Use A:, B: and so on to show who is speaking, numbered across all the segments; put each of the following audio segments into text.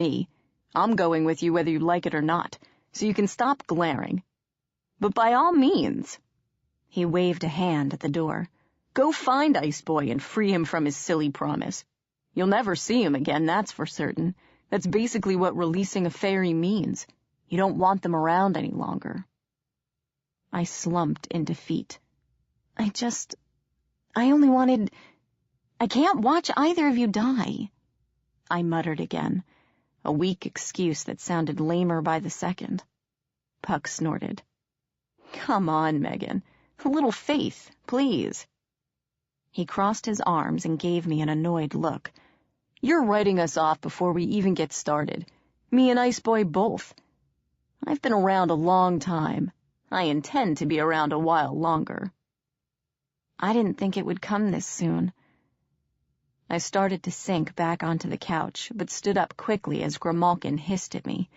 A: Me. I'm going with you whether you like it or not, so you can stop glaring. But by all means. He waved a hand at the door. Go find Ice Boy and free him from his silly promise. You'll never see him again, that's for certain. That's basically what releasing a fairy means. You don't want them around any longer. I slumped in defeat. I can't watch either of you die. I muttered again, a weak excuse that sounded lamer by the second. Puck snorted. Come on, Meghan. A little faith, please. He crossed his arms and gave me an annoyed look. You're writing us off before we even get started. Me and Ice Boy both. I've been around a long time. I intend to be around a while longer. I didn't think it would come this soon. I started to sink back onto the couch, but stood up quickly as Grimalkin hissed at me.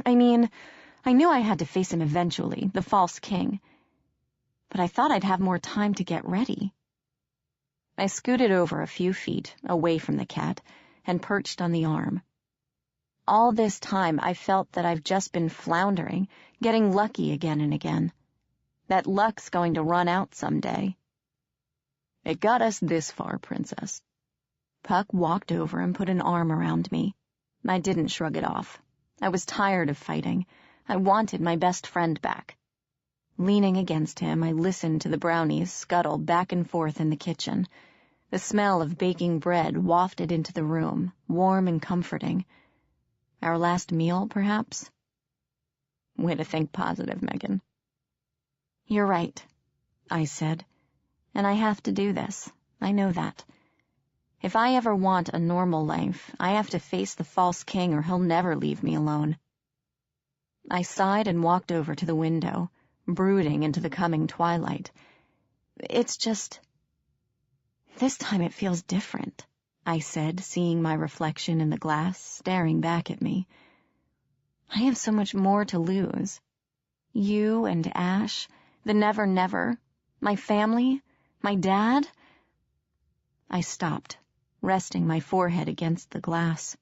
A: I knew I had to face him eventually, the false king. But I thought I'd have more time to get ready. I scooted over a few feet, away from the cat, and perched on the arm. All this time I felt that I've just been floundering, getting lucky again and again. That luck's going to run out someday. It got us this far, Princess. Puck walked over and put an arm around me. I didn't shrug it off. I was tired of fighting. I wanted my best friend back. Leaning against him, I listened to the brownies scuttle back and forth in the kitchen. The smell of baking bread wafted into the room, warm and comforting. Our last meal, perhaps? Way to think positive, Meghan. You're right, I said. And I have to do this. I know that. If I ever want a normal life, I have to face the false king or he'll never leave me alone. I sighed and walked over to the window, brooding into the coming twilight. It's just... This time it feels different, I said, seeing my reflection in the glass, staring back at me. I have so much more to lose. You and Ash, the Nevernever, my family, my dad. I stopped, resting my forehead against the glass.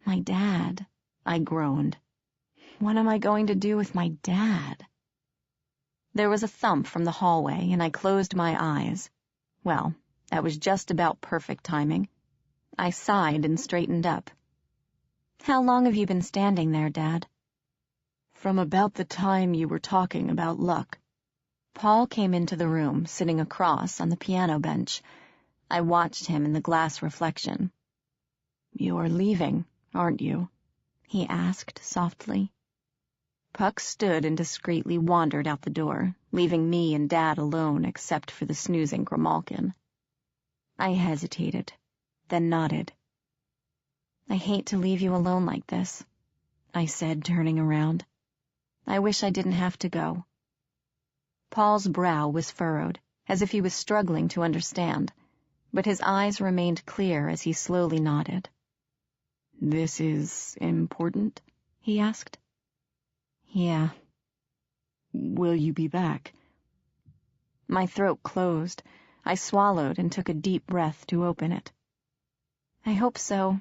A: My dad, I groaned. What am I going to do with my dad? There was a thump from the hallway, and I closed my eyes. Well, that was just about perfect timing. I sighed and straightened up. How long have you been standing there, Dad? From about the time you were talking about luck. Paul came into the room, sitting across on the piano bench. I watched him in the glass reflection. You're leaving, aren't you? He asked softly. Puck stood and discreetly wandered out the door, leaving me and Dad alone except for the snoozing Grimalkin. I hesitated, then nodded. I hate to leave you alone like this, I said, turning around. I wish I didn't have to go. Paul's brow was furrowed, as if he was struggling to understand, but his eyes remained clear as he slowly nodded. This is important? He asked. Yeah. Will you be back? My throat closed. I swallowed and took a deep breath to open it. I hope so.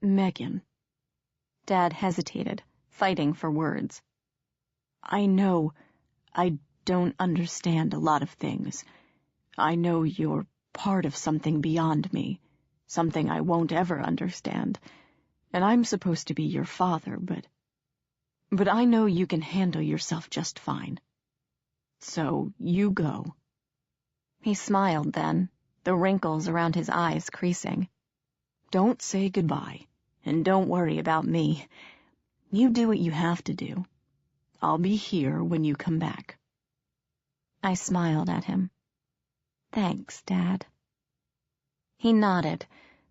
A: Meghan. Dad hesitated, fighting for words. I know I don't understand a lot of things. I know you're part of something beyond me, something I won't ever understand, and I'm supposed to be your father, but I know you can handle yourself just fine. So, you go. He smiled then, the wrinkles around his eyes creasing. Don't say goodbye, and don't worry about me. You do what you have to do. I'll be here when you come back. I smiled at him. Thanks, Dad. He nodded,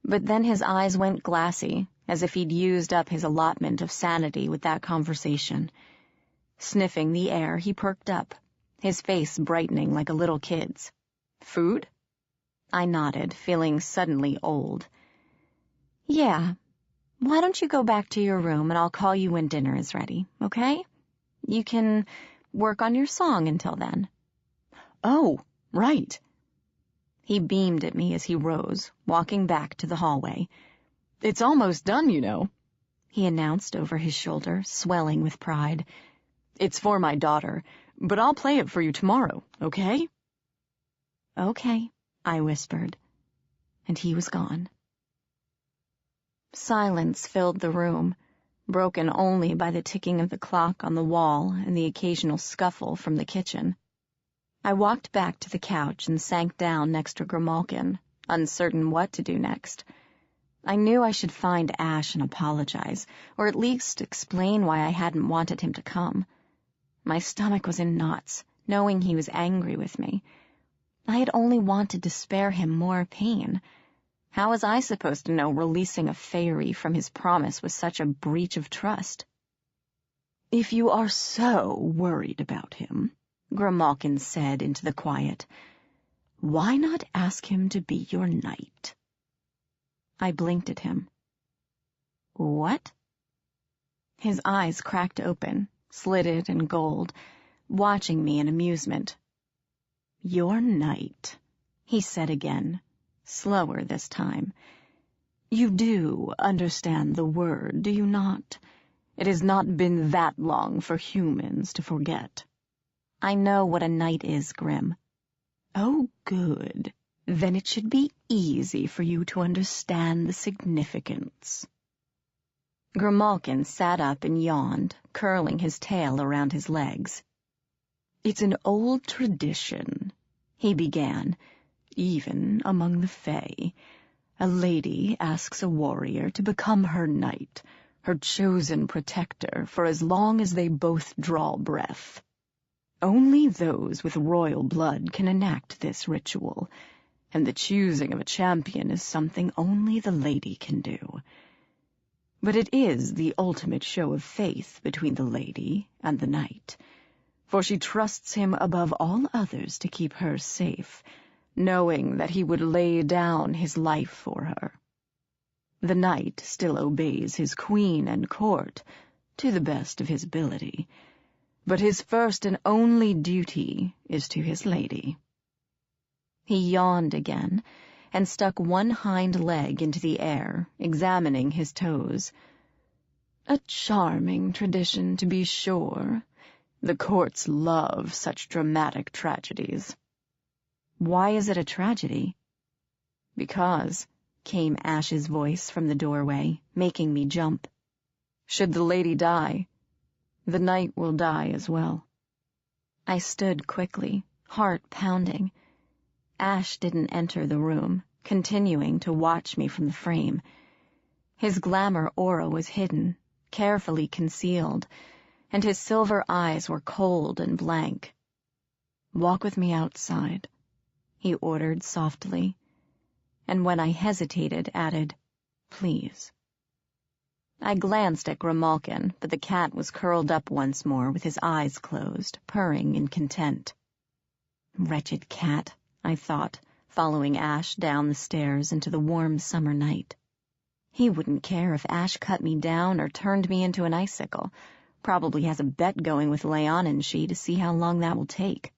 A: but then his eyes went glassy, as if he'd used up his allotment of sanity with that conversation. Sniffing the air, he perked up, his face brightening like a little kid's. Food? I nodded, feeling suddenly old. Yeah. Why don't you go back to your room and I'll call you when dinner is ready, okay? You can work on your song until then. Oh, right. He beamed at me as he rose, walking back to the hallway. "It's almost done, you know," he announced over his shoulder, swelling with pride. "It's for my daughter, but I'll play it for you tomorrow, okay?" "Okay," I whispered, and he was gone. Silence filled the room, broken only by the ticking of the clock on the wall and the occasional scuffle from the kitchen. I walked back to the couch and sank down next to Grimalkin, uncertain what to do next. I knew I should find Ash and apologize, or at least explain why I hadn't wanted him to come. My stomach was in knots, knowing he was angry with me. I had only wanted to spare him more pain. How was I supposed to know releasing a fairy from his promise was such a breach of trust? "If you are so worried about him," Grimalkin said into the quiet, "why not ask him to be your knight?" I blinked at him. "What?" His eyes cracked open, slitted and gold, watching me in amusement. "Your knight," he said again, slower this time. "You do understand the word, do you not? It has not been that long for humans to forget." "I know what a knight is, Grim." "Oh, good. Then it should be easy for you to understand the significance." Grimalkin sat up and yawned, curling his tail around his legs. "It's an old tradition," he began, "even among the Fey. A lady asks a warrior to become her knight, her chosen protector, for as long as they both draw breath. Only those with royal blood can enact this ritual, and the choosing of a champion is something only the lady can do. But it is the ultimate show of faith between the lady and the knight, for she trusts him above all others to keep her safe, knowing that he would lay down his life for her. The knight still obeys his queen and court, to the best of his ability, but his first and only duty is to his lady." He yawned again, and stuck one hind leg into the air, examining his toes. "A charming tradition, to be sure. The courts love such dramatic tragedies." "Why is it a tragedy?" "Because," came Ash's voice from the doorway, making me jump. "Should the lady die, the knight will die as well." I stood quickly, heart pounding. Ash didn't enter the room, continuing to watch me from the frame. His glamour aura was hidden, carefully concealed, and his silver eyes were cold and blank. "Walk with me outside," he ordered softly, and when I hesitated, added, "Please." I glanced at Grimalkin, but the cat was curled up once more with his eyes closed, purring in content. Wretched cat, I thought, following Ash down the stairs into the warm summer night. He wouldn't care if Ash cut me down or turned me into an icicle. Probably has a bet going with Leon and she to see how long that will take.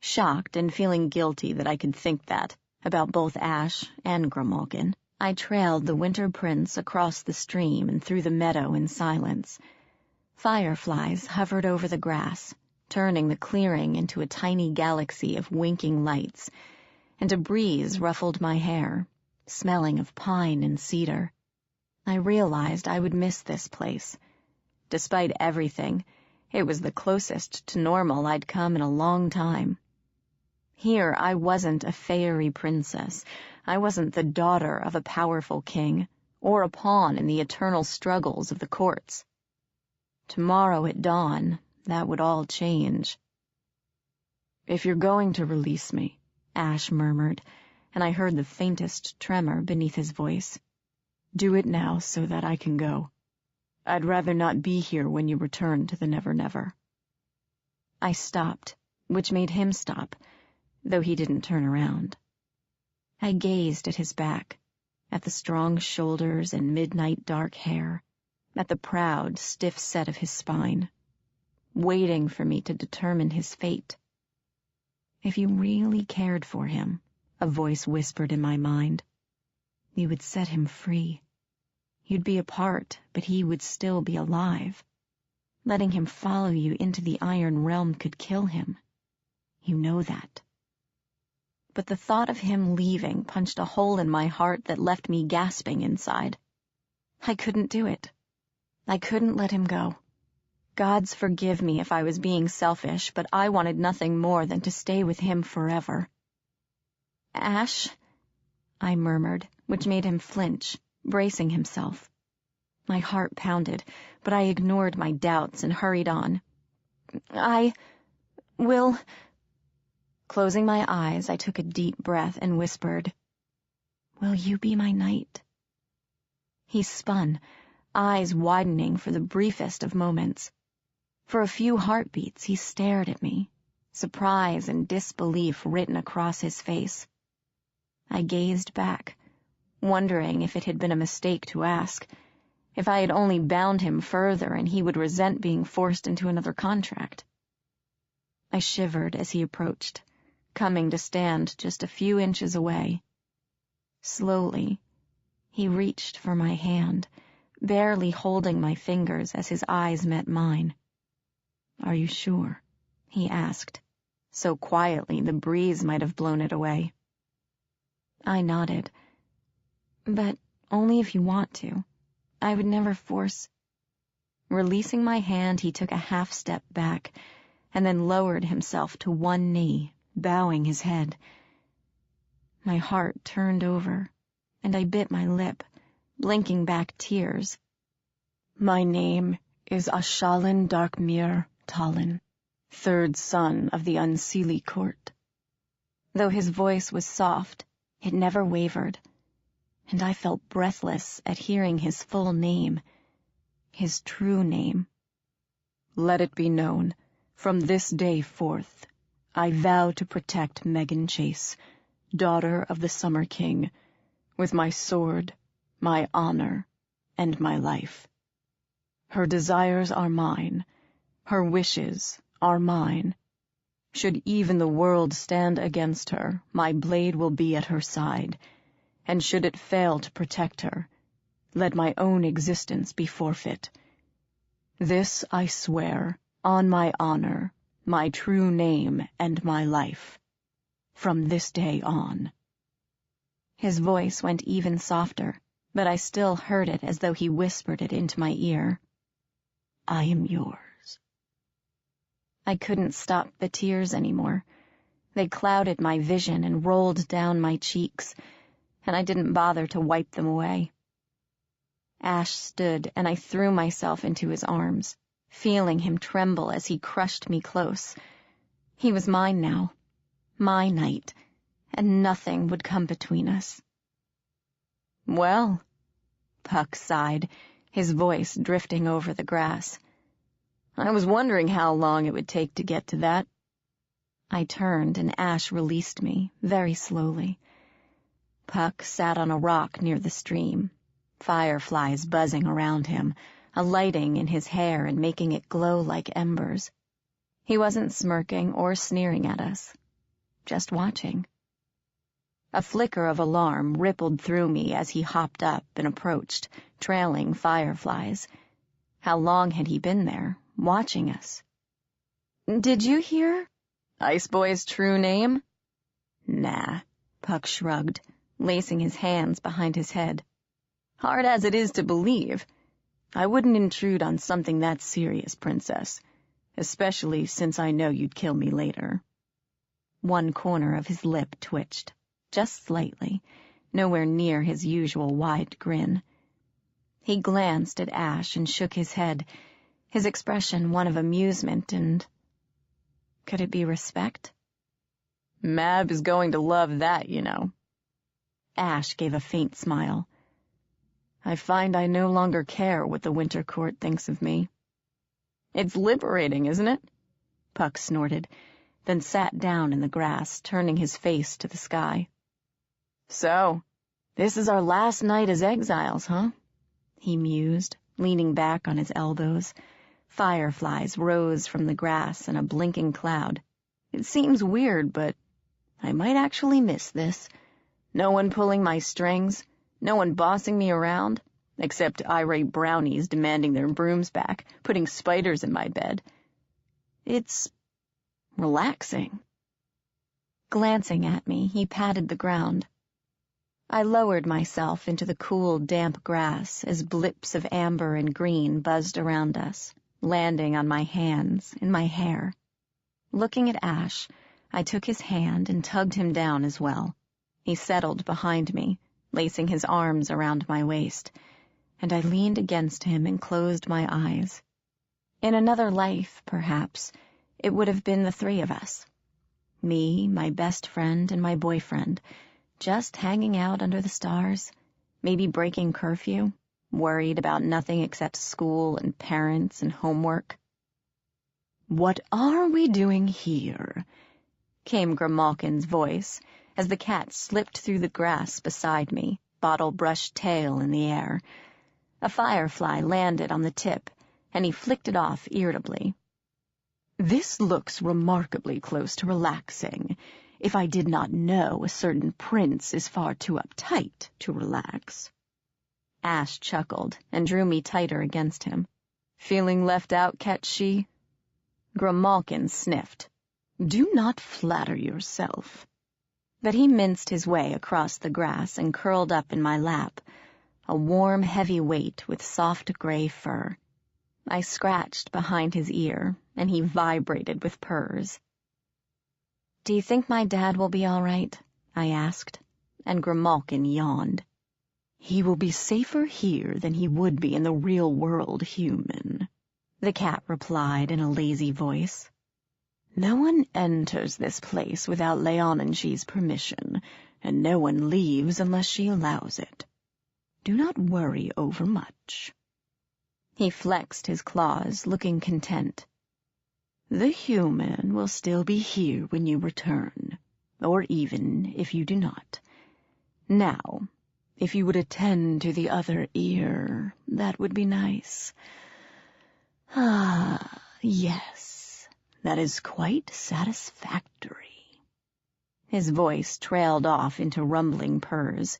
A: Shocked and feeling guilty that I could think that, about both Ash and Grimalkin, I trailed the winter prince across the stream and through the meadow in silence. Fireflies hovered over the grass, turning the clearing into a tiny galaxy of winking lights, and a breeze ruffled my hair, smelling of pine and cedar. I realized I would miss this place. Despite everything, it was the closest to normal I'd come in a long time. Here I wasn't a fairy princess. I wasn't the daughter of a powerful king, or a pawn in the eternal struggles of the courts. Tomorrow at dawn, that would all change. "If you're going to release me," Ash murmured, and I heard the faintest tremor beneath his voice, "do it now so that I can go. I'd rather not be here when you return to the Nevernever." I stopped, which made him stop, though he didn't turn around. I gazed at his back, at the strong shoulders and midnight dark hair, at the proud, stiff set of his spine, waiting for me to determine his fate. If you really cared for him, a voice whispered in my mind, You would set him free. You'd be apart, but he would still be alive. Letting him follow you into the Iron Realm could kill him. You know that. But the thought of him leaving punched a hole in my heart that left me gasping inside. I couldn't do it. I couldn't let him go. Gods forgive me if I was being selfish, but I wanted nothing more than to stay with him forever. Ash, I murmured, which made him flinch, bracing himself. My heart pounded, but I ignored my doubts and hurried on. I will... Closing my eyes, I took a deep breath and whispered, "Will you be my knight?" He spun, eyes widening for the briefest of moments. For a few heartbeats, he stared at me, surprise and disbelief written across his face. I gazed back, wondering if it had been a mistake to ask, if I had only bound him further and he would resent being forced into another contract. I shivered as he approached, coming to stand just a few inches away. Slowly, he reached for my hand, barely holding my fingers as his eyes met mine. "Are you sure?" he asked, so quietly the breeze might have blown it away. I nodded. "But only if you want to. I would never force..." Releasing my hand, he took a half step back, and then lowered himself to one knee, bowing his head. My heart turned over, and I bit my lip, blinking back tears. "My name is Ashalin Darkmere Talin, third son of the Unseelie Court." Though his voice was soft, it never wavered, and I felt breathless at hearing his full name, his true name. "Let it be known, from this day forth, I vow to protect Meghan Chase, daughter of the Summer King, with my sword, my honor, and my life. Her desires are mine, her wishes are mine. Should even the world stand against her, my blade will be at her side, and should it fail to protect her, let my own existence be forfeit. This I swear, on my honor, my true name, and my life, from this day on." His voice went even softer, but I still heard it as though he whispered it into my ear. "I am yours." I couldn't stop the tears anymore. They clouded my vision and rolled down my cheeks, and I didn't bother to wipe them away. Ash stood, and I threw myself into his arms, feeling him tremble as he crushed me close. He was mine now, my knight, and nothing would come between us. "Well," Puck sighed, his voice drifting over the grass. "I was wondering how long it would take to get to that." I turned, and Ash released me, very slowly. Puck sat on a rock near the stream, fireflies buzzing around him, alighting in his hair and making it glow like embers. He wasn't smirking or sneering at us, just watching. A flicker of alarm rippled through me as he hopped up and approached, trailing fireflies. How long had he been there, watching us? "Did you hear Ice Boy's true name?" "Nah," Puck shrugged, lacing his hands behind his head. "Hard as it is to believe, I wouldn't intrude on something that serious, Princess, especially since I know you'd kill me later." One corner of his lip twitched, just slightly, nowhere near his usual wide grin. He glanced at Ash and shook his head, his expression one of amusement and... could it be respect? "Mab is going to love that, you know." Ash gave a faint smile. "I find I no longer care what the Winter Court thinks of me." "It's liberating, isn't it?" Puck snorted, then sat down in the grass, turning his face to the sky. "So, this is our last night as exiles, huh?" he mused, leaning back on his elbows. Fireflies rose from the grass in a blinking cloud. "It seems weird, but I might actually miss this. No one pulling my strings, No one bossing me around, except irate brownies demanding their brooms back, putting spiders in my bed. It's relaxing. Glancing at me, he patted the ground. I lowered myself into the cool, damp grass as blips of amber and green buzzed around us, landing on my hands, in my hair. Looking at Ash, I took his hand and tugged him down as well. He settled behind me, lacing his arms around my waist, and I leaned against him and closed my eyes. In another life, perhaps, it would have been the three of us. Me, my best friend, and my boyfriend, just hanging out under the stars, maybe breaking curfew, worried about nothing except school and parents and homework. "What are we doing here?" came Grimalkin's voice as the cat slipped through the grass beside me, bottle-brushed tail in the air. A firefly landed on the tip, and he flicked it off irritably. "This looks remarkably close to relaxing, if I did not know a certain prince is far too uptight to relax." Ash chuckled and drew me tighter against him. "Feeling left out, Catchy?" Grimalkin sniffed. "Do not flatter yourself." But he minced his way across the grass and curled up in my lap, a warm, heavy weight with soft gray fur. I scratched behind his ear, and he vibrated with purrs. "Do you think my dad will be all right?" I asked, and Grimalkin yawned. "He will be safer here than he would be in the real world, human," the cat replied in a lazy voice. "No one enters this place without Leonangi's permission, and no one leaves unless she allows it. Do not worry overmuch." He flexed his claws, looking content. "The human will still be here when you return, or even if you do not. Now, if you would attend to the other ear, that would be nice. Ah, yes, that is quite satisfactory." His voice trailed off into rumbling purrs.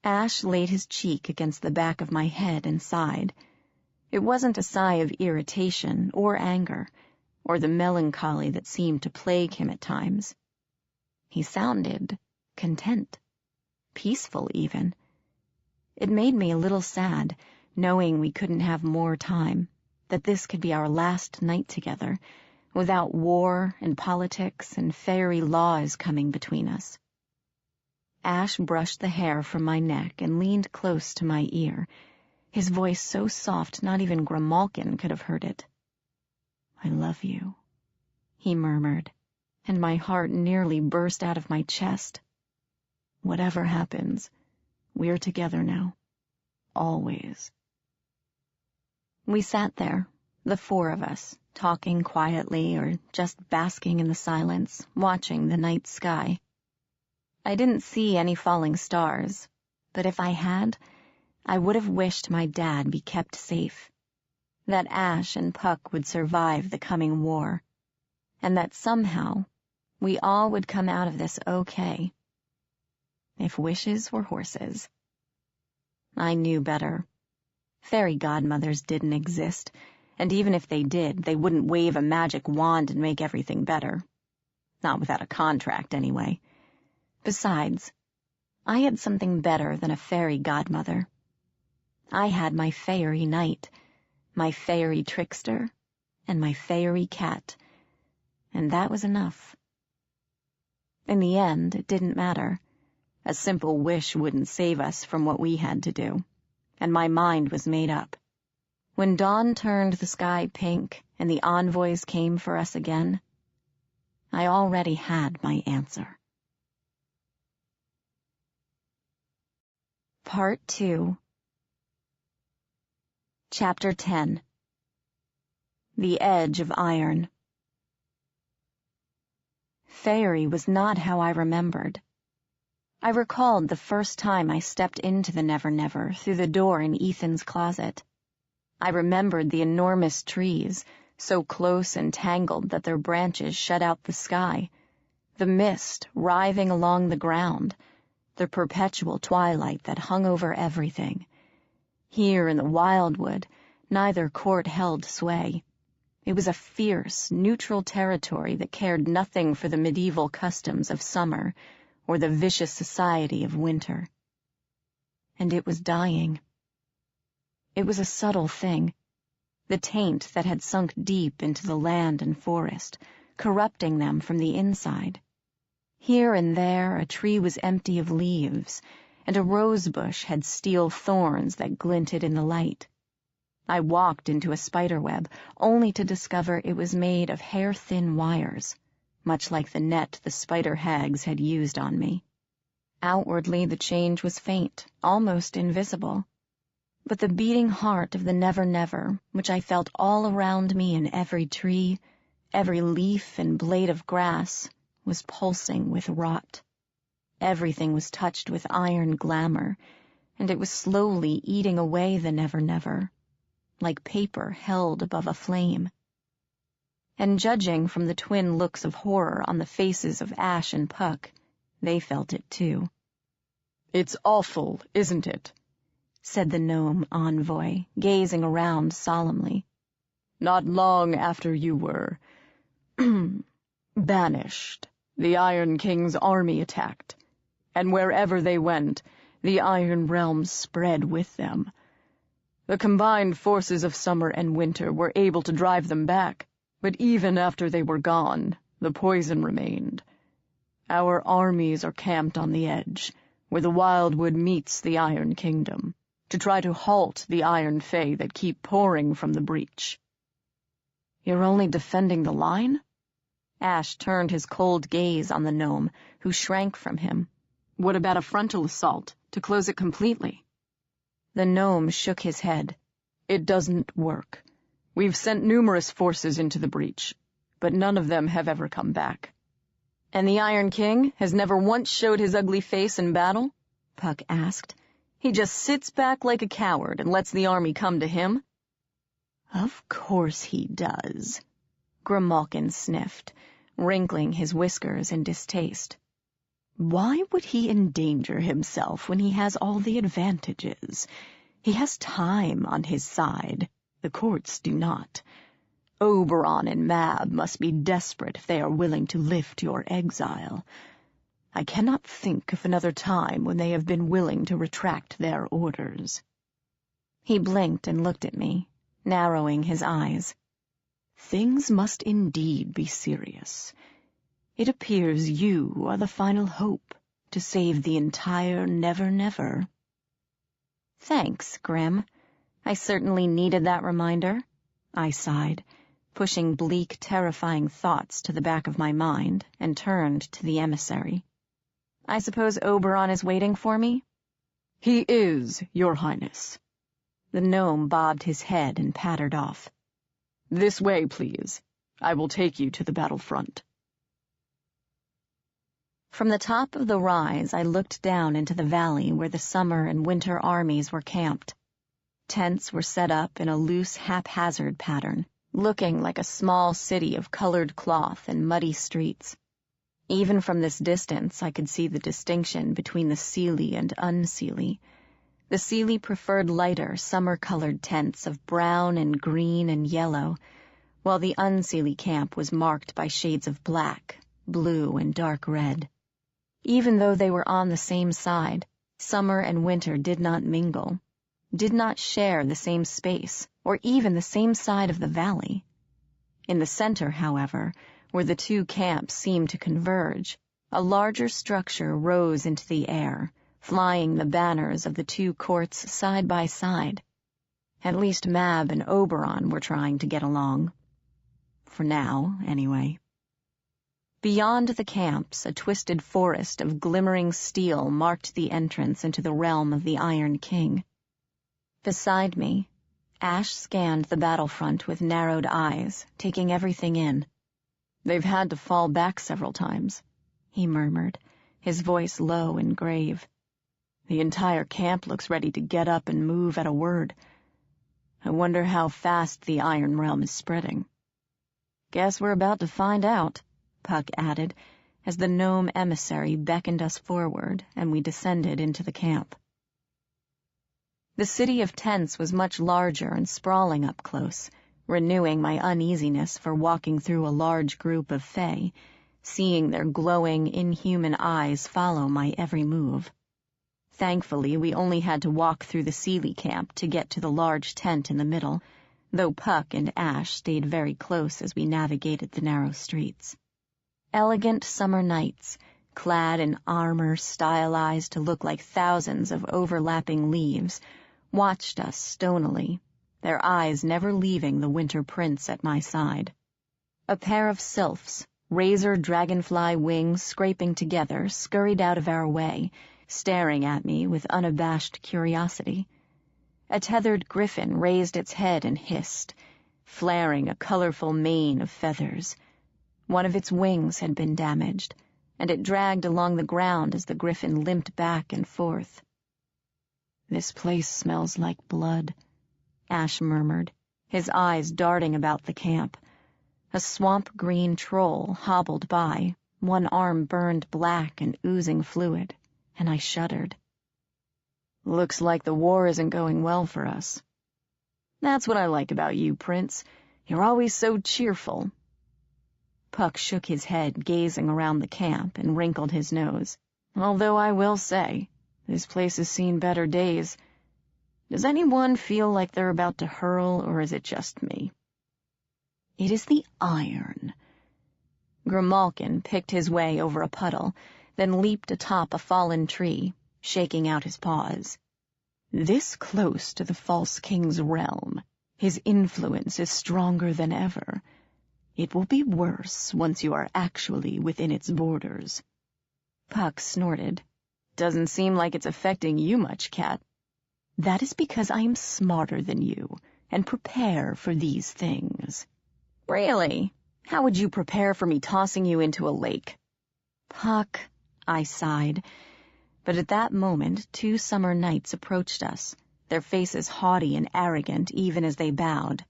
A: Ash laid his cheek against the back of my head and sighed. It wasn't a sigh of irritation or anger, or the melancholy that seemed to plague him at times. He sounded content, peaceful even. It made me a little sad, knowing we couldn't have more time, that this could be our last night together, without war and politics and fairy laws coming between us. Ash brushed the hair from my neck and leaned close to my ear, his voice so soft not even Grimalkin could have heard it. "I love you," he murmured, and my heart nearly burst out of my chest. "Whatever happens, we're together now. Always." We sat there, the four of us, talking quietly or just basking in the silence, watching the night sky. I didn't see any falling stars, but if I had, I would have wished my dad be kept safe, that Ash and Puck would survive the coming war, and that somehow we all would come out of this okay. If wishes were horses. I knew better. Fairy godmothers didn't exist, and even if they did, they wouldn't wave a magic wand and make everything better. Not without a contract, anyway. Besides, I had something better than a fairy godmother. I had my fairy knight, my fairy trickster, and my fairy cat, and that was enough. In the end, it didn't matter. A simple wish wouldn't save us from what we had to do, and my mind was made up. When dawn turned the sky pink and the envoys came for us again, I already had my answer. Part 2. Chapter 10. The Edge of Iron. Fairy was not how I remembered. I recalled the first time I stepped into the Nevernever through the door in Ethan's closet. I remembered the enormous trees, so close and tangled that their branches shut out the sky, the mist writhing along the ground, the perpetual twilight that hung over everything. Here in the wildwood, neither court held sway. It was a fierce, neutral territory that cared nothing for the medieval customs of summer or the vicious society of winter. And it was dying. It was a subtle thing, the taint that had sunk deep into the land and forest, corrupting them from the inside. Here and there a tree was empty of leaves, and a rose bush had steel thorns that glinted in the light. I walked into a spiderweb, only to discover it was made of hair-thin wires, much like the net the spider hags had used on me. Outwardly the change was faint, almost invisible. But the beating heart of the Nevernever, which I felt all around me in every tree, every leaf and blade of grass, was pulsing with rot. Everything was touched with iron glamour, and it was slowly eating away the Nevernever, like paper held above a flame. And judging from the twin looks of horror on the faces of Ash and Puck, they felt it too.
B: "It's awful, isn't it?"
A: said the gnome envoy, gazing around solemnly.
B: "Not long after you were banished, the Iron King's army attacked, and wherever they went, the Iron Realm spread with them. The combined forces of summer and winter were able to drive them back, but even after they were gone, the poison remained. Our armies are camped on the edge, where the wildwood meets the Iron Kingdom, to try to halt the Iron Fey that keep pouring from the breach."
A: "You're only defending the line?" Ash turned his cold gaze on the gnome, who shrank from him.
B: "What about a frontal assault, to close it completely?"
A: The gnome shook his head.
B: "It doesn't work. We've sent numerous forces into the breach, but none of them have ever come back."
A: "And the Iron King has never once showed his ugly face in battle?" Puck asked. "He just sits back like a coward and lets the army come to him?"
C: "Of course he does,"
A: Grimalkin sniffed, wrinkling his whiskers in distaste.
C: "Why would he endanger himself when he has all the advantages? He has time on his side. The courts do not. Oberon and Mab must be desperate if they are willing to lift your exile. I cannot think of another time when they have been willing to retract their orders."
A: He blinked and looked at me, narrowing his eyes.
C: "Things must indeed be serious. It appears you are the final hope to save the entire Nevernever."
A: "Thanks, Grim. I certainly needed that reminder," I sighed, pushing bleak, terrifying thoughts to the back of my mind, and turned to the emissary. "I suppose Oberon is waiting for me?"
B: "He is, Your Highness."
A: The gnome bobbed his head and pattered off.
B: "This way, please. I will take you to the battlefront."
A: From the top of the rise, I looked down into the valley where the summer and winter armies were camped. Tents were set up in a loose, haphazard pattern, looking like a small city of colored cloth and muddy streets. Even from this distance, I could see the distinction between the Seelie and unseelie. The Seelie preferred lighter, summer-colored tents of brown and green and yellow, while the unseelie camp was marked by shades of black, blue, and dark red. Even though they were on the same side, summer and winter did not mingle, did not share the same space, or even the same side of the valley. In the center, however, where the two camps seemed to converge, a larger structure rose into the air, flying the banners of the two courts side by side. At least Mab and Oberon were trying to get along. For now, anyway. Beyond the camps, a twisted forest of glimmering steel marked the entrance into the realm of the Iron King. Beside me, Ash scanned the battlefront with narrowed eyes, taking everything in.
B: "They've had to fall back several times,"
A: he murmured, his voice low and grave.
B: "The entire camp looks ready to get up and move at a word. I wonder how fast the Iron Realm is spreading."
A: "Guess we're about to find out," Puck added, as the gnome emissary beckoned us forward and we descended into the camp. The city of tents was much larger and sprawling up close, renewing my uneasiness for walking through a large group of Fey, seeing their glowing, inhuman eyes follow my every move. Thankfully, we only had to walk through the Seelie camp to get to the large tent in the middle, though Puck and Ash stayed very close as we navigated the narrow streets. Elegant summer knights, clad in armor stylized to look like thousands of overlapping leaves, watched us stonily, their eyes never leaving the winter prince at my side. A pair of sylphs, razor dragonfly wings scraping together, scurried out of our way, staring at me with unabashed curiosity. A tethered griffin raised its head and hissed, flaring a colorful mane of feathers. One of its wings had been damaged, and it dragged along the ground as the griffin limped back and forth. "This place smells like blood," Ash murmured, his eyes darting about the camp. A swamp-green troll hobbled by, one arm burned black and oozing fluid, and I shuddered. "Looks like the war isn't going well for us." "That's what I like about you, Prince. You're always so cheerful." Puck shook his head, gazing around the camp, and wrinkled his nose. "Although I will say, this place has seen better days. Does anyone feel like they're about to hurl, or is it just me?" "It is the iron." Grimalkin picked his way over a puddle, then leaped atop a fallen tree, shaking out his paws. "This close to the false king's realm, his influence is stronger than ever. It will be worse once you are actually within its borders." Puck snorted. "Doesn't seem like it's affecting you much, Cat." "That is because I am smarter than you, and prepare for these things." "Really? How would you prepare for me tossing you into a lake?" "Puck," I sighed. But at that moment 2 summer knights approached us, their faces haughty and arrogant even as they bowed.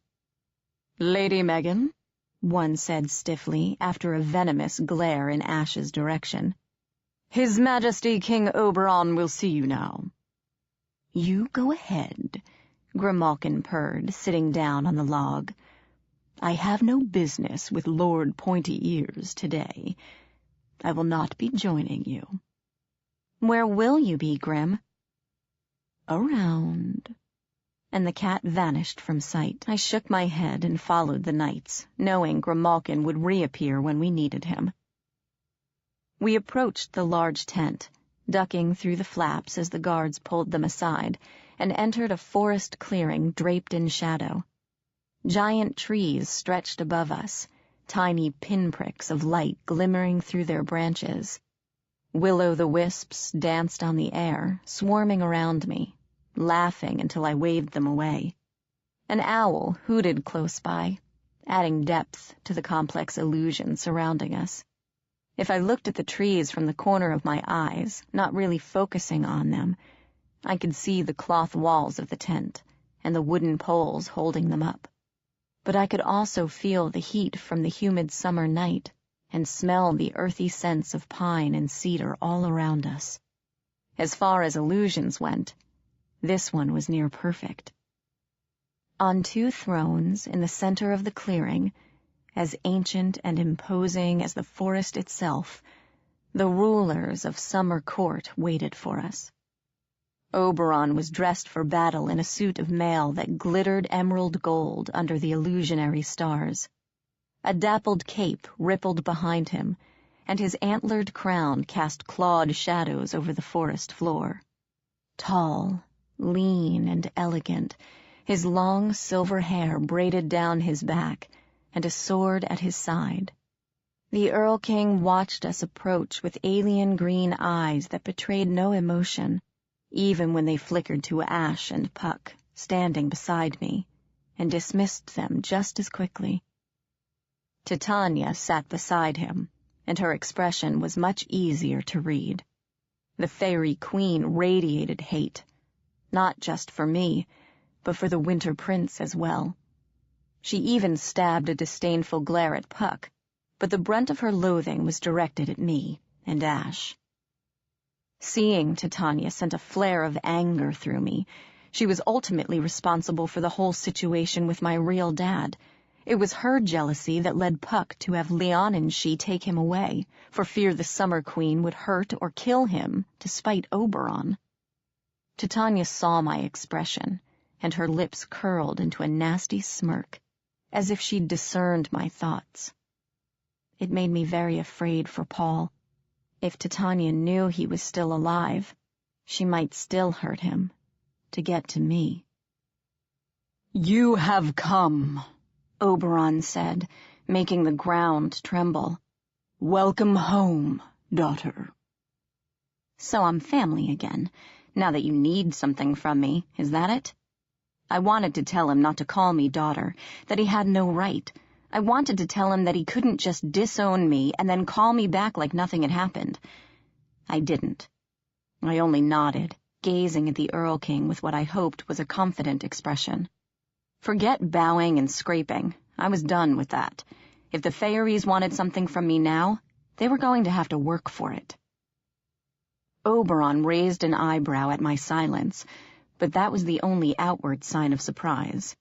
A: "Lady Meghan," one said stiffly, after a venomous glare in Ash's direction. "His Majesty King Oberon will see you now." "You go ahead," Grimalkin purred, sitting down on the log. "I have no business with Lord Pointy Ears today. I will not be joining you." "Where will you be, Grim?" "Around." And the cat vanished from sight. I shook my head and followed the knights, knowing Grimalkin would reappear when we needed him. We approached the large tent, ducking through the flaps as the guards pulled them aside, and entered a forest clearing draped in shadow. Giant trees stretched above us, tiny pinpricks of light glimmering through their branches. Will-o'-the-wisps danced on the air, swarming around me, laughing until I waved them away. An owl hooted close by, adding depth to the complex illusion surrounding us. If I looked at the trees from the corner of my eyes, not really focusing on them, I could see the cloth walls of the tent and the wooden poles holding them up. But I could also feel the heat from the humid summer night and smell the earthy scents of pine and cedar all around us. As far as illusions went, this one was near perfect. On 2 thrones in the center of the clearing, as ancient and imposing as the forest itself, the rulers of Summer Court waited for us. Oberon was dressed for battle in a suit of mail that glittered emerald gold under the illusionary stars. A dappled cape rippled behind him, and his antlered crown cast clawed shadows over the forest floor. Tall, lean, and elegant, his long silver hair braided down his back, and a sword at his side. The Earl King watched us approach with alien green eyes that betrayed no emotion, even when they flickered to Ash and Puck, standing beside me, and dismissed them just as quickly. Titania sat beside him, and her expression was much easier to read. The fairy queen radiated hate, not just for me, but for the Winter Prince as well. She even stabbed a disdainful glare at Puck, but the brunt of her loathing was directed at me and Ash. Seeing Titania sent a flare of anger through me. She was ultimately responsible for the whole situation with my real dad. It was her jealousy that led Puck to have Leon and she take him away, for fear the Summer Queen would hurt or kill him to spite Oberon. Titania saw my expression, and her lips curled into a nasty smirk, as if she'd discerned my thoughts. It made me very afraid for Paul. If Titania knew he was still alive, she might still hurt him, to get to me.
B: "You have come,"
A: Oberon said, making the ground tremble.
B: "Welcome home, daughter."
A: So I'm family again, now that you need something from me, is that it? I wanted to tell him not to call me daughter, that he had no right. I wanted to tell him that he couldn't just disown me and then call me back like nothing had happened. I didn't. I only nodded, gazing at the Earl King with what I hoped was a confident expression. Forget bowing and scraping. I was done with that. If the Fairies wanted something from me now, they were going to have to work for it. Oberon raised an eyebrow at my silence, but that was the only outward sign of surprise.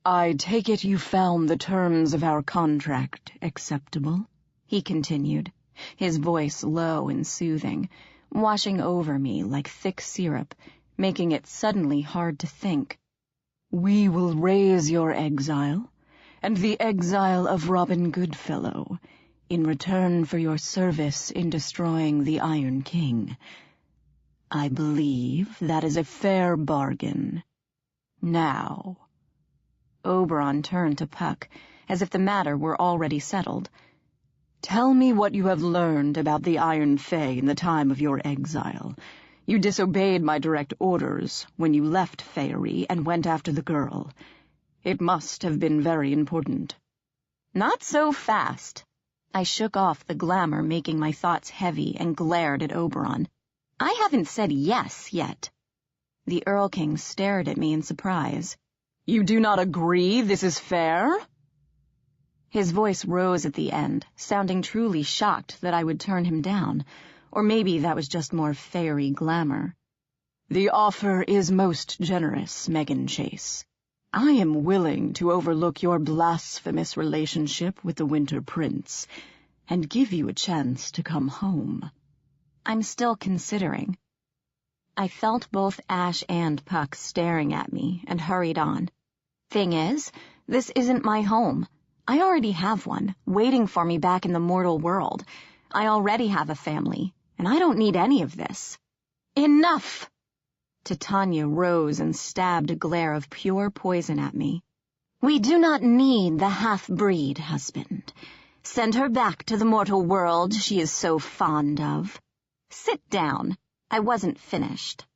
B: "I take it you found the terms of our contract acceptable?"
A: he continued, his voice low and soothing, washing over me like thick syrup, making it suddenly hard to think.
B: "We will raise your exile, and the exile of Robin Goodfellow, in return for your service in destroying the Iron King. I believe that is a fair bargain. Now—"
A: Oberon turned to Puck, as if the matter were already settled.
B: "Tell me what you have learned about the Iron Fey in the time of your exile. You disobeyed my direct orders when you left Faerie and went after the girl. It must have been very important."
A: "Not so fast." I shook off the glamour making my thoughts heavy and glared at Oberon. "I haven't said yes yet." The Earl King stared at me in surprise.
B: "You do not agree this is fair?"
A: His voice rose at the end, sounding truly shocked that I would turn him down, or maybe that was just more fairy glamour.
B: "The offer is most generous, Meghan Chase. I am willing to overlook your blasphemous relationship with the Winter Prince and give you a chance to come home."
A: "I'm still considering." I felt both Ash and Puck staring at me and hurried on. "Thing is, this isn't my home. I already have one, waiting for me back in the mortal world. I already have a family, and I don't need any of this." "Enough!" Titania rose and stabbed a glare of pure poison at me. "We do not need the half-breed husband. Send her back to the mortal world she is so fond of. Sit down. I wasn't finished."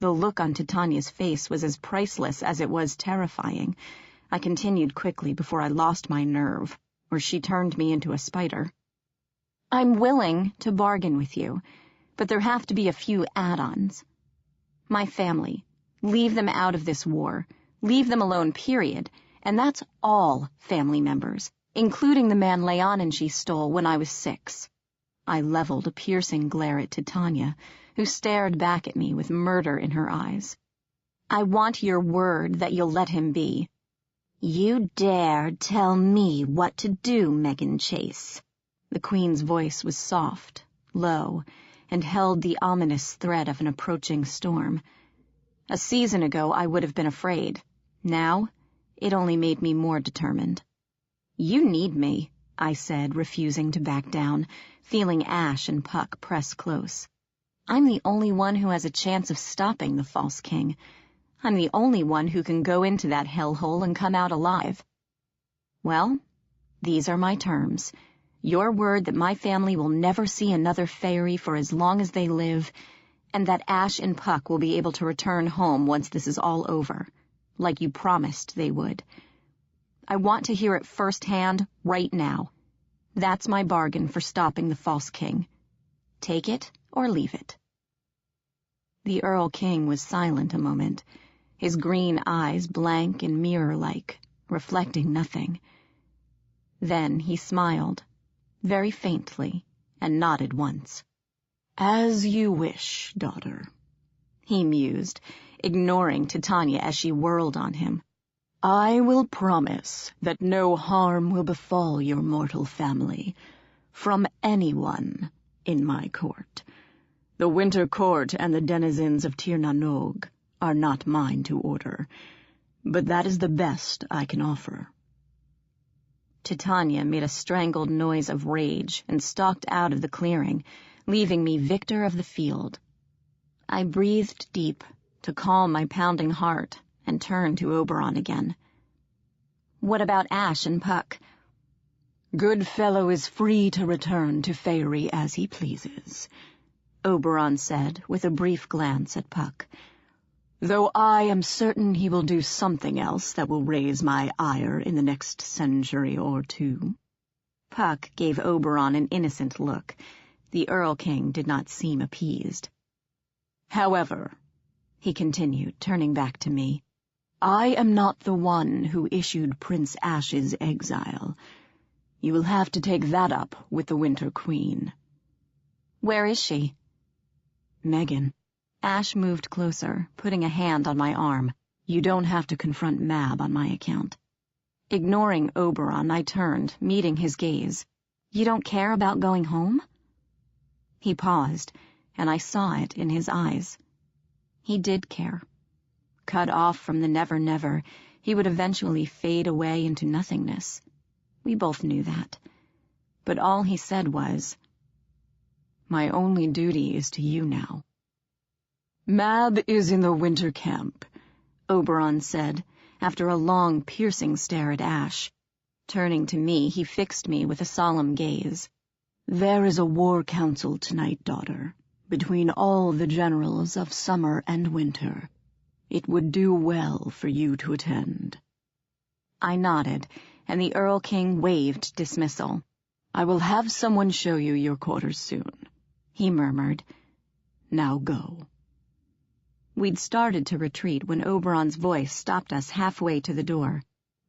A: The look on Titania's face was as priceless as it was terrifying. I continued quickly before I lost my nerve, or she turned me into a spider. "I'm willing to bargain with you, but there have to be a few add-ons. My family. Leave them out of this war. Leave them alone, period. And that's all family members, including the man Leon and she stole when I was 6. I leveled a piercing glare at Titania, who stared back at me with murder in her eyes. "I want your word that you'll let him be." "You dare tell me what to do, Meghan Chase?" The Queen's voice was soft, low, and held the ominous thread of an approaching storm. A season ago I would have been afraid. Now, it only made me more determined. "You need me," I said, refusing to back down, feeling Ash and Puck press close. "I'm the only one who has a chance of stopping the false king. I'm the only one who can go into that hellhole and come out alive. Well, these are my terms. Your word that my family will never see another fairy for as long as they live, and that Ash and Puck will be able to return home once this is all over, like you promised they would. I want to hear it firsthand right now. That's my bargain for stopping the false king. Take it or leave it." The Earl King was silent a moment, his green eyes blank and mirror-like, reflecting nothing. Then he smiled, very faintly, and nodded once.
C: "As you wish, daughter,"
A: he mused, ignoring Titania as she whirled on him.
C: "I will promise that no harm will befall your mortal family from anyone in my court. The Winter Court and the denizens of Tir na Nog are not mine to order, but that is the best I can offer."
A: Titania made a strangled noise of rage and stalked out of the clearing, leaving me victor of the field. I breathed deep to calm my pounding heart and turned to Oberon again. "What about Ash and Puck?"
C: "Goodfellow is free to return to Faerie as he pleases," Oberon said with a brief glance at Puck. "Though I am certain he will do something else that will raise my ire in the next century or two."
A: Puck gave Oberon an innocent look. The Earl King did not seem appeased.
C: "However," he continued, turning back to me, "I am not the one who issued Prince Ash's exile. You will have to take that up with the Winter Queen."
A: "Where is she?"
C: "Meghan." Ash moved closer, putting a hand on my arm. "You don't have to confront Mab on my account."
A: Ignoring Oberon, I turned, meeting his gaze. "You don't care about going home?" He paused, and I saw it in his eyes. He did care. Cut off from the Nevernever, he would eventually fade away into nothingness. We both knew that. But all he said was,
C: "My only duty is to you now." "Mab is in the winter camp," Oberon said, after a long, piercing stare at Ash. Turning to me, he fixed me with a solemn gaze. "There is a war council tonight, daughter, between all the generals of summer and winter. It would do well for you to attend."
A: I nodded, and the Earl King waved dismissal.
C: "I will have someone show you your quarters soon," he murmured. "Now go."
A: We'd started to retreat when Oberon's voice stopped us halfway to the door.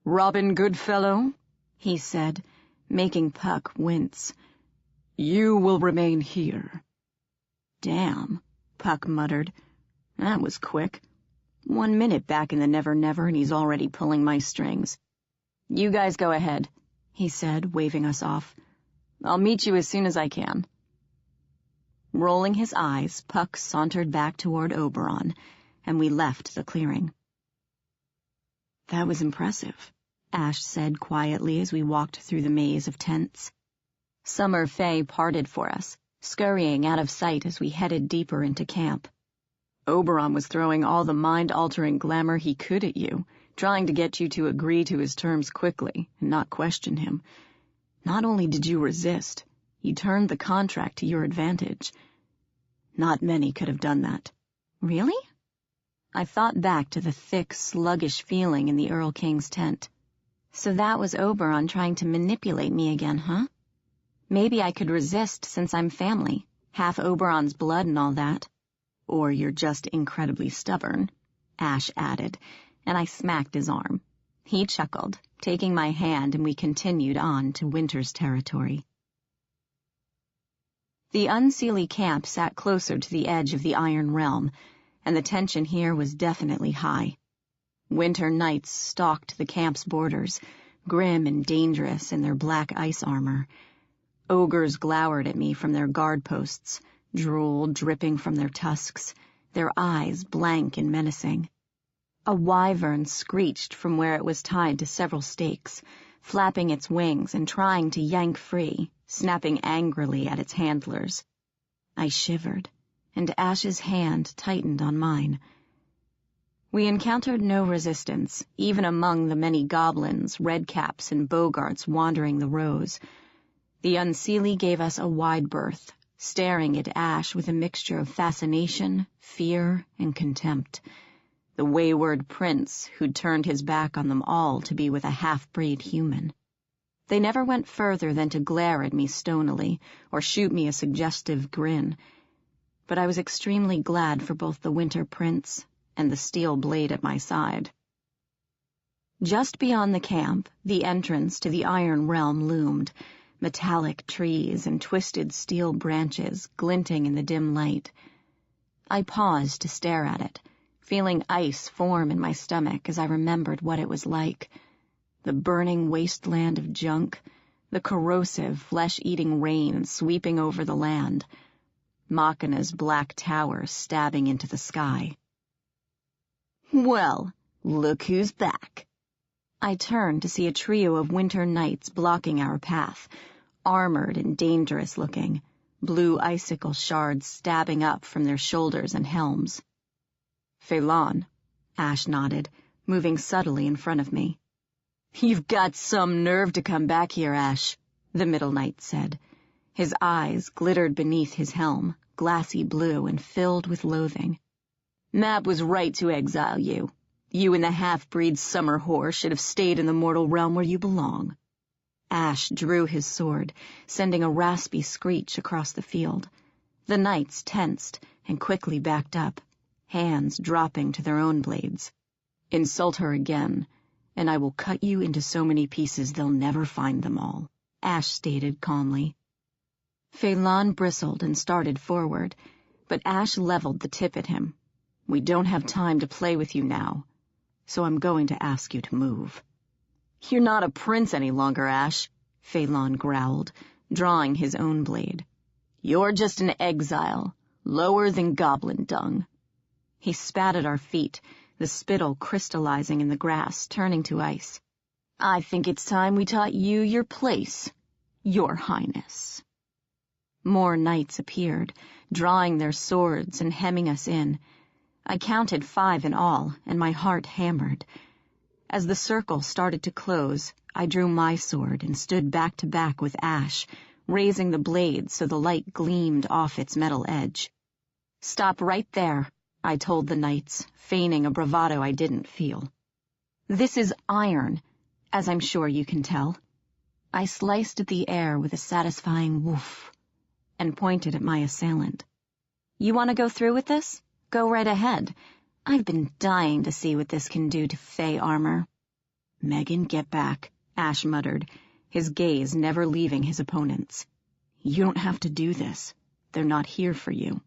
C: "Robin Goodfellow,"
A: he said, making Puck wince.
C: "You will remain here."
A: "Damn," Puck muttered. "That was quick. 1 minute back in the Nevernever and he's already pulling my strings." "You guys go ahead," he said, waving us off. "I'll meet you as soon as I can." Rolling his eyes, Puck sauntered back toward Oberon, and we left the clearing.
C: "That was impressive," Ash said quietly as we walked through the maze of tents.
A: Summer Fey parted for us, scurrying out of sight as we headed deeper into camp.
C: "Oberon was throwing all the mind-altering glamour he could at you, trying to get you to agree to his terms quickly and not question him. Not only did you resist, you turned the contract to your advantage. Not many could have done that."
A: "Really?" I thought back to the thick, sluggish feeling in the Earl King's tent. So that was Oberon trying to manipulate me again, huh? Maybe I could resist since I'm family, half Oberon's blood and all that.
C: "Or you're just incredibly stubborn," Ash added, and I smacked his arm.
A: He chuckled, taking my hand, and we continued on to Winter's territory. The Unseelie camp sat closer to the edge of the Iron Realm, and the tension here was definitely high. Winter knights stalked the camp's borders, grim and dangerous in their black ice armor. Ogres glowered at me from their guard posts, drool dripping from their tusks, their eyes blank and menacing. A wyvern screeched from where it was tied to several stakes, flapping its wings and trying to yank free, snapping angrily at its handlers. I shivered, and Ash's hand tightened on mine. We encountered no resistance, even among the many goblins, redcaps, and bogarts wandering the rows. The Unseelie gave us a wide berth, staring at Ash with a mixture of fascination, fear, and contempt. The wayward prince who'd turned his back on them all to be with a half-breed human. They never went further than to glare at me stonily or shoot me a suggestive grin, but I was extremely glad for both the Winter Prince and the steel blade at my side. Just beyond the camp, the entrance to the Iron Realm loomed, metallic trees and twisted steel branches glinting in the dim light. I paused to stare at it, feeling ice form in my stomach as I remembered what it was like. The burning wasteland of junk, the corrosive, flesh-eating rain sweeping over the land, Machina's black tower stabbing into the sky. Well, look who's back. I turned to see a trio of winter knights blocking our path, armored and dangerous-looking, blue icicle shards stabbing up from their shoulders and helms. Phelan, Ash nodded, moving subtly in front of me. You've got some nerve to come back here, Ash, the middle knight said. His eyes glittered beneath his helm, glassy blue and filled with loathing. Mab was right to exile you. You and the half-breed summer whore should have stayed in the mortal realm where you belong. Ash drew his sword, sending a raspy screech across the field. The knights tensed and quickly backed up, hands dropping to their own blades. Insult her again, and I will cut you into so many pieces they'll never find them all, Ash stated calmly. Phelan bristled and started forward, but Ash leveled the tip at him. We don't have time to play with you now, so I'm going to ask you to move. You're not a prince any longer, Ash, Phelan growled, drawing his own blade. You're just an exile, lower than goblin dung. He spat at our feet, the spittle crystallizing in the grass, turning to ice. I think it's time we taught you your place, Your Highness. More knights appeared, drawing their swords and hemming us in. I counted 5 in all, and my heart hammered. As the circle started to close, I drew my sword and stood back to back with Ash, raising the blade so the light gleamed off its metal edge. Stop right there, I told the knights, feigning a bravado I didn't feel. This is iron, as I'm sure you can tell. I sliced at the air with a satisfying woof, and pointed at my assailant. You want to go through with this? Go right ahead. I've been dying to see what this can do to Fey armor. Meghan, get back, Ash muttered, his gaze never leaving his opponent's. You don't have to do this. They're not here for you.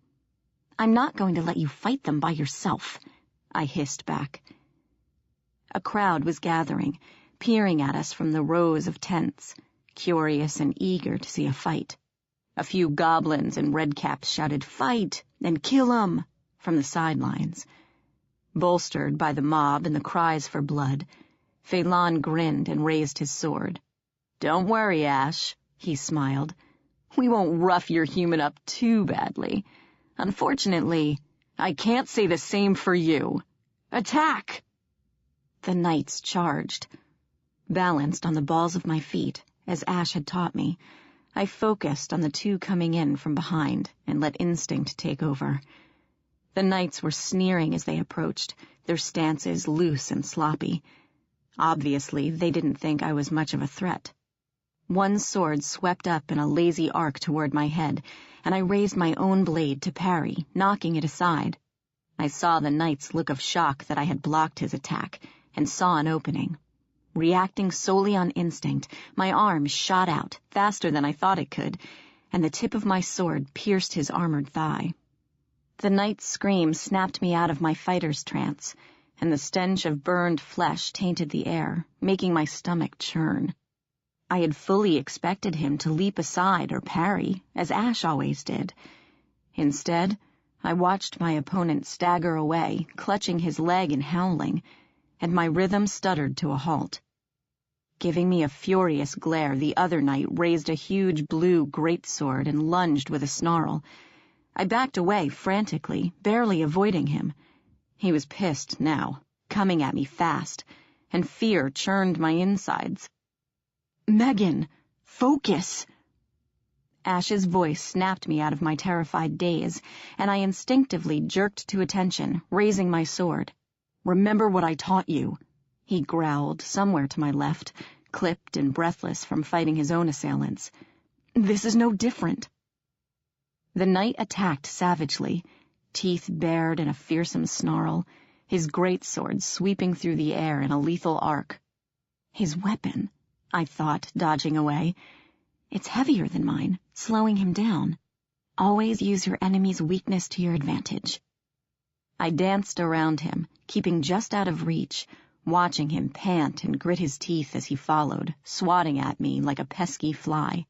A: I'm not going to let you fight them by yourself, I hissed back. A crowd was gathering, peering at us from the rows of tents, curious and eager to see a fight. A few goblins and redcaps shouted, "Fight!" and "Kill 'em!" from the sidelines. Bolstered by the mob and the cries for blood, Phelan grinned and raised his sword. Don't worry, Ash, he smiled. We won't rough your human up too badly. Unfortunately, I can't say the same for you. Attack! The knights charged. Balanced on the balls of my feet, as Ash had taught me, I focused on the 2 coming in from behind and let instinct take over. The knights were sneering as they approached, their stances loose and sloppy. Obviously, they didn't think I was much of a threat. One sword swept up in a lazy arc toward my head, and I raised my own blade to parry, knocking it aside. I saw the knight's look of shock that I had blocked his attack, and saw an opening. Reacting solely on instinct, my arm shot out, faster than I thought it could, and the tip of my sword pierced his armored thigh. The knight's scream snapped me out of my fighter's trance, and the stench of burned flesh tainted the air, making my stomach churn. I had fully expected him to leap aside or parry, as Ash always did. Instead, I watched my opponent stagger away, clutching his leg and howling, and my rhythm stuttered to a halt. Giving me a furious glare, the other knight raised a huge blue greatsword and lunged with a snarl. I backed away frantically, barely avoiding him. He was pissed now, coming at me fast, and fear churned my insides. Meghan, focus! Ash's voice snapped me out of my terrified daze, and I instinctively jerked to attention, raising my sword. Remember what I taught you, he growled somewhere to my left, clipped and breathless from fighting his own assailants. This is no different. The knight attacked savagely, teeth bared in a fearsome snarl, his greatsword sweeping through the air in a lethal arc, His weapon, I thought, dodging away. It's heavier than mine, slowing him down. Always use your enemy's weakness to your advantage. I danced around him, keeping just out of reach, watching him pant and grit his teeth as he followed, swatting at me like a pesky fly.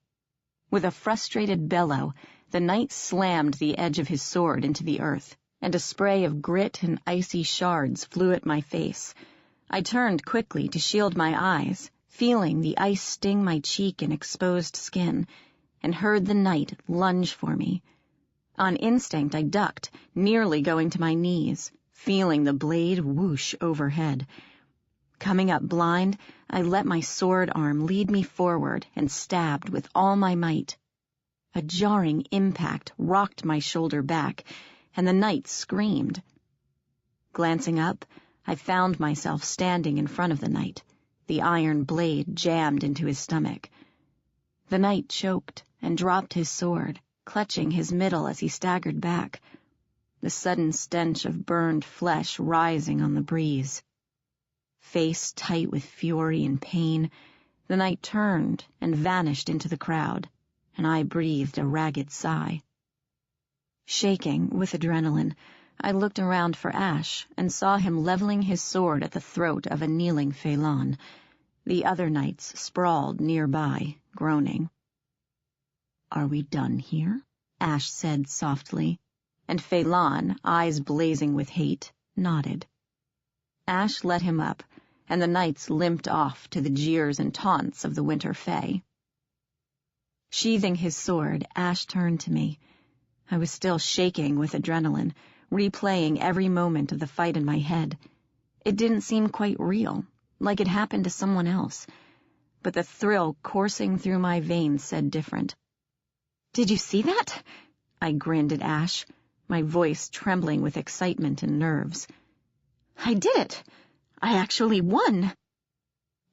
A: With a frustrated bellow, the knight slammed the edge of his sword into the earth, and a spray of grit and icy shards flew at my face. I turned quickly to shield my eyes, feeling the ice sting my cheek and exposed skin, and heard the knight lunge for me. On instinct, I ducked, nearly going to my knees, feeling the blade whoosh overhead. Coming up blind, I let my sword arm lead me forward and stabbed with all my might. A jarring impact rocked my shoulder back, and the knight screamed. Glancing up, I found myself standing in front of the knight, the iron blade jammed into his stomach. The knight choked and dropped his sword, clutching his middle as he staggered back, the sudden stench of burned flesh rising on the breeze. Face tight with fury and pain, the knight turned and vanished into the crowd, and I breathed a ragged sigh. Shaking with adrenaline, I looked around for Ash and saw him leveling his sword at the throat of a kneeling Phelan. The other knights sprawled nearby, groaning. "Are we done here?" Ash said softly, and Phelan, eyes blazing with hate, nodded. Ash let him up, and the knights limped off to the jeers and taunts of the Winter Fey. Sheathing his sword, Ash turned to me. I was still shaking with adrenaline, replaying every moment of the fight in my head. It didn't seem quite real, like it happened to someone else, but the thrill coursing through my veins said different. "Did you see that?" I grinned at Ash, my voice trembling with excitement and nerves. "I did it! I actually won!"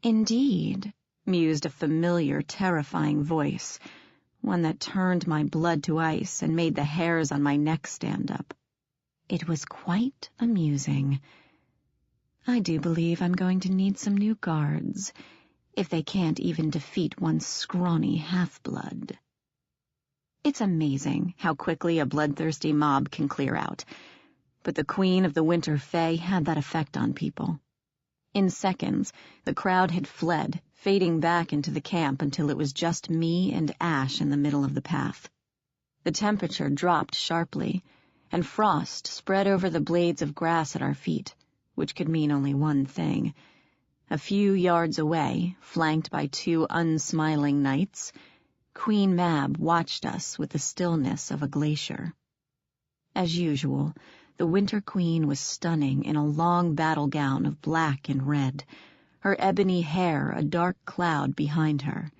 A: "Indeed," mused a familiar, terrifying voice, one that turned my blood to ice and made the hairs on my neck stand up. It was quite amusing. I do believe I'm going to need some new guards, if they can't even defeat one scrawny half-blood. It's amazing how quickly a bloodthirsty mob can clear out, but the Queen of the Winter Fey had that effect on people. In seconds, the crowd had fled, fading back into the camp until it was just me and Ash in the middle of the path. The temperature dropped sharply, and frost spread over the blades of grass at our feet, which could mean only one thing. A few yards away, flanked by two unsmiling knights, Queen Mab watched us with the stillness of a glacier. As usual, the Winter Queen was stunning in a long battle gown of black and red, her ebony hair a dark cloud behind her.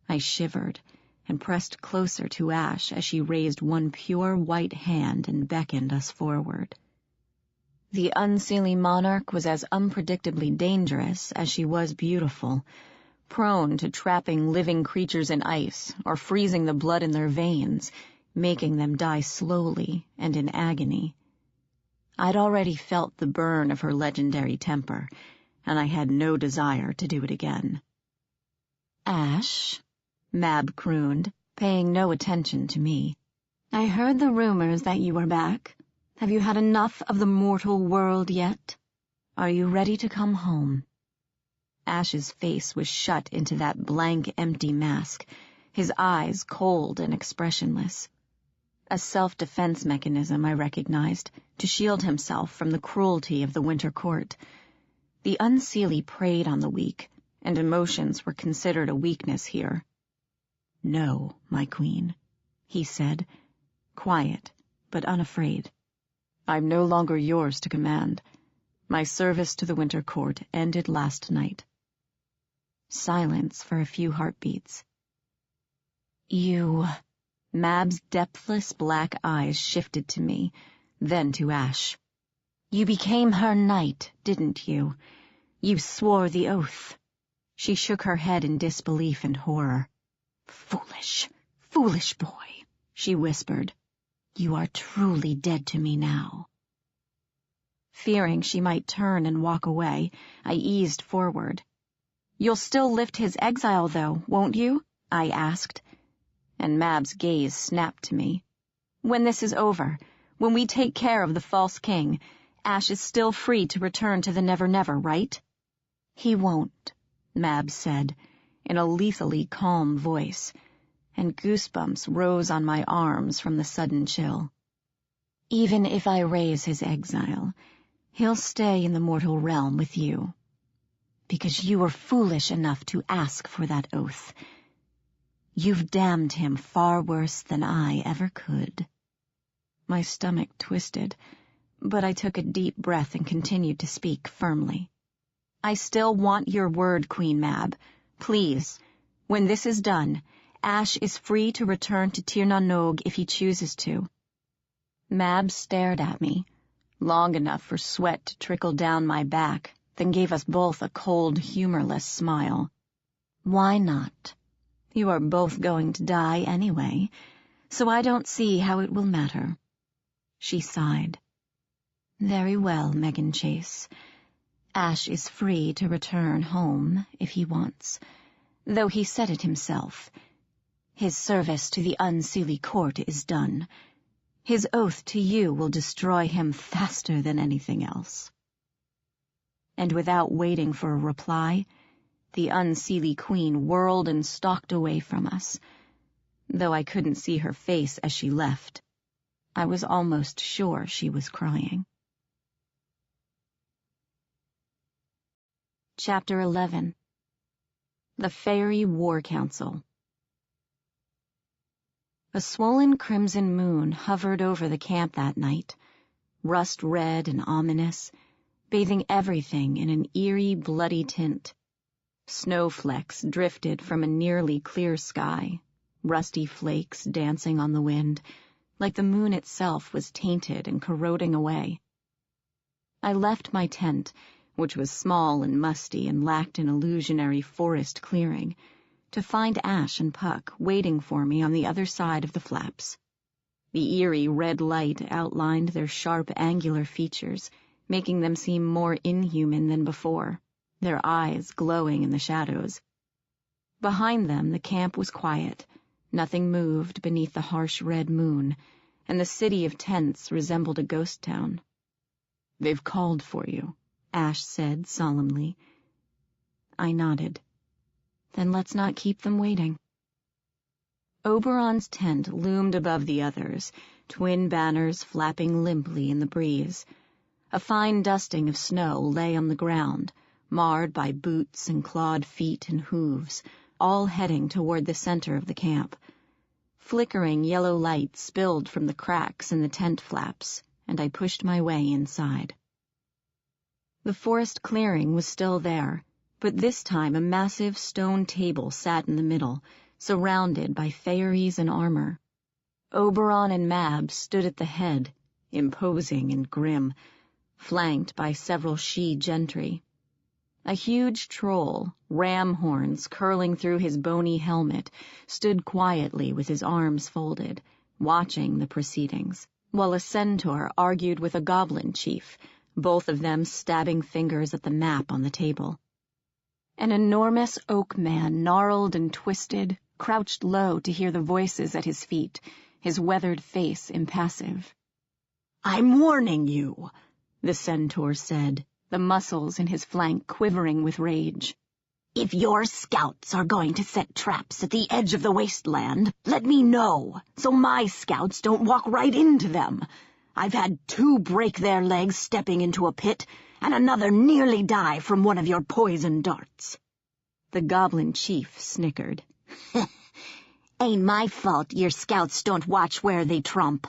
A: I shivered and pressed closer to Ash as she raised one pure white hand and beckoned us forward. The unseelie monarch was as unpredictably dangerous as she was beautiful, prone to trapping living creatures in ice or freezing the blood in their veins, making them die slowly and in agony. I'd already felt the burn of her legendary temper, and I had no desire to do it again. "Ash," Mab crooned, paying no attention to me. "I heard the rumors that you were back. Have you had enough of the mortal world yet? Are you ready to come home?" Ash's face was shut into that blank, empty mask, his eyes cold and expressionless. A self-defense mechanism, I recognized, to shield himself from the cruelty of the Winter Court. The unseelie preyed on the weak, and emotions were considered a weakness here. "No, my queen," he said, quiet but unafraid. "I'm no longer yours to command. My service to the Winter Court ended last night." Silence for a few heartbeats. "You..." Mab's depthless black eyes shifted to me, then to Ash. "You became her knight, didn't you? You swore the oath." She shook her head in disbelief and horror. "Foolish, foolish boy," she whispered. "You are truly dead to me now." Fearing she might turn and walk away, I eased forward. You'll still lift his exile, though, won't you? I asked, and Mab's gaze snapped to me. When this is over, when we take care of the false king, Ash is still free to return to the Nevernever, right? He won't, Mab said, in a lethally calm voice, and goosebumps rose on my arms from the sudden chill. Even if I raise his exile, he'll stay in the mortal realm with you, because you were foolish enough to ask for that oath. You've damned him far worse than I ever could. My stomach twisted, but I took a deep breath and continued to speak firmly. I still want your word, Queen Mab. Please, when this is done, Ash is free to return to Tir na Nog if he chooses to. Mab stared at me, long enough for sweat to trickle down my back, then gave us both a cold, humorless smile. Why not? You are both going to die anyway, so I don't see how it will matter. She sighed. Very well, Meghan Chase. Ash is free to return home if he wants, though he said it himself. His service to the Unseelie Court is done. His oath to you will destroy him faster than anything else. And without waiting for a reply, the Unseelie Queen whirled and stalked away from us. Though I couldn't see her face as she left, I was almost sure she was crying. Chapter 11. The Fairy War Council. A swollen crimson moon hovered over the camp that night, rust-red and ominous, bathing everything in an eerie, bloody tint. Snowflakes drifted from a nearly clear sky, rusty flakes dancing on the wind, like the moon itself was tainted and corroding away. I left my tent, which was small and musty and lacked an illusionary forest clearing, to find Ash and Puck waiting for me on the other side of the flaps. The eerie red light outlined their sharp, angular features, making them seem more inhuman than before, their eyes glowing in the shadows. Behind them, the camp was quiet. Nothing moved beneath the harsh red moon, and the city of tents resembled a ghost town. "They've called for you," Ash said solemnly. I nodded. Then let's not keep them waiting. Oberon's tent loomed above the others, twin banners flapping limply in the breeze. A fine dusting of snow lay on the ground, marred by boots and clawed feet and hooves, all heading toward the center of the camp. Flickering yellow light spilled from the cracks in the tent flaps, and I pushed my way inside. The forest clearing was still there, but this time a massive stone table sat in the middle, surrounded by fairies in armor. Oberon and Mab stood at the head, imposing and grim, flanked by several she-gentry. A huge troll, ram horns curling through his bony helmet, stood quietly with his arms folded, watching the proceedings, while a centaur argued with a goblin chief, both of them stabbing fingers at the map on the table. An enormous oak man, gnarled and twisted, crouched low to hear the voices at his feet, his weathered face impassive.
C: "I'm warning you," the centaur said,
A: the muscles in his flank quivering with rage.
C: "If your scouts are going to set traps at the edge of the wasteland, let me know, so my scouts don't walk right into them. I've had 2 break their legs stepping into a pit, and another nearly die from one of your poison darts."
A: The goblin chief snickered.
C: "Ain't my fault your scouts don't watch where they trump,"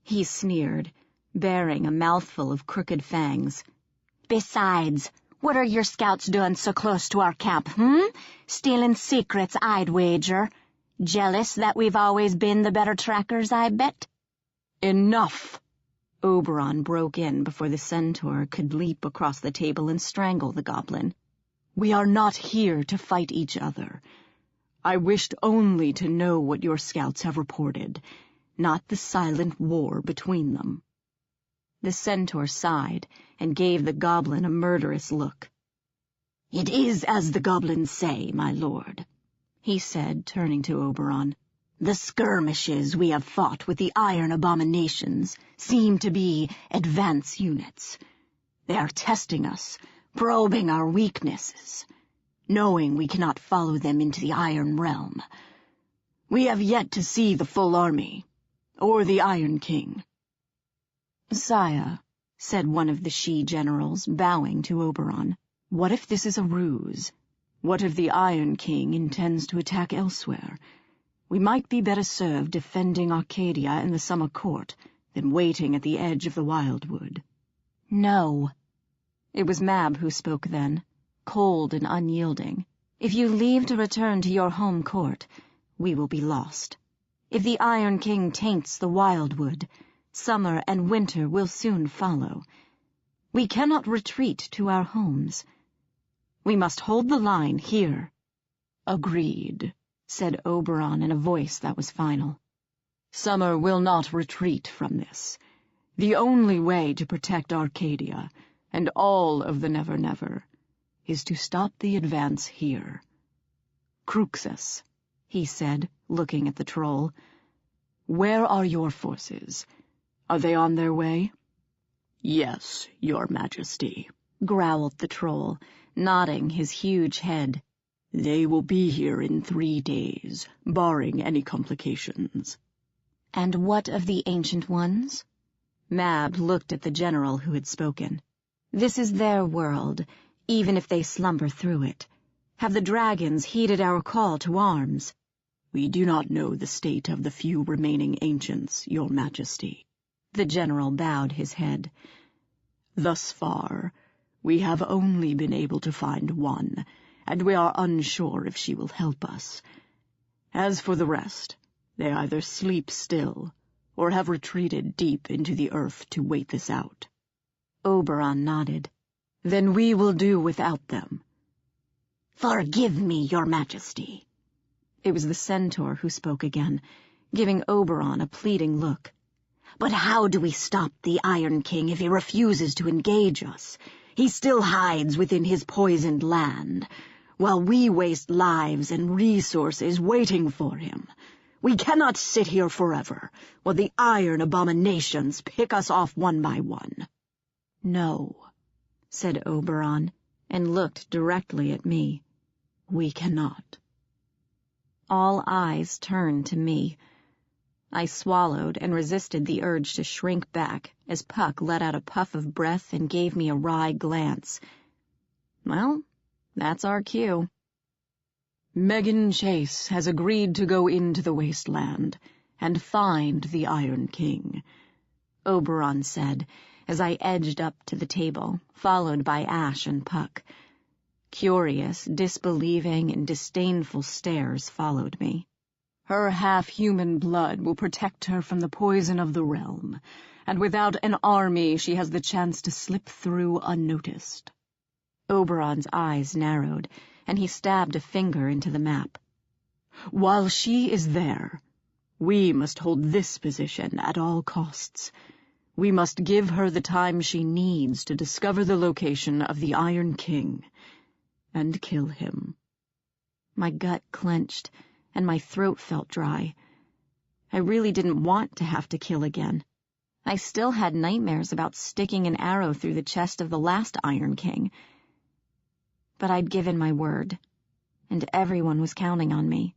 A: he sneered, baring a mouthful of crooked fangs.
C: "Besides, what are your scouts doing so close to our camp, Stealing secrets, I'd wager. Jealous that we've always been the better trackers, I bet?"
A: "Enough!" Oberon broke in before the centaur could leap across the table and strangle the goblin. "We are not here to fight each other. I wished only to know what your scouts have reported, not the silent war between them." The centaur sighed and gave the goblin a murderous look.
C: "It is as the goblins say, my lord," he said, turning to Oberon. "The skirmishes we have fought with the iron abominations seem to be advance units. They are testing us, probing our weaknesses, knowing we cannot follow them into the Iron Realm. We have yet to see the full army, or the Iron King."
A: "Sire," said one of the she-generals, bowing to Oberon, "what if this is a ruse? What if the Iron King intends to attack elsewhere? We might be better served defending Arcadia in the summer court than waiting at the edge of the wildwood."
B: "No."
A: It was Mab who spoke then, cold and unyielding. "If you leave to return to your home court, we will be lost. If the Iron King taints the wildwood, summer and winter will soon follow. We cannot retreat to our homes. We must hold the line here."
B: "Agreed," said Oberon in a voice that was final. "Summer will not retreat from this. The only way to protect Arcadia, and all of the Nevernever, is to stop the advance here. Cruxus," he said, looking at the troll, "where are your forces? Are they on their way?" "Yes, your majesty," growled the troll, nodding his huge head. "They will be here in 3 days, barring any complications."
A: "And what of the Ancient Ones?" Mab looked at the general who had spoken. "This is their world, even if they slumber through it. Have the dragons heeded our call to arms?"
B: "We do not know the state of the few remaining ancients, your majesty." The general bowed his head. "Thus far, we have only been able to find one, and we are unsure if she will help us. As for the rest, they either sleep still, or have retreated deep into the earth to wait this out."
A: Oberon nodded.
B: "Then we will do without them."
C: "Forgive me, your majesty."
A: It was the centaur who spoke again, giving Oberon a pleading look.
C: "But how do we stop the Iron King if he refuses to engage us? He still hides within his poisoned land, while we waste lives and resources waiting for him. We cannot sit here forever, while the iron abominations pick us off one by one."
A: "No," said Oberon, and looked directly at me. "We cannot." All eyes turned to me. I swallowed and resisted the urge to shrink back as Puck let out a puff of breath and gave me a wry glance. Well, that's our cue.
B: "Meghan Chase has agreed to go into the wasteland and find the Iron King,"
A: Oberon said, as I edged up to the table, followed by Ash and Puck. Curious, disbelieving, and disdainful stares followed me.
B: "Her half-human blood will protect her from the poison of the realm, and without an army she has the chance to slip through unnoticed."
A: Oberon's eyes narrowed, and he stabbed a finger into the map.
B: "While she is there, we must hold this position at all costs. We must give her the time she needs to discover the location of the Iron King and kill him."
A: My gut clenched, and my throat felt dry. I really didn't want to have to kill again. I still had nightmares about sticking an arrow through the chest of the last Iron King. But I'd given my word, and everyone was counting on me.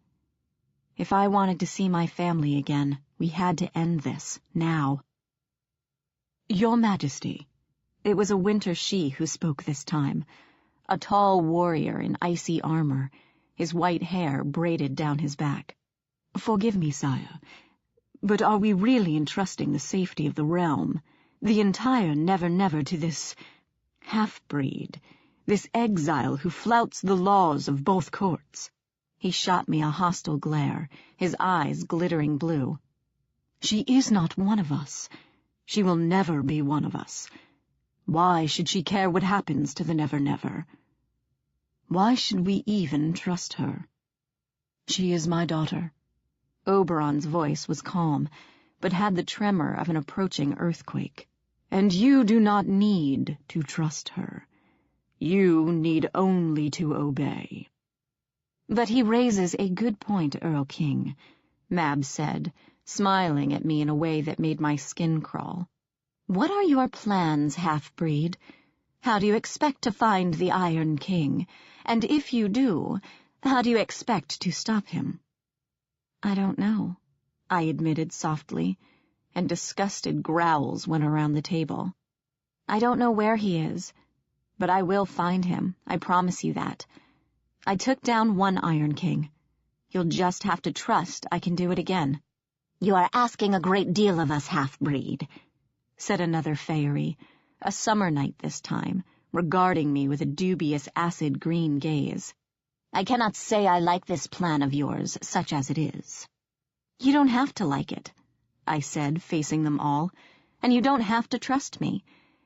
A: If I wanted to see my family again, we had to end this, now.
B: "Your Majesty."
A: It was a winter she who spoke this time, a tall warrior in icy armor, his white hair braided down his back.
B: "Forgive me, sire, but are we really entrusting the safety of the realm, the entire Nevernever, to this half-breed, this exile who flouts the laws of both courts?"
A: He shot me a hostile glare, his eyes glittering blue.
B: "She is not one of us. She will never be one of us. Why should she care what happens to the Nevernever? Why should we even trust her? She is my daughter."
A: Oberon's voice was calm, but had the tremor of an approaching earthquake.
B: "And you do not need to trust her. You need only to obey."
A: "But he raises a good point, Earl King," Mab said, smiling at me in a way that made my skin crawl. "What are your plans, half-breed? How do you expect to find the Iron King? And if you do, how do you expect to stop him?" "I don't know," I admitted softly, and disgusted growls went around the table. "I don't know where he is, but I will find him, I promise you that. I took down one Iron King. You'll just have to trust I can do it again." "You are asking a great deal of us, half-breed," said another Faerie, a summer night this time, regarding me with a dubious acid green gaze. "I cannot say I like this plan of yours, such as it is." "You don't have to like it," I said, facing them all, "and you don't have to trust me.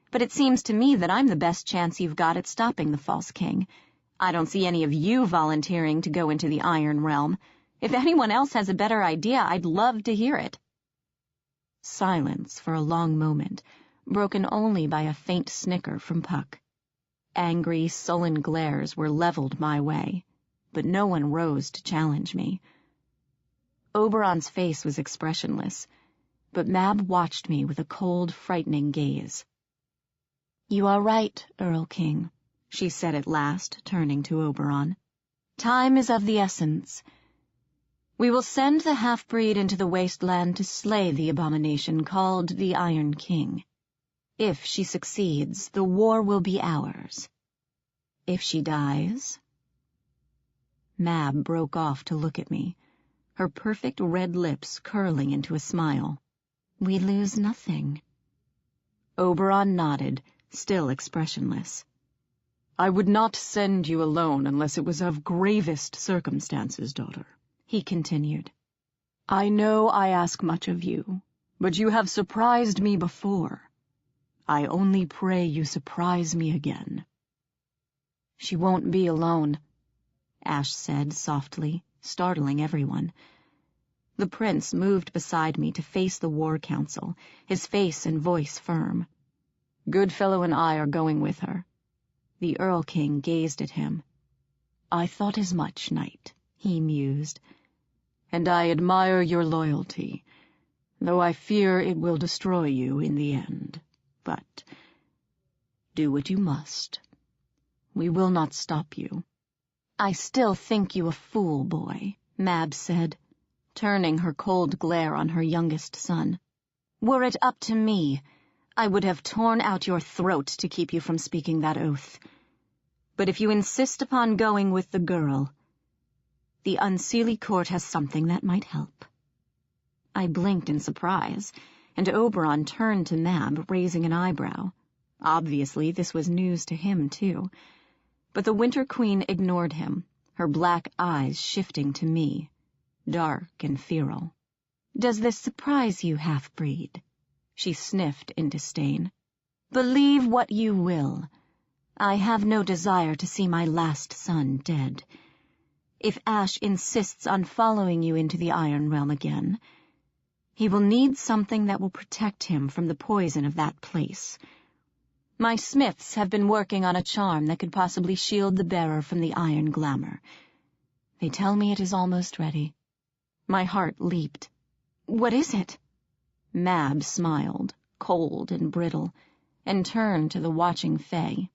A: But it seems to me that I'm the best chance you've got at stopping the false king. I don't see any of you volunteering to go into the Iron Realm. If anyone else has a better idea, I'd love to hear it." Silence for a long moment, broken only by a faint snicker from Puck. Angry, sullen glares were leveled my way, but no one rose to challenge me. Oberon's face was expressionless, but Mab watched me with a cold, frightening gaze. "You are right, Earl King," she said at last, turning to Oberon. "Time is of the essence. We will send the half-breed into the wasteland to slay the abomination called the Iron King. If she succeeds, the war will be ours. If she dies—" Mab broke off to look at me, her perfect red lips curling into a smile. "We lose nothing." Oberon nodded, still expressionless.
B: "I would not send you alone unless it was of gravest circumstances, daughter," he continued. "I know I ask much of you, but you have surprised me before. I only pray you surprise me again."
A: "She won't be alone," Ash said softly, startling everyone. The prince moved beside me to face the War Council, his face and voice firm. "Goodfellow and I are going with her." The Earl King gazed at him.
B: "I thought as much, Knight," he mused, "and I admire your loyalty, though I fear it will destroy you in the end. But do what you must. We will not stop you."
A: "I still think you a fool, boy," Mab said, turning her cold glare on her youngest son. "Were it up to me, I would have torn out your throat to keep you from speaking that oath. But if you insist upon going with the girl, the Unseelie Court has something that might help." I blinked in surprise, and Oberon turned to Mab, raising an eyebrow. Obviously, this was news to him, too. But the Winter Queen ignored him, her black eyes shifting to me, dark and feral. "Does this surprise you, half-breed?" She sniffed in disdain. "Believe what you will. I have no desire to see my last son dead. If Ash insists on following you into the Iron Realm again, he will need something that will protect him from the poison of that place. My smiths have been working on a charm that could possibly shield the bearer from the iron glamour. They tell me it is almost ready." My heart leaped. "What is it?" Mab smiled, cold and brittle, and turned to the watching Fey.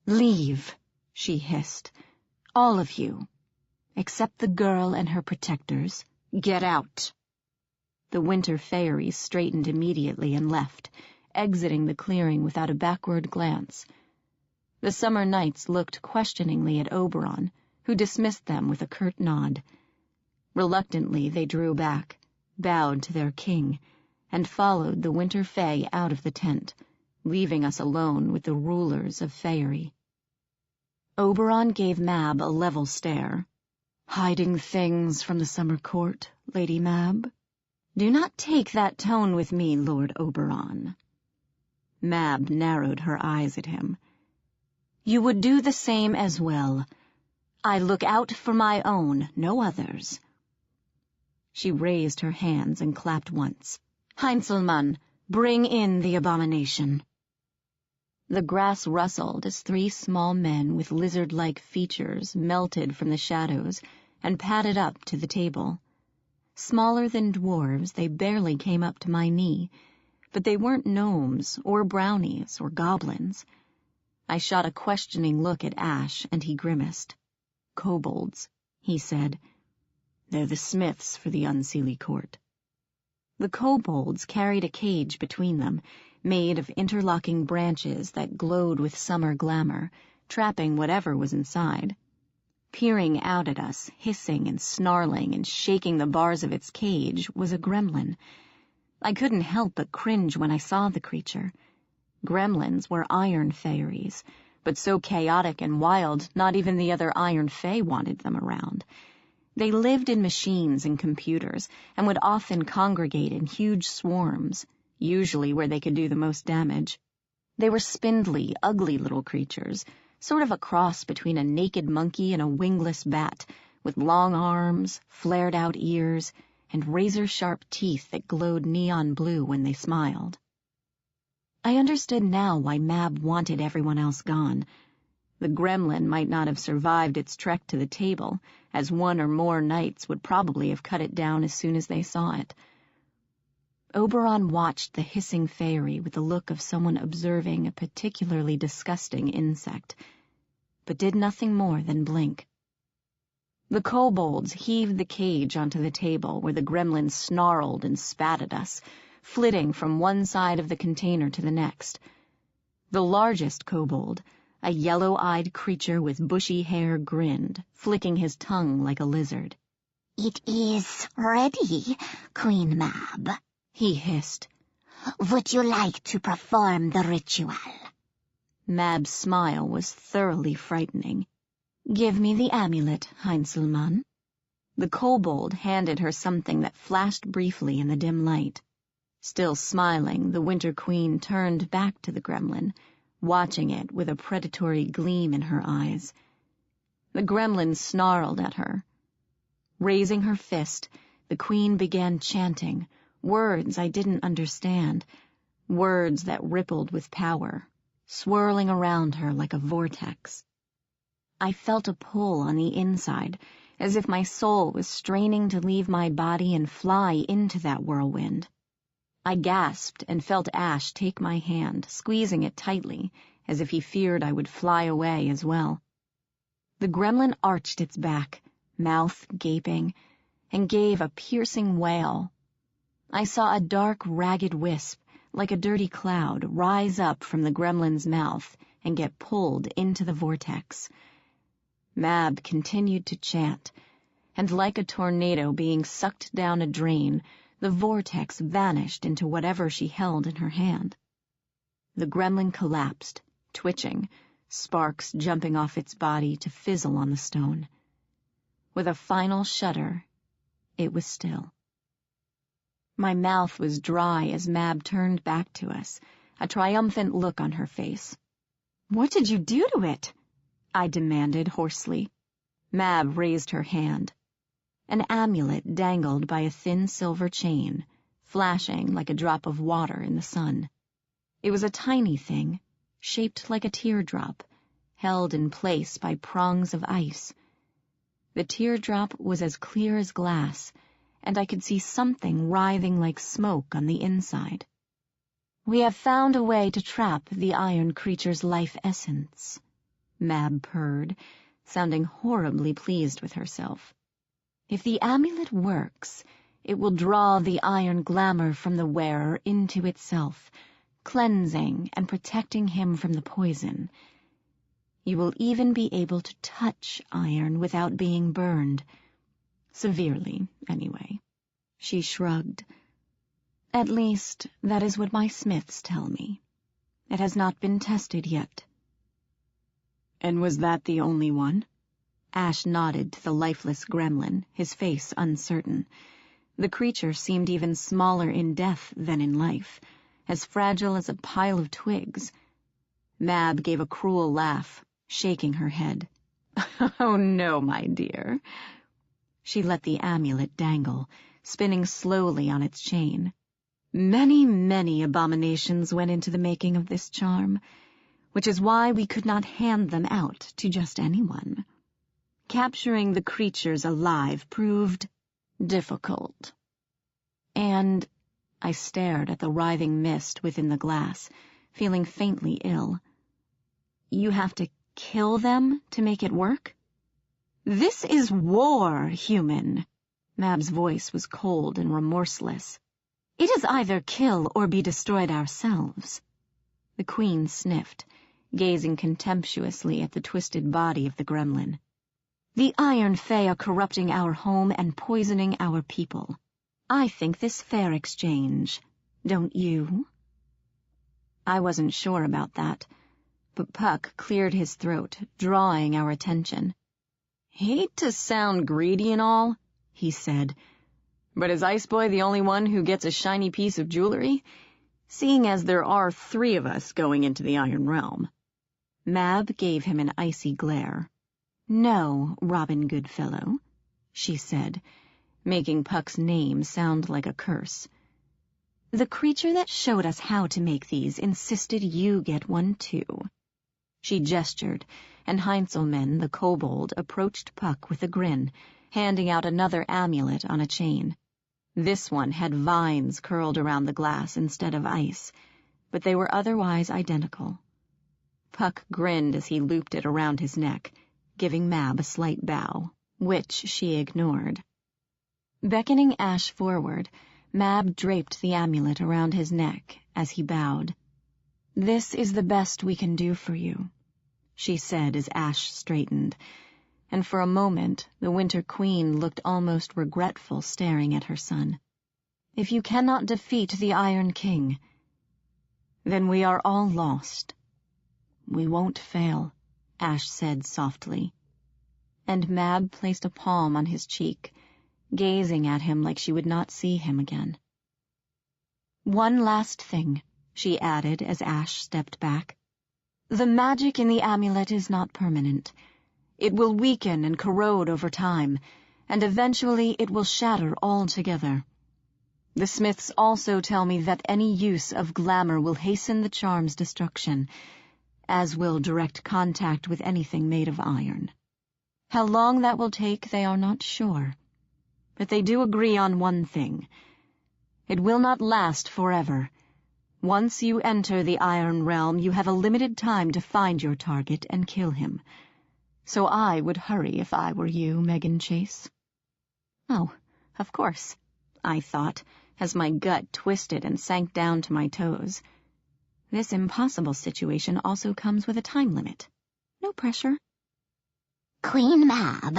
A: "Leave," she hissed. "All of you. Except the girl and her protectors. Get out." The Winter Faeries straightened immediately and left, exiting the clearing without a backward glance. The Summer Knights looked questioningly at Oberon, who dismissed them with a curt nod. Reluctantly they drew back, bowed to their king, and followed the Winter Fey out of the tent, leaving us alone with the rulers of Faerie. Oberon gave Mab a level stare. "Hiding things from the Summer Court, Lady Mab?" "Do not take that tone with me, Lord Oberon." Mab narrowed her eyes at him. "You would do the same as well. I look out for my own, no others." She raised her hands and clapped once. "Heinzelmann, bring in the abomination." The grass rustled as 3 small men with lizard-like features melted from the shadows and padded up to the table. Smaller than dwarves, they barely came up to my knee, but they weren't gnomes or brownies or goblins. I shot a questioning look at Ash, and he grimaced. "Kobolds," he said. "They're the smiths for the Unseelie Court." The kobolds carried a cage between them, made of interlocking branches that glowed with summer glamour, trapping whatever was inside. Peering out at us, hissing and snarling and shaking the bars of its cage, was a gremlin. I couldn't help but cringe when I saw the creature. Gremlins were Iron Fairies, but so chaotic and wild not even the other Iron Fey wanted them around. They lived in machines and computers, and would often congregate in huge swarms, usually where they could do the most damage. They were spindly, ugly little creatures, sort of a cross between a naked monkey and a wingless bat, with long arms, flared-out ears, and razor-sharp teeth that glowed neon blue when they smiled. I understood now why Mab wanted everyone else gone. The gremlin might not have survived its trek to the table, as 1 or more knights would probably have cut it down as soon as they saw it. Oberon watched the hissing fairy with the look of someone observing a particularly disgusting insect, but did nothing more than blink. The kobolds heaved the cage onto the table where the gremlin snarled and spat at us, flitting from one side of the container to the next. The largest kobold, a yellow-eyed creature with bushy hair, grinned, flicking his tongue like a lizard.
D: "It is ready, Queen Mab,"
A: he hissed.
D: "Would you like to perform the ritual?"
A: Mab's smile was thoroughly frightening. "Give me the amulet, Heinzelmann." The kobold handed her something that flashed briefly in the dim light. Still smiling, the Winter Queen turned back to the gremlin, watching it with a predatory gleam in her eyes. The gremlin snarled at her. Raising her fist, the queen began chanting, words I didn't understand, words that rippled with power, swirling around her like a vortex. I felt a pull on the inside, as if my soul was straining to leave my body and fly into that whirlwind. I gasped and felt Ash take my hand, squeezing it tightly, as if he feared I would fly away as well. The gremlin arched its back, mouth gaping, and gave a piercing wail. I saw a dark, ragged wisp, like a dirty cloud, rise up from the gremlin's mouth and get pulled into the vortex. Mab continued to chant, and like a tornado being sucked down a drain, the vortex vanished into whatever she held in her hand. The gremlin collapsed, twitching, sparks jumping off its body to fizzle on the stone. With a final shudder, it was still. My mouth was dry as Mab turned back to us, a triumphant look on her face.
C: "What did you do to it?"
A: I demanded hoarsely. Mab raised her hand. An amulet dangled by a thin silver chain, flashing like a drop of water in the sun. It was a tiny thing, shaped like a teardrop, held in place by prongs of ice. The teardrop was as clear as glass, and I could see something writhing like smoke on the inside. "We have found a way to trap the iron creature's life essence," Mab purred, sounding horribly pleased with herself. "If the amulet works, it will draw the iron glamour from the wearer into itself, cleansing and protecting him from the poison. You will even be able to touch iron without being burned. Severely, anyway." She shrugged. "At least, that is what my smiths tell me. It has not been tested yet."
C: "And was that the only one?"
A: Ash nodded to the lifeless gremlin, his face uncertain. The creature seemed even smaller in death than in life, as fragile as a pile of twigs. Mab gave a cruel laugh, shaking her head. "Oh, no, my dear." She let the amulet dangle, spinning slowly on its chain. "Many, many abominations went into the making of this charm. which is why we could not hand them out to just anyone. Capturing the creatures alive proved difficult. And I stared at the writhing mist within the glass, feeling faintly ill. You have to kill them to make it work? This is war, human. Mab's voice was cold and remorseless. It is either kill or be destroyed ourselves. The Queen sniffed, gazing contemptuously at the twisted body of the gremlin. The Iron Fey are corrupting our home and poisoning our people. I think this fair exchange, don't you? I wasn't sure about that, but Puck cleared his throat, drawing our attention. Hate to sound greedy and all, he said, but is Iceboy the only one who gets a shiny piece of jewelry? Seeing as there are 3 of us going into the Iron Realm. Mab gave him an icy glare. No, Robin Goodfellow, she said, making Puck's name sound like a curse. The creature that showed us how to make these insisted you get one too. She gestured, and Heinzelman, the kobold, approached Puck with a grin, handing out another amulet on a chain. This one had vines curled around the glass instead of ice, but they were otherwise identical. Puck grinned as he looped it around his neck, giving Mab a slight bow, which she ignored. Beckoning Ash forward, Mab draped the amulet around his neck as he bowed. This is the best we can do for you, she said as Ash straightened, and for a moment the Winter Queen looked almost regretful staring at her son. If you cannot defeat the Iron King, then we are all lost. We won't fail, Ash said softly, and Mab placed a palm on his cheek, gazing at him like she would not see him again. One last thing, she added as Ash stepped back. The magic in the amulet is not permanent. It will weaken and corrode over time, and eventually it will shatter altogether. The Smiths also tell me that any use of glamour will hasten the charm's destruction, as will direct contact with anything made of iron. How long that will take, they are not sure. But they do agree on one thing. It will not last forever. Once you enter the Iron Realm, you have a limited time to find your target and kill him. So I would hurry if I were you, Meghan Chase. Oh, of course, I thought, as my gut twisted and sank down to my toes. This impossible situation also comes with a time limit. No pressure.
D: Queen Mab.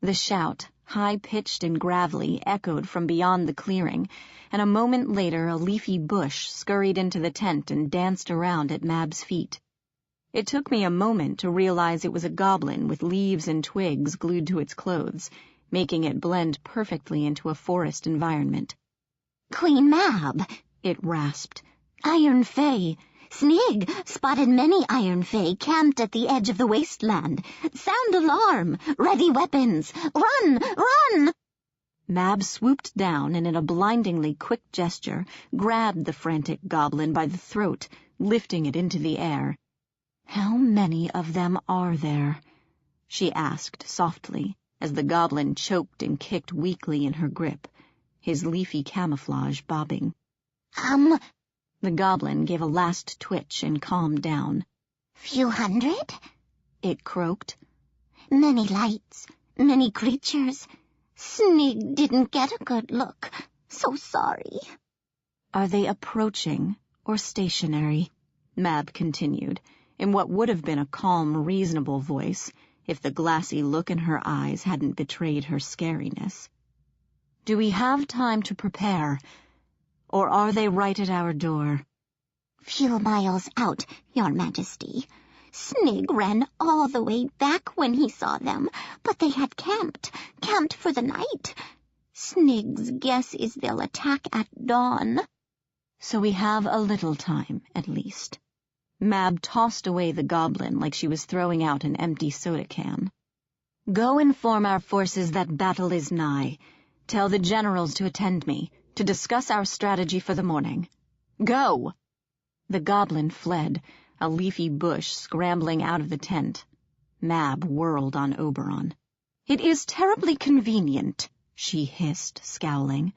A: The shout, high-pitched and gravelly, echoed from beyond the clearing, and a moment later a leafy bush scurried into the tent and danced around at Mab's feet. It took me a moment to realize it was a goblin with leaves and twigs glued to its clothes, making it blend perfectly into a forest environment.
D: Queen Mab,
A: it rasped.
D: Iron Fey. Snig spotted many Iron Fey camped at the edge of the wasteland. Sound alarm. Ready weapons. Run! Run!
A: Mab swooped down and in a blindingly quick gesture grabbed the frantic goblin by the throat, lifting it into the air. How many of them are there? She asked softly, as the goblin choked and kicked weakly in her grip, his leafy camouflage bobbing. The goblin gave a last twitch and calmed down.
D: Few hundred?
A: It croaked.
D: Many lights, many creatures. Snig didn't get a good look. So sorry.
A: Are they approaching or stationary? Mab continued, in what would have been a calm, reasonable voice if the glassy look in her eyes hadn't betrayed her scariness. Do we have time to prepare? Or are they right at our door?
D: Few miles out, Your Majesty. Snig ran all the way back when he saw them, but they had camped for the night. Snig's guess is they'll attack at dawn.
A: So we have a little time, at least. Mab tossed away the goblin like she was throwing out an empty soda can. Go inform our forces that battle is nigh. Tell the generals to attend me, to discuss our strategy for the morning. Go! The goblin fled, a leafy bush scrambling out of the tent. Mab whirled on Oberon. "It is terribly convenient," she hissed, scowling,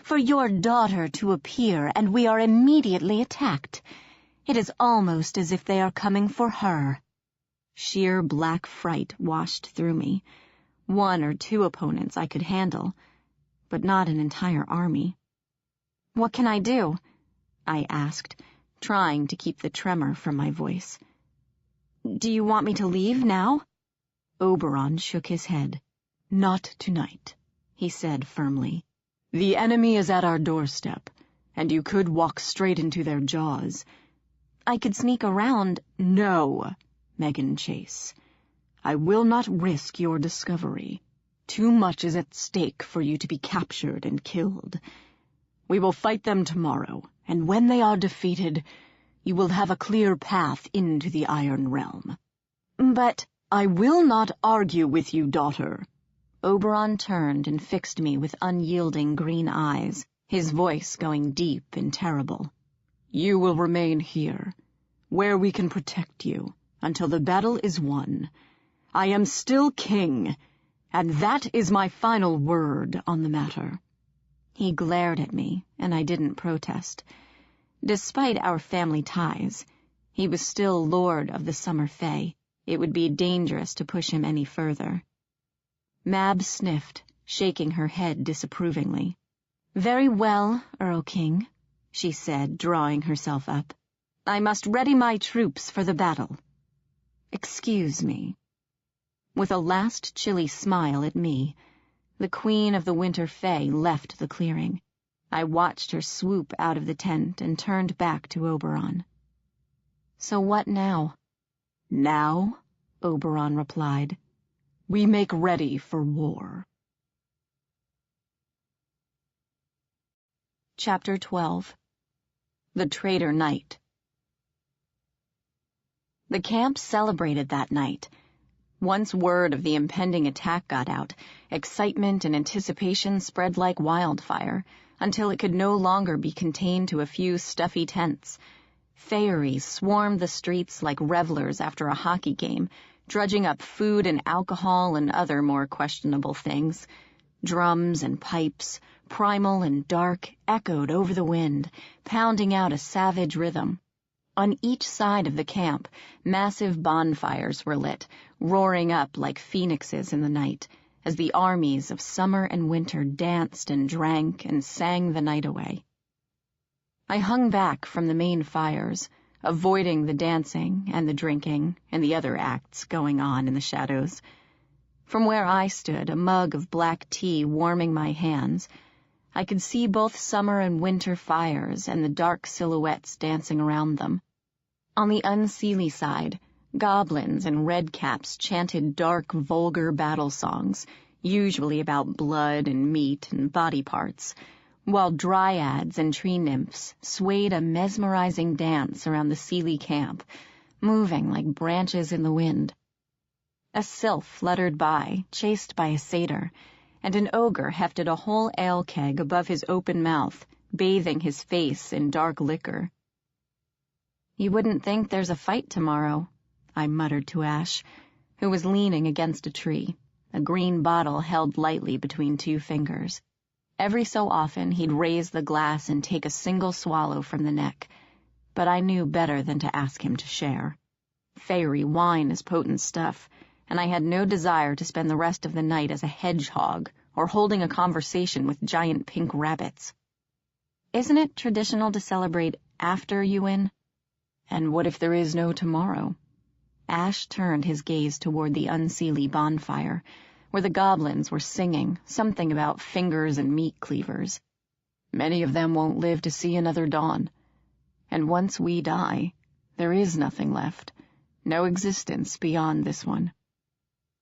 A: "for your daughter to appear, and we are immediately attacked. It is almost as if they are coming for her." Sheer black fright washed through me. 1 or 2 opponents I could handle, but not an entire army. "What can I do?" I asked, trying to keep the tremor from my voice. "Do you want me to leave now?" Oberon shook his head. "Not tonight," he said firmly. "The enemy is at our doorstep, and you could walk straight into their jaws." "I could sneak around." "No, Meghan Chase. I will not risk your discovery. Too much is at stake for you to be captured and killed. We will fight them tomorrow, and when they are defeated, you will have a clear path into the Iron Realm." "But—" "I will not argue with you, daughter." Oberon turned and fixed me with unyielding green eyes, his voice going deep and terrible. "You will remain here, where we can protect you, until the battle is won. I am still king, and that is my final word on the matter." He glared at me, and I didn't protest. Despite our family ties, he was still Lord of the Summer Fey. It would be dangerous to push him any further. Mab sniffed, shaking her head disapprovingly. "Very well, Earl King," she said, drawing herself up. "I must ready my troops for the battle. Excuse me." With a last chilly smile at me, the Queen of the Winter Fey left the clearing. I watched her swoop out of the tent and turned back to Oberon. "So what now?" "Now," Oberon replied, "we make ready for war." Chapter 12. The Traitor Knight. The camp celebrated that night. Once word of the impending attack got out, excitement and anticipation spread like wildfire, until it could no longer be contained to a few stuffy tents. Fairies swarmed the streets like revelers after a hockey game, drudging up food and alcohol and other more questionable things. Drums and pipes, primal and dark, echoed over the wind, pounding out a savage rhythm. On each side of the camp, massive bonfires were lit, roaring up like phoenixes in the night, as the armies of summer and winter danced and drank and sang the night away. I hung back from the main fires, avoiding the dancing and the drinking and the other acts going on in the shadows. From where I stood, a mug of black tea warming my hands, I could see both summer and winter fires and the dark silhouettes dancing around them. On the unseelie side, goblins and redcaps chanted dark, vulgar battle songs, usually about blood and meat and body parts, while dryads and tree nymphs swayed a mesmerizing dance around the Seelie camp, moving like branches in the wind. A sylph fluttered by, chased by a satyr, and an ogre hefted a whole ale keg above his open mouth, bathing his face in dark liquor. "You wouldn't think there's a fight tomorrow," I muttered to Ash, who was leaning against a tree, a green bottle held lightly between 2 fingers. Every so often he'd raise the glass and take a single swallow from the neck, but I knew better than to ask him to share. Fairy wine is potent stuff, and I had no desire to spend the rest of the night as a hedgehog or holding a conversation with giant pink rabbits. "Isn't it traditional to celebrate after you win?" "And what if there is no tomorrow?" Ash turned his gaze toward the unseelie bonfire, where the goblins were singing something about fingers and meat cleavers. "Many of them won't live to see another dawn. And once we die, there is nothing left, no existence beyond this one."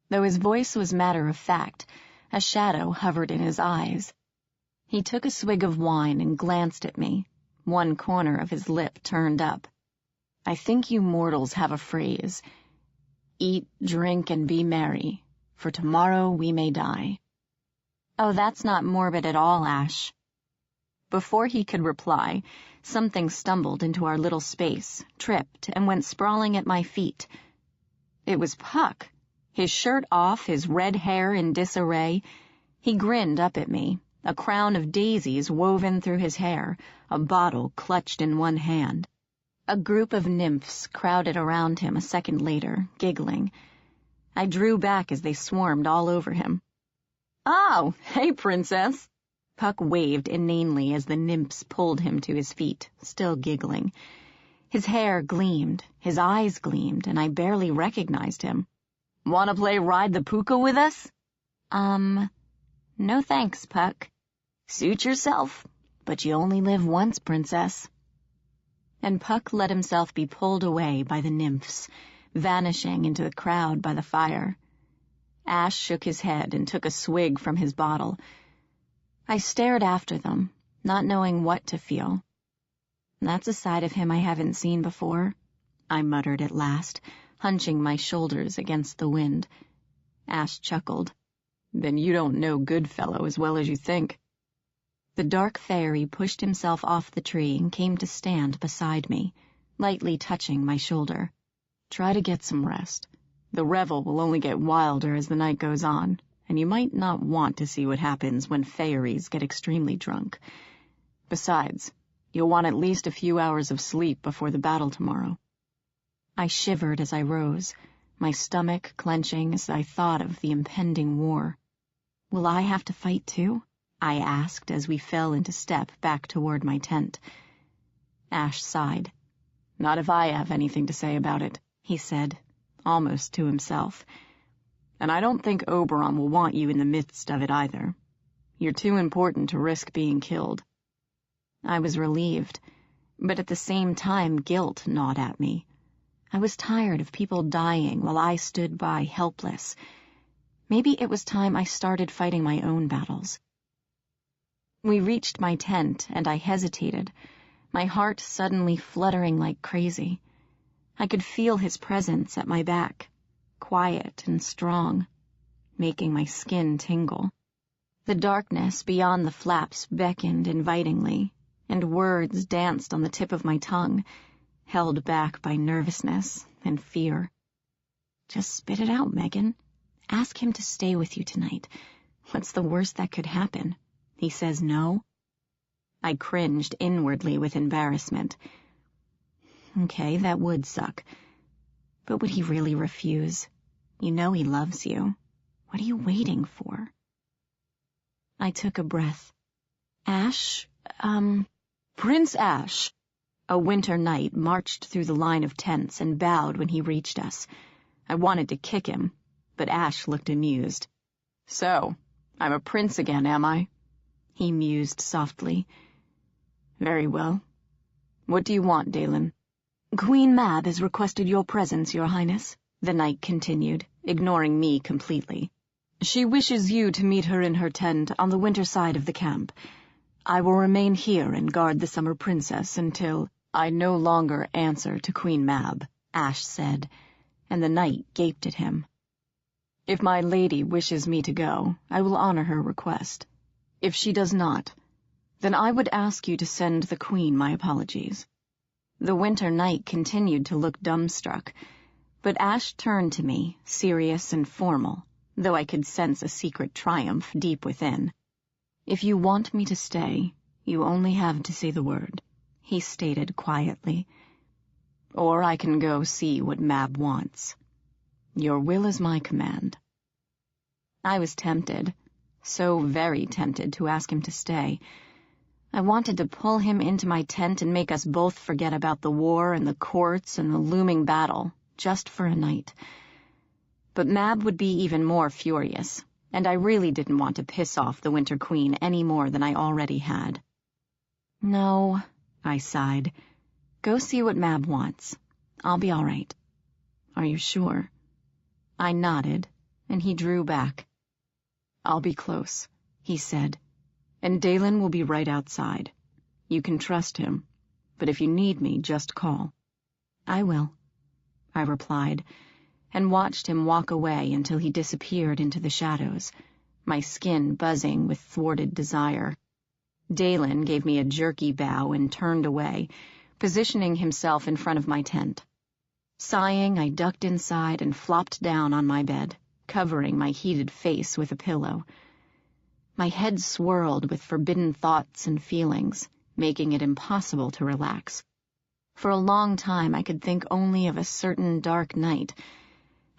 A: Though his voice was matter-of-fact, a shadow hovered in his eyes. He took a swig of wine and glanced at me, one corner of his lip turned up. "I think you mortals have a phrase, 'Eat, drink, and be merry, for tomorrow we may die.'" "Oh, that's not morbid at all, Ash." Before he could reply, something stumbled into our little space, tripped, and went sprawling at my feet. It was Puck, his shirt off, his red hair in disarray. He grinned up at me, a crown of daisies woven through his hair, a bottle clutched in one hand. A group of nymphs crowded around him a second later, giggling. I drew back as they swarmed all over him. "Oh, hey, princess!" Puck waved inanely as the nymphs pulled him to his feet, still giggling. His hair gleamed, his eyes gleamed, and I barely recognized him. "Want to play Ride the Puka with us?"
D: No thanks, Puck.
A: "Suit yourself, but you only live once, princess." And Puck let himself be pulled away by the nymphs, vanishing into the crowd by the fire. Ash shook his head and took a swig from his bottle. I stared after them, not knowing what to feel. "That's a side of him I haven't seen before," I muttered at last, hunching my shoulders against the wind. Ash chuckled. "Then you don't know Goodfellow as well as you think." The dark fairy pushed himself off the tree and came to stand beside me, lightly touching my shoulder. "Try to get some rest. The revel will only get wilder as the night goes on, and you might not want to see what happens when fairies get extremely drunk. Besides, you'll want at least a few hours of sleep before the battle tomorrow." I shivered as I rose, my stomach clenching as I thought of the impending war. "Will I have to fight too?" I asked as we fell into step back toward my tent. Ash sighed. "Not if I have anything to say about it," he said, almost to himself. "And I don't think Oberon will want you in the midst of it either. You're too important to risk being killed." I was relieved, but at the same time guilt gnawed at me. I was tired of people dying while I stood by helpless. Maybe it was time I started fighting my own battles. We reached my tent, and I hesitated, my heart suddenly fluttering like crazy. I could feel his presence at my back, quiet and strong, making my skin tingle. The darkness beyond the flaps beckoned invitingly, and words danced on the tip of my tongue, held back by nervousness and fear. "Just spit it out, Meghan. Ask him to stay with you tonight. What's the worst that could happen? He says no?" I cringed inwardly with embarrassment. Okay, that would suck. But would he really refuse? You know he loves you. What are you waiting for? I took a breath. "Ash,
B: Prince Ash."
A: A winter knight marched through the line of tents and bowed when he reached us. I wanted to kick him, but Ash looked amused.
B: "So, I'm a prince again, am I?"
A: He mused softly.
B: "Very well. What do you want, Dalen?"
A: "Queen Mab has requested your presence, Your Highness," the knight continued, ignoring me completely. "She wishes you to meet her in her tent on the winter side of the camp. I will remain here and guard the summer princess until—"
B: "I no longer answer to Queen Mab,"
A: Ash said, and the knight gaped at him.
B: "If my lady wishes me to go, I will honor her request. If she does not, then I would ask you to send the queen my apologies."
A: The winter knight continued to look dumbstruck, but Ash turned to me, serious and formal, though I could sense a secret triumph deep within. "If you want me to stay, you only have to say the word," he stated quietly.
B: "Or I can go see what Mab wants. Your will is my command."
A: I was tempted, so very tempted to ask him to stay. I wanted to pull him into my tent and make us both forget about the war and the courts and the looming battle, just for a night. But Mab would be even more furious, and I really didn't want to piss off the Winter Queen any more than I already had. "No," I sighed. "Go see what Mab wants. I'll be all right." "Are you sure?" I nodded, and he drew back.
B: "I'll be close," he said, "and Dalen will be right outside. You can trust him, but if you need me, just call."
A: "I will," I replied, and watched him walk away until he disappeared into the shadows, my skin buzzing with thwarted desire. Dalen gave me a jerky bow and turned away, positioning himself in front of my tent. Sighing, I ducked inside and flopped down on my bed, covering my heated face with a pillow. My head swirled with forbidden thoughts and feelings, making it impossible to relax. For a long time I could think only of a certain dark night,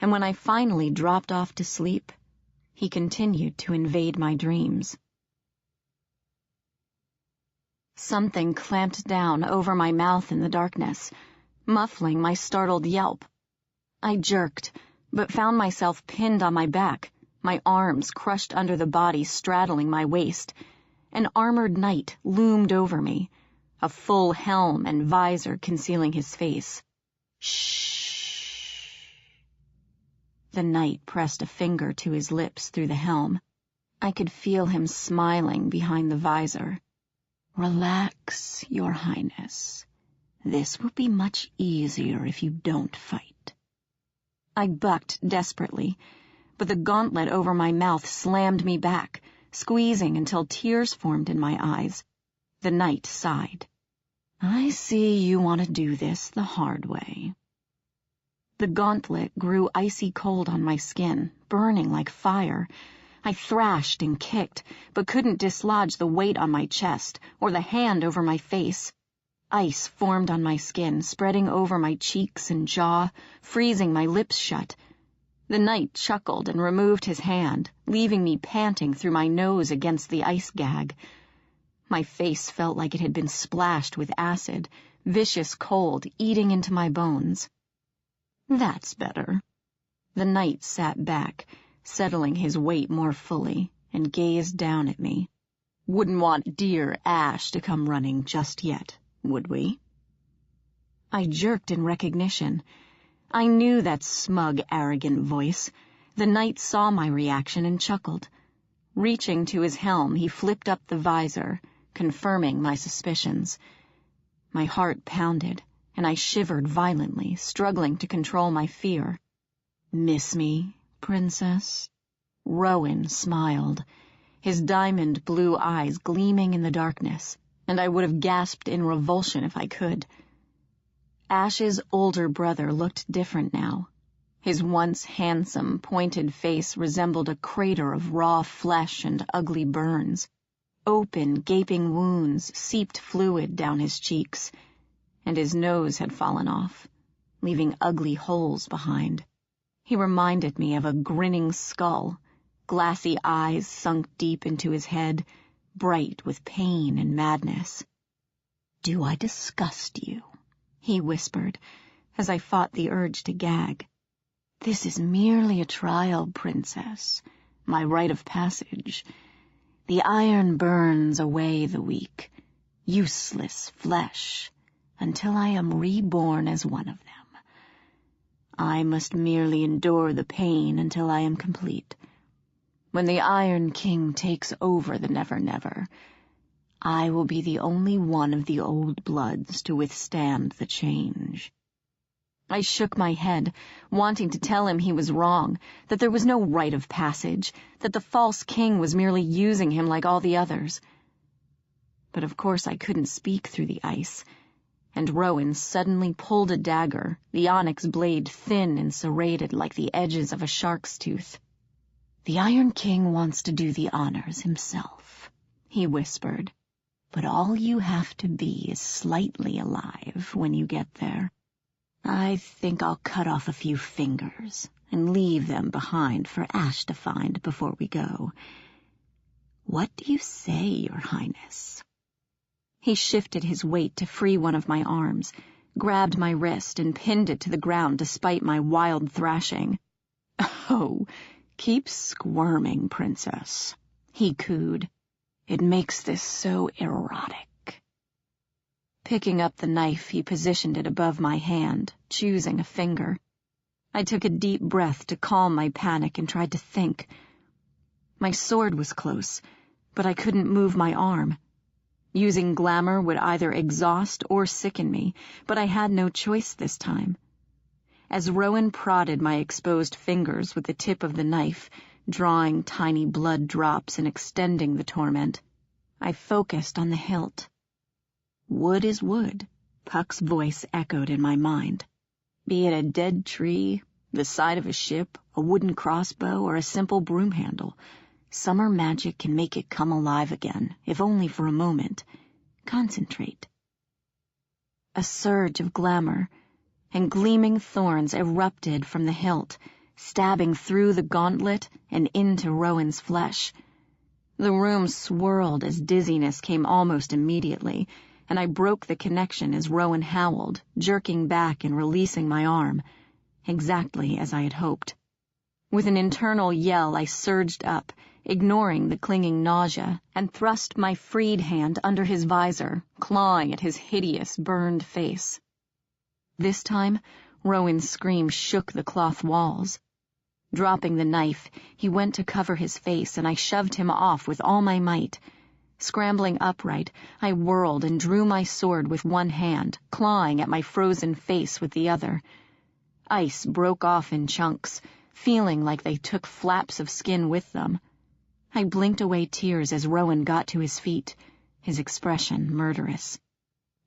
A: and when I finally dropped off to sleep, he continued to invade my dreams. Something clamped down over my mouth in the darkness, muffling my startled yelp. I jerked, but found myself pinned on my back, my arms crushed under the body straddling my waist. An armored knight loomed over me, a full helm and visor concealing his face. Shh. The knight pressed a finger to his lips through the helm. I could feel him smiling behind the visor. Relax, Your Highness. This will be much easier if you don't fight. I bucked desperately, but the gauntlet over my mouth slammed me back, squeezing until tears formed in my eyes. The knight sighed. I see you want to do this the hard way. The gauntlet grew icy cold on my skin, burning like fire. I thrashed and kicked, but couldn't dislodge the weight on my chest or the hand over my face. Ice formed on my skin, spreading over my cheeks and jaw, freezing my lips shut. The knight chuckled and removed his hand, leaving me panting through my nose against the ice gag. My face felt like it had been splashed with acid, vicious cold eating into my bones. That's better. The knight sat back, settling his weight more fully, and gazed down at me. Wouldn't want dear Ash to come running just yet, would we? I jerked in recognition. I knew that smug, arrogant voice. The knight saw my reaction and chuckled. Reaching to his helm, he flipped up the visor, confirming my suspicions. My heart pounded, and I shivered violently, struggling to control my fear. Miss me, Princess? Rowan smiled, his diamond blue eyes gleaming in the darkness, and I would have gasped in revulsion if I could. Ash's older brother looked different now. His once handsome, pointed face resembled a crater of raw flesh and ugly burns. Open, gaping wounds seeped fluid down his cheeks, and his nose had fallen off, leaving ugly holes behind. He reminded me of a grinning skull, glassy eyes sunk deep into his head, bright with pain and madness. "Do I disgust you?" he whispered, as I fought the urge to gag. "This is merely a trial, Princess, my rite of passage. The iron burns away the weak, useless flesh, until I am reborn as one of them. I must merely endure the pain until I am complete. When the Iron King takes over the Nevernever, I will be the only one of the old bloods to withstand the change." I shook my head, wanting to tell him he was wrong, that there was no rite of passage, that the false king was merely using him like all the others. But of course I couldn't speak through the ice, and Rowan suddenly pulled a dagger, the onyx blade thin and serrated like the edges of a shark's tooth. "The Iron King wants to do the honors himself," he whispered, "but all you have to be is slightly alive when you get there. I think I'll cut off a few fingers and leave them behind for Ash to find before we go. What do you say, Your Highness?" He shifted his weight to free one of my arms, grabbed my wrist and pinned it to the ground despite my wild thrashing. "Oh, keep squirming, Princess," he cooed. "It makes this so erotic." Picking up the knife, he positioned it above my hand, choosing a finger. I took a deep breath to calm my panic and tried to think. My sword was close, but I couldn't move my arm. Using glamour would either exhaust or sicken me, but I had no choice this time. As Rowan prodded my exposed fingers with the tip of the knife, drawing tiny blood drops and extending the torment, I focused on the hilt. Wood is wood, Puck's voice echoed in my mind. Be it a dead tree, the side of a ship, a wooden crossbow, or a simple broom handle, summer magic can make it come alive again, if only for a moment. Concentrate. A surge of glamour, and gleaming thorns erupted from the hilt, stabbing through the gauntlet and into Rowan's flesh. The room swirled as dizziness came almost immediately, and I broke the connection as Rowan howled, jerking back and releasing my arm, exactly as I had hoped. With an internal yell, I surged up, ignoring the clinging nausea, and thrust my freed hand under his visor, clawing at his hideous, burned face. This time, Rowan's scream shook the cloth walls. Dropping the knife, he went to cover his face, and I shoved him off with all my might. Scrambling upright, I whirled and drew my sword with one hand, clawing at my frozen face with the other. Ice broke off in chunks, feeling like they took flaps of skin with them. I blinked away tears as Rowan got to his feet, his expression murderous.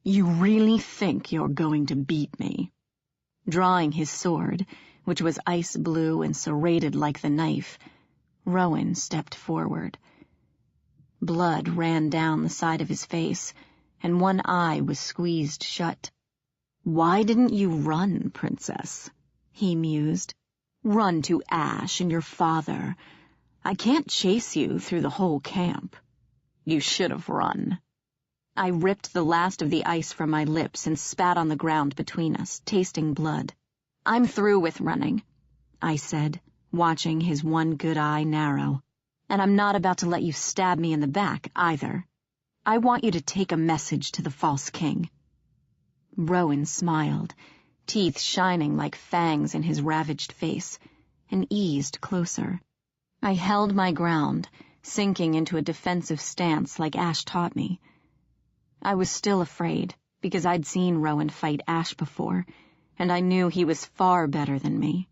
A: "You really think you're going to beat me?" Drawing his sword, which was ice blue and serrated like the knife, Rowan stepped forward. Blood ran down the side of his face, and one eye was squeezed shut. "Why didn't you run, Princess?" he mused. "Run to Ash and your father. I can't chase you through the whole camp. You should have run." I ripped the last of the ice from my lips and spat on the ground between us, tasting blood. "I'm through with running," I said, watching his one good eye narrow. "And I'm not about to let you stab me in the back, either. I want you to take a message to the false king." Rowan smiled, teeth shining like fangs in his ravaged face, and eased closer. I held my ground, sinking into a defensive stance like Ash taught me. I was still afraid, because I'd seen Rowan fight Ash before, and I knew he was far better than me.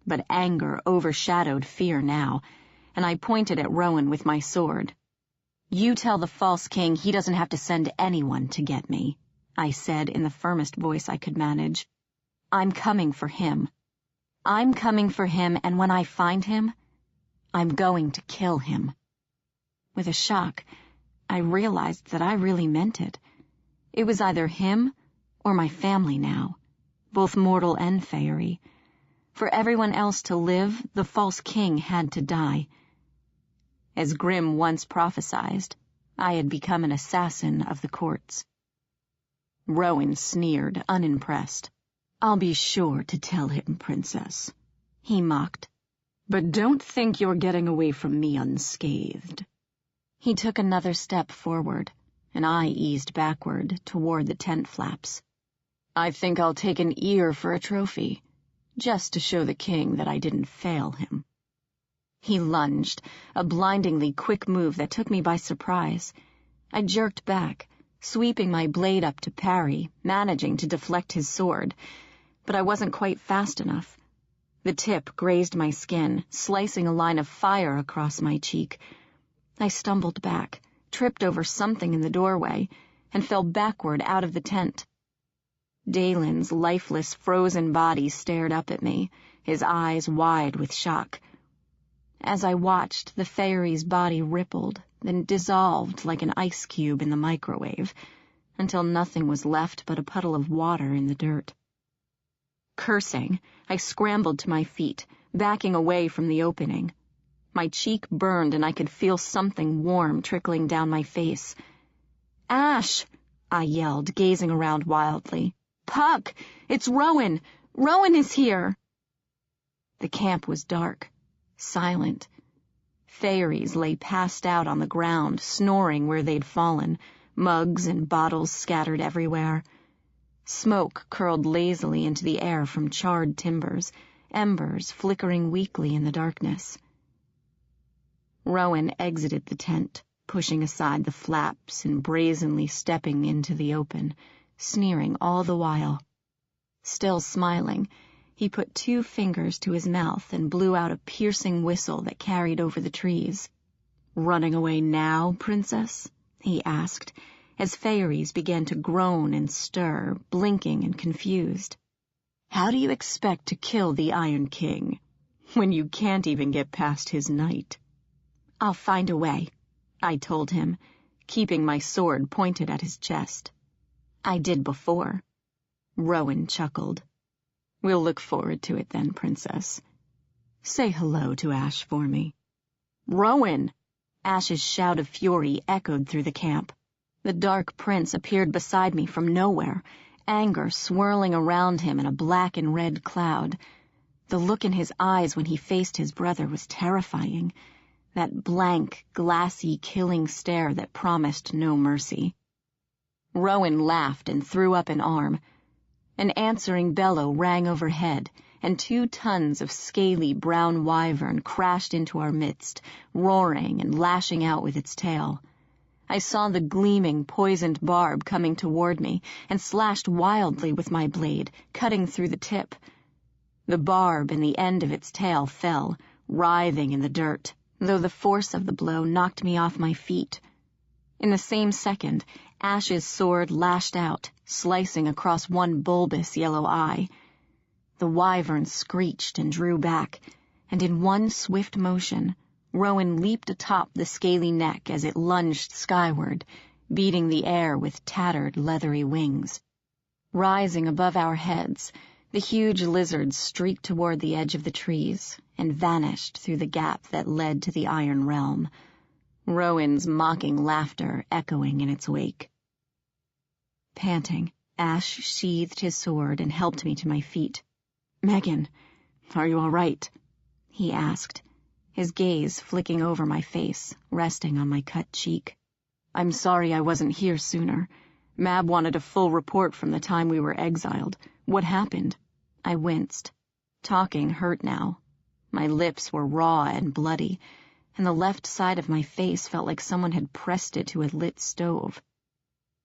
A: But anger overshadowed fear now, and I pointed at Rowan with my sword. "You tell the false king he doesn't have to send anyone to get me," I said in the firmest voice I could manage. "I'm coming for him. I'm coming for him, and when I find him, I'm going to kill him." With a shock, I realized that I really meant it. It was either him or my family now, both mortal and fairy. For everyone else to live, the false king had to die. As Grimm once prophesied, I had become an assassin of the courts. Rowan sneered, unimpressed. "I'll be sure to tell him, Princess," he mocked. "But don't think you're getting away from me unscathed." He took another step forward, and I eased backward toward the tent flaps. "I think I'll take an ear for a trophy, just to show the king that I didn't fail him." He lunged, a blindingly quick move that took me by surprise. I jerked back, sweeping my blade up to parry, managing to deflect his sword, but I wasn't quite fast enough. The tip grazed my skin, slicing a line of fire across my cheek. I stumbled back, tripped over something in the doorway, and fell backward out of the tent. Dalen's lifeless, frozen body stared up at me, his eyes wide with shock. As I watched, the fairy's body rippled, then dissolved like an ice cube in the microwave, until nothing was left but a puddle of water in the dirt. Cursing, I scrambled to my feet, backing away from the opening. My cheek burned and I could feel something warm trickling down my face. "Ash!" I yelled, gazing around wildly. "Puck! It's Rowan! Rowan is here!" The camp was dark, silent. Fairies lay passed out on the ground, snoring where they'd fallen, mugs and bottles scattered everywhere. Smoke curled lazily into the air from charred timbers, embers flickering weakly in the darkness. Rowan exited the tent, pushing aside the flaps and brazenly stepping into the open, sneering all the while. Still smiling, he put 2 fingers to his mouth and blew out a piercing whistle that carried over the trees. "Running away now, Princess?" he asked, as fairies began to groan and stir, blinking and confused. "How do you expect to kill the Iron King when you can't even get past his night?" "I'll find a way," I told him, keeping my sword pointed at his chest. "I did before." Rowan chuckled. "We'll look forward to it then, Princess. Say hello to Ash for me." "Rowan!" Ash's shout of fury echoed through the camp. The Dark Prince appeared beside me from nowhere, anger swirling around him in a black and red cloud. The look in his eyes when he faced his brother was terrifying, that blank, glassy, killing stare that promised no mercy. Rowan laughed and threw up an arm. An answering bellow rang overhead, and 2 tons of scaly brown wyvern crashed into our midst, roaring and lashing out with its tail. I saw the gleaming, poisoned barb coming toward me, and slashed wildly with my blade, cutting through the tip. The barb and the end of its tail fell, writhing in the dirt, though the force of the blow knocked me off my feet. In the same second, Ash's sword lashed out, slicing across one bulbous yellow eye. The wyvern screeched and drew back, and in one swift motion, Rowan leaped atop the scaly neck as it lunged skyward, beating the air with tattered, leathery wings. Rising above our heads, the huge lizard streaked toward the edge of the trees and vanished through the gap that led to the Iron Realm, Rowan's mocking laughter echoing in its wake. Panting, Ash sheathed his sword and helped me to my feet. "Meghan, are you all right?" he asked, his gaze flicking over my face, resting on my cut cheek. "I'm sorry I wasn't here sooner. Mab wanted a full report from the time we were exiled. What happened?" I winced. Talking hurt now. My lips were raw and bloody, and the left side of my face felt like someone had pressed it to a lit stove.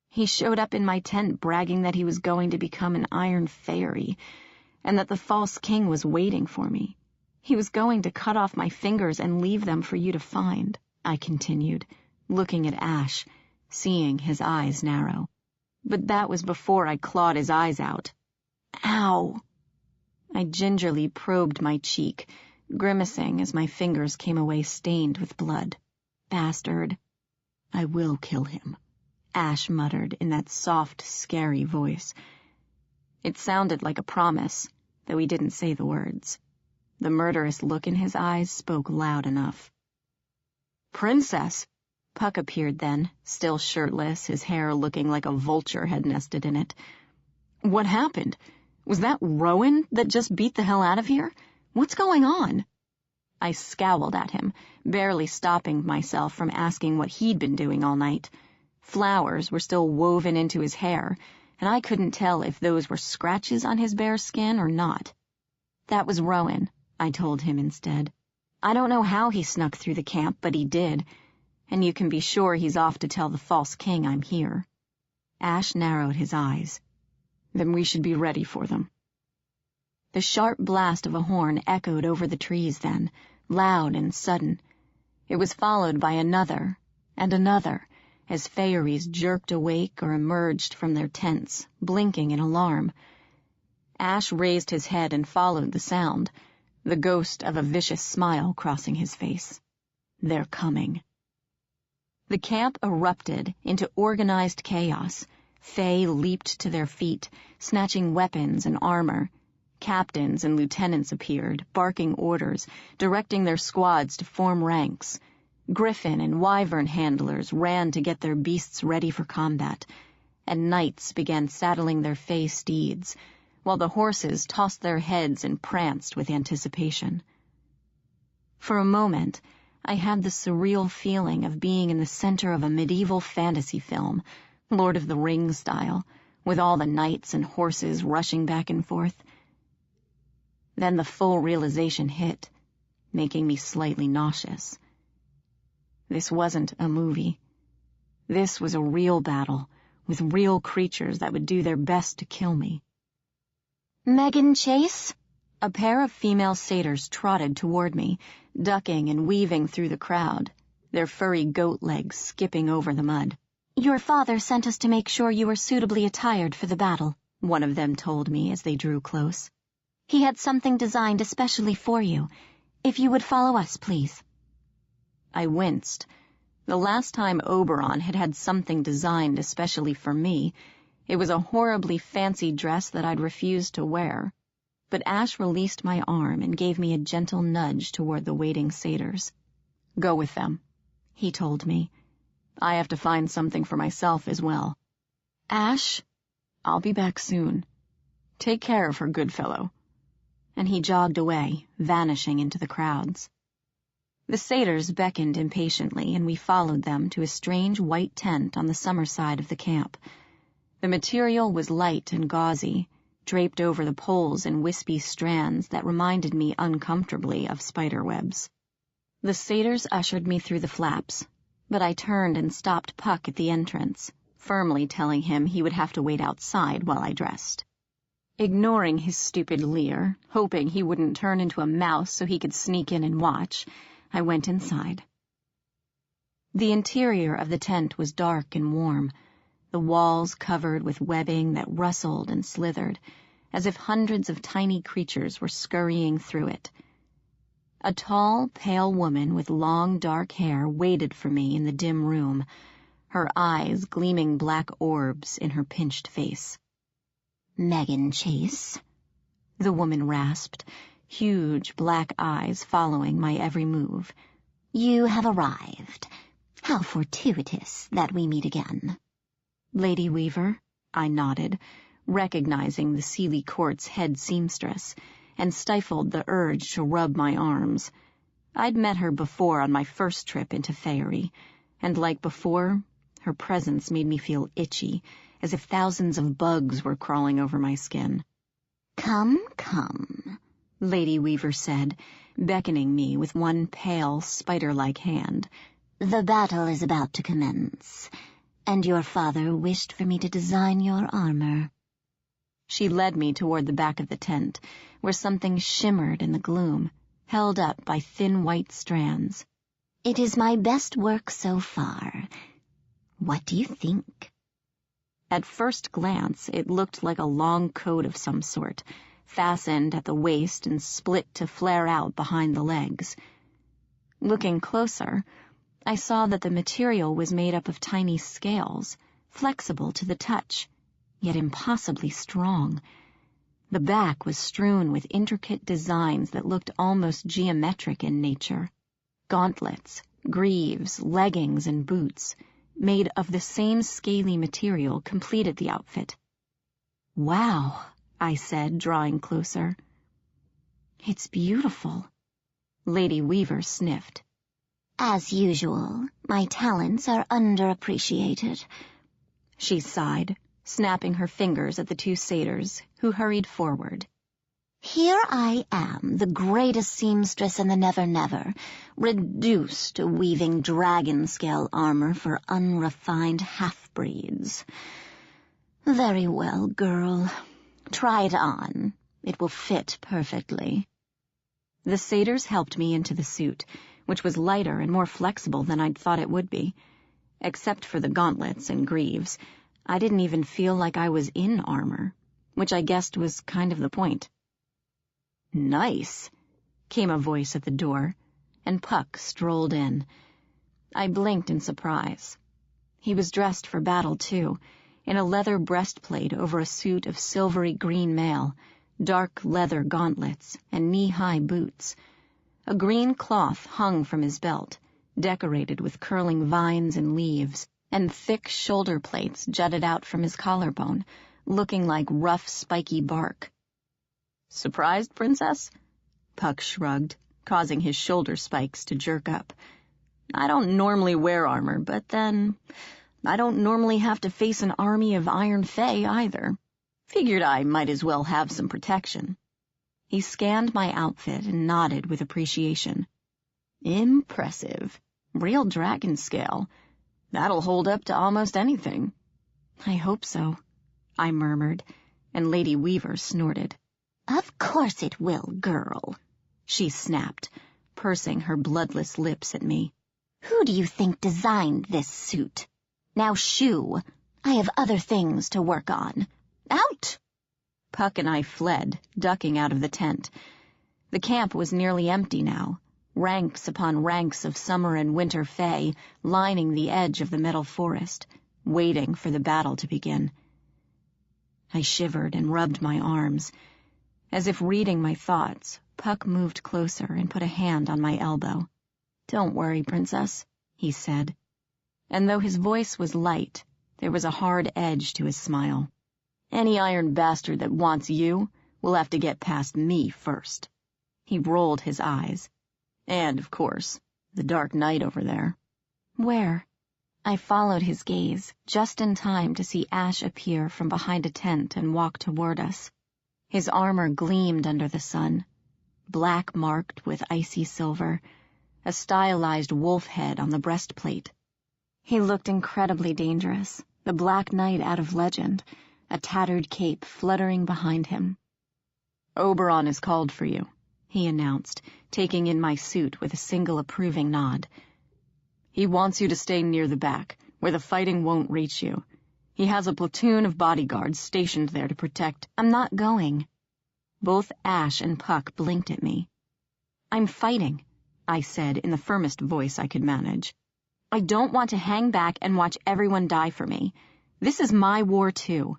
A: "He showed up in my tent bragging that he was going to become an Iron Fairy, and that the false king was waiting for me. He was going to cut off my fingers and leave them for you to find," I continued, looking at Ash, seeing his eyes narrow. "But that was before I clawed his eyes out." "Ow!" I gingerly probed my cheek, grimacing as my fingers came away stained with blood. "Bastard." "I will kill him," Ash muttered in that soft, scary voice. It sounded like a promise, though he didn't say the words. The murderous look in his eyes spoke loud enough. "Princess!" Puck appeared then, still shirtless, his hair looking like a vulture had nested in it. "What happened? Was that Rowan that just beat the hell out of here? What's going on?" I scowled at him, barely stopping myself from asking what he'd been doing all night. Flowers were still woven into his hair, and I couldn't tell if those were scratches on his bare skin or not. "That was Rowan," I told him instead. "I don't know how he snuck through the camp, but he did, and you can be sure he's off to tell the false king I'm here." Ash narrowed his eyes. "Then we should be ready for them." The sharp blast of a horn echoed over the trees then, loud and sudden. It was followed by another and another, as fairies jerked awake or emerged from their tents, blinking in alarm. Ash raised his head and followed the sound, the ghost of a vicious smile crossing his face. "They're coming." The camp erupted into organized chaos. Fey leaped to their feet, snatching weapons and armor. Captains and lieutenants appeared, barking orders, directing their squads to form ranks. Griffin and wyvern handlers ran to get their beasts ready for combat, and knights began saddling their Fey steeds, while the horses tossed their heads and pranced with anticipation. For a moment, I had the surreal feeling of being in the center of a medieval fantasy film, Lord of the Rings style, with all the knights and horses rushing back and forth. Then the full realization hit, making me slightly nauseous. This wasn't a movie. This was a real battle, with real creatures that would do their best to kill me.
D: "Meghan Chase?"
A: A pair of female satyrs trotted toward me, ducking and weaving through the crowd, their furry goat legs skipping over the mud. "Your father sent us to make sure you were suitably attired for the battle," one of them told me as they drew close. "He had something designed especially for you. If you would follow us, please." I winced. The last time Oberon had had something designed especially for me, it was a horribly fancy dress that I'd refused to wear. But Ash released my arm and gave me a gentle nudge toward the waiting satyrs. "Go with them," he told me. "I have to find something for myself as well. Ash, I'll be back soon. Take care of her, good fellow." And he jogged away, vanishing into the crowds. The satyrs beckoned impatiently, and we followed them to a strange white tent on the summer side of the camp. The material was light and gauzy, draped over the poles in wispy strands that reminded me uncomfortably of spiderwebs. The satyrs ushered me through the flaps, but I turned and stopped Puck at the entrance, firmly telling him he would have to wait outside while I dressed. Ignoring his stupid leer, hoping he wouldn't turn into a mouse so he could sneak in and watch, I went inside. The interior of the tent was dark and warm, the walls covered with webbing that rustled and slithered, as if hundreds of tiny creatures were scurrying through it. A tall, pale woman with long, dark hair waited for me in the dim room, her eyes gleaming black orbs in her pinched face.
D: "Meghan Chase,"
A: the woman rasped, huge black eyes following my every move.
D: "you have arrived. How fortuitous that we meet again."
A: "Lady Weaver," I nodded, recognizing the Sealy Court's head seamstress, and stifled the urge to rub my arms. I'd met her before on my first trip into Faerie, and like before, her presence made me feel itchy, as if thousands of bugs were crawling over my skin.
D: Come, come,"
A: Lady Weaver said, beckoning me with one pale, spider-like hand.
D: "the battle is about to commence, and your father wished for me to design your armor."
A: She led me toward the back of the tent, where something shimmered in the gloom, held up by thin white strands.
D: "It is my best work so far. What do you think?"
A: At first glance, it looked like a long coat of some sort, fastened at the waist and split to flare out behind the legs. Looking closer, I saw that the material was made up of tiny scales, flexible to the touch, yet impossibly strong. The back was strewn with intricate designs that looked almost geometric in nature. Gauntlets, greaves, leggings, and boots, made of the same scaly material, completed the outfit. "Wow," I said, drawing closer. "It's beautiful." Lady Weaver sniffed.
D: "As usual, my talents are underappreciated,"
A: she sighed, snapping her fingers at the two satyrs, who hurried forward.
D: "Here I am, the greatest seamstress in the Nevernever, reduced to weaving dragon-scale armor for unrefined half-breeds. Very well, girl. Try it on. It will fit perfectly."
A: The satyrs helped me into the suit, which was lighter and more flexible than I'd thought it would be. Except for the gauntlets and greaves, I didn't even feel like I was in armor, which I guessed was kind of the point. "Nice," came a voice at the door, and Puck strolled in. I blinked in surprise. He was dressed for battle, too, in a leather breastplate over a suit of silvery green mail, dark leather gauntlets, and knee-high boots. A green cloth hung from his belt, decorated with curling vines and leaves, and thick shoulder plates jutted out from his collarbone, looking like rough, spiky bark. "Surprised, Princess?" Puck shrugged, causing his shoulder spikes to jerk up. "I don't normally wear armor, but then I don't normally have to face an army of Iron Fey either. Figured I might as well have some protection." He scanned my outfit and nodded with appreciation. "Impressive. Real dragon scale. That'll hold up to almost anything." "I hope so," I murmured, and Lady Weaver snorted.
D: "Of course it will, girl,"
A: she snapped, pursing her bloodless lips at me.
D: "Who do you think designed this suit? Now shoo. I have other things to work on. Out!
A: Puck and I fled, ducking out of the tent. The camp was nearly empty now, ranks upon ranks of summer and winter Fey lining the edge of the metal forest, waiting for the battle to begin. I shivered and rubbed my arms. As if reading my thoughts, Puck moved closer and put a hand on my elbow. "Don't worry, Princess," he said. And though his voice was light, there was a hard edge to his smile. "Any iron bastard that wants you will have to get past me first." He rolled his eyes. "And, of course, the Dark Knight over there."
C: "Where?" I followed his gaze, just in time to see Ash appear from behind a tent and walk toward us. His armor gleamed under the sun, black marked with icy silver, a stylized wolf head on the breastplate. He looked incredibly dangerous, the Black Knight out of legend, a tattered cape fluttering behind him.
A: "Oberon has called for you," he announced, taking in my suit with a single approving nod. "He wants you to stay near the back, where the fighting won't reach you. He has a platoon of bodyguards stationed there to protect—"
C: "I'm not going."
A: Both Ash and Puck blinked at me.
C: "I'm fighting,"
A: I said in the firmest voice I could manage.
C: "I don't want to hang back and watch everyone die for me. This is my war, too."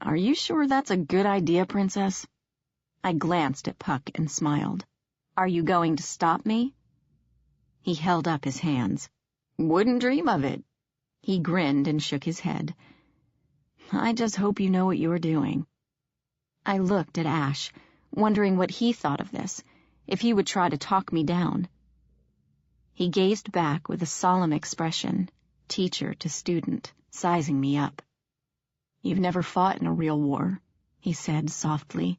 A: "Are you sure that's a good idea, Princess?"
C: I glanced at Puck and smiled. "Are you going to stop me?"
A: He held up his hands. "Wouldn't dream of it." He grinned and shook his head. "I just hope you know what you're doing."
C: I looked at Ash, wondering what he thought of this, if he would try to talk me down. He gazed back with a solemn expression, teacher to student, sizing me up.
A: "You've never fought in a real war," he said softly,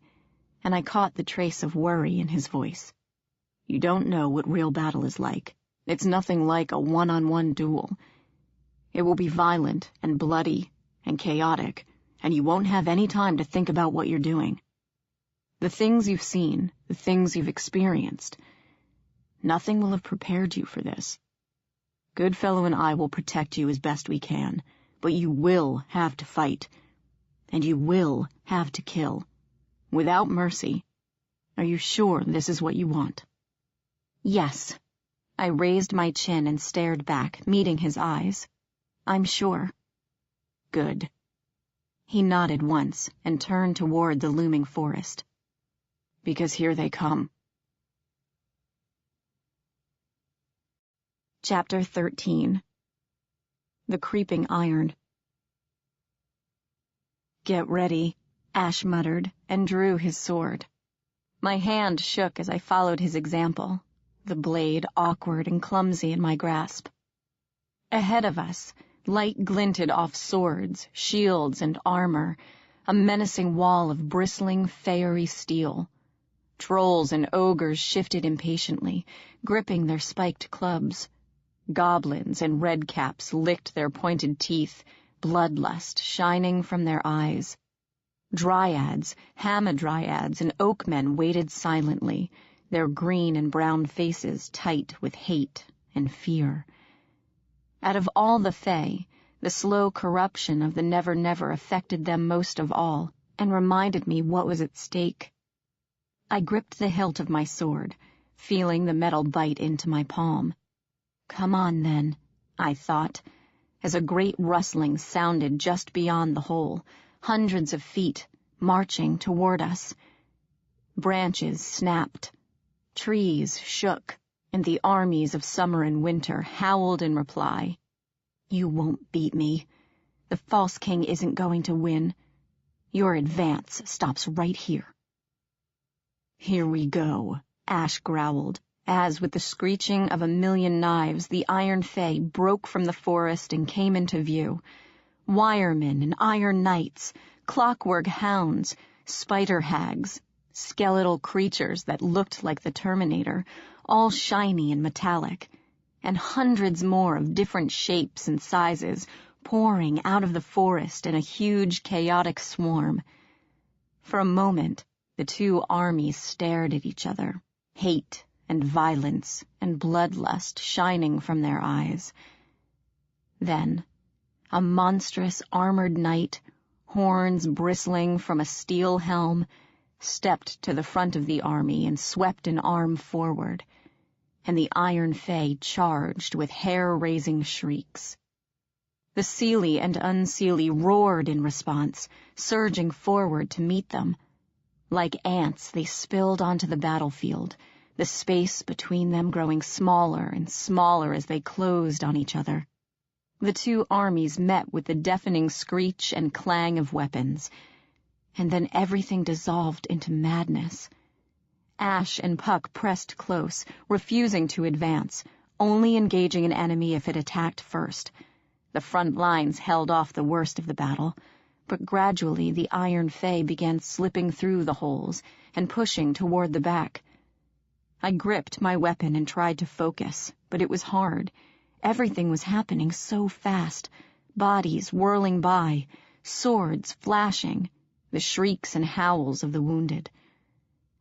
A: and I caught the trace of worry in his voice. "You don't know what real battle is like. It's nothing like a one-on-one duel. It will be violent and bloody and chaotic, and you won't have any time to think about what you're doing. The things you've seen, the things you've experienced, nothing will have prepared you for this. Goodfellow and I will protect you as best we can, but you will have to fight, and you will have to kill, without mercy. Are you sure this is what you want?"
C: "Yes." I raised my chin and stared back, meeting his eyes. "I'm sure."
A: "Good."
C: He nodded once and turned toward the looming forest.
A: "Because here they come."
C: Chapter 13. The Creeping Iron.
A: "Get ready,"
C: Ash muttered and drew his sword. My hand shook as I followed his example, the blade awkward and clumsy in my grasp. Ahead of us, light glinted off swords, shields, and armor, a menacing wall of bristling, fiery steel. Trolls and ogres shifted impatiently, gripping their spiked clubs. Goblins and redcaps licked their pointed teeth, bloodlust shining from their eyes. Dryads, hamadryads, and oakmen waited silently, their green and brown faces tight with hate and fear. Out of all the Fey, the slow corruption of the Nevernever affected them most of all, and reminded me what was at stake. I gripped the hilt of my sword, feeling the metal bite into my palm. "Come on, then," I thought, as a great rustling sounded just beyond the hole, hundreds of feet, marching toward us. Branches snapped, trees shook, and the armies of summer and winter howled in reply. "You won't beat me. The False King isn't going to win. Your advance stops right here."
A: "Here we go,"
C: Ash growled, as with the screeching of a million knives the Iron Fey broke from the forest and came into view. Wiremen and iron knights, clockwork hounds, spider hags, skeletal creatures that looked like the Terminator, all shiny and metallic, and hundreds more of different shapes and sizes pouring out of the forest in a huge, chaotic swarm. For a moment, the two armies stared at each other, hate and violence and bloodlust shining from their eyes. Then,
A: a monstrous armored knight, horns bristling from a steel helm, stepped to the front of the army and swept an arm forward, and the Iron Fey charged with hair-raising shrieks. The Seelie and Unseelie roared in response, surging forward to meet them. Like ants, they spilled onto the battlefield, the space between them growing smaller and smaller as they closed on each other. The two armies met with the deafening screech and clang of weapons, and then everything dissolved into madness. Ash and Puck pressed close, refusing to advance, only engaging an enemy if it attacked first. The front lines held off the worst of the battle, but gradually the Iron Fey began slipping through the holes and pushing toward the back. I gripped my weapon and tried to focus, but it was hard. Everything was happening so fast, bodies whirling by, swords flashing, the shrieks and howls of the wounded.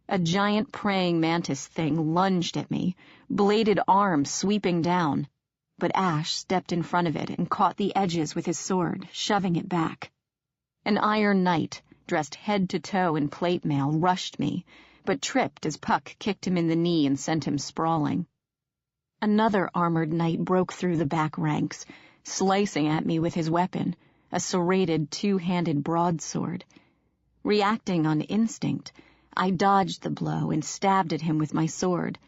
A: A giant praying mantis thing lunged at me, bladed arms sweeping down, but Ash stepped in front of it and caught the edges with his sword, shoving it back. An iron knight, dressed head to toe in plate mail, rushed me, but tripped as Puck kicked him in the knee and sent him sprawling. Another armored knight broke through the back ranks, slicing at me with his weapon, a serrated two-handed broadsword. Reacting on instinct, I dodged the blow and stabbed at him with my sword.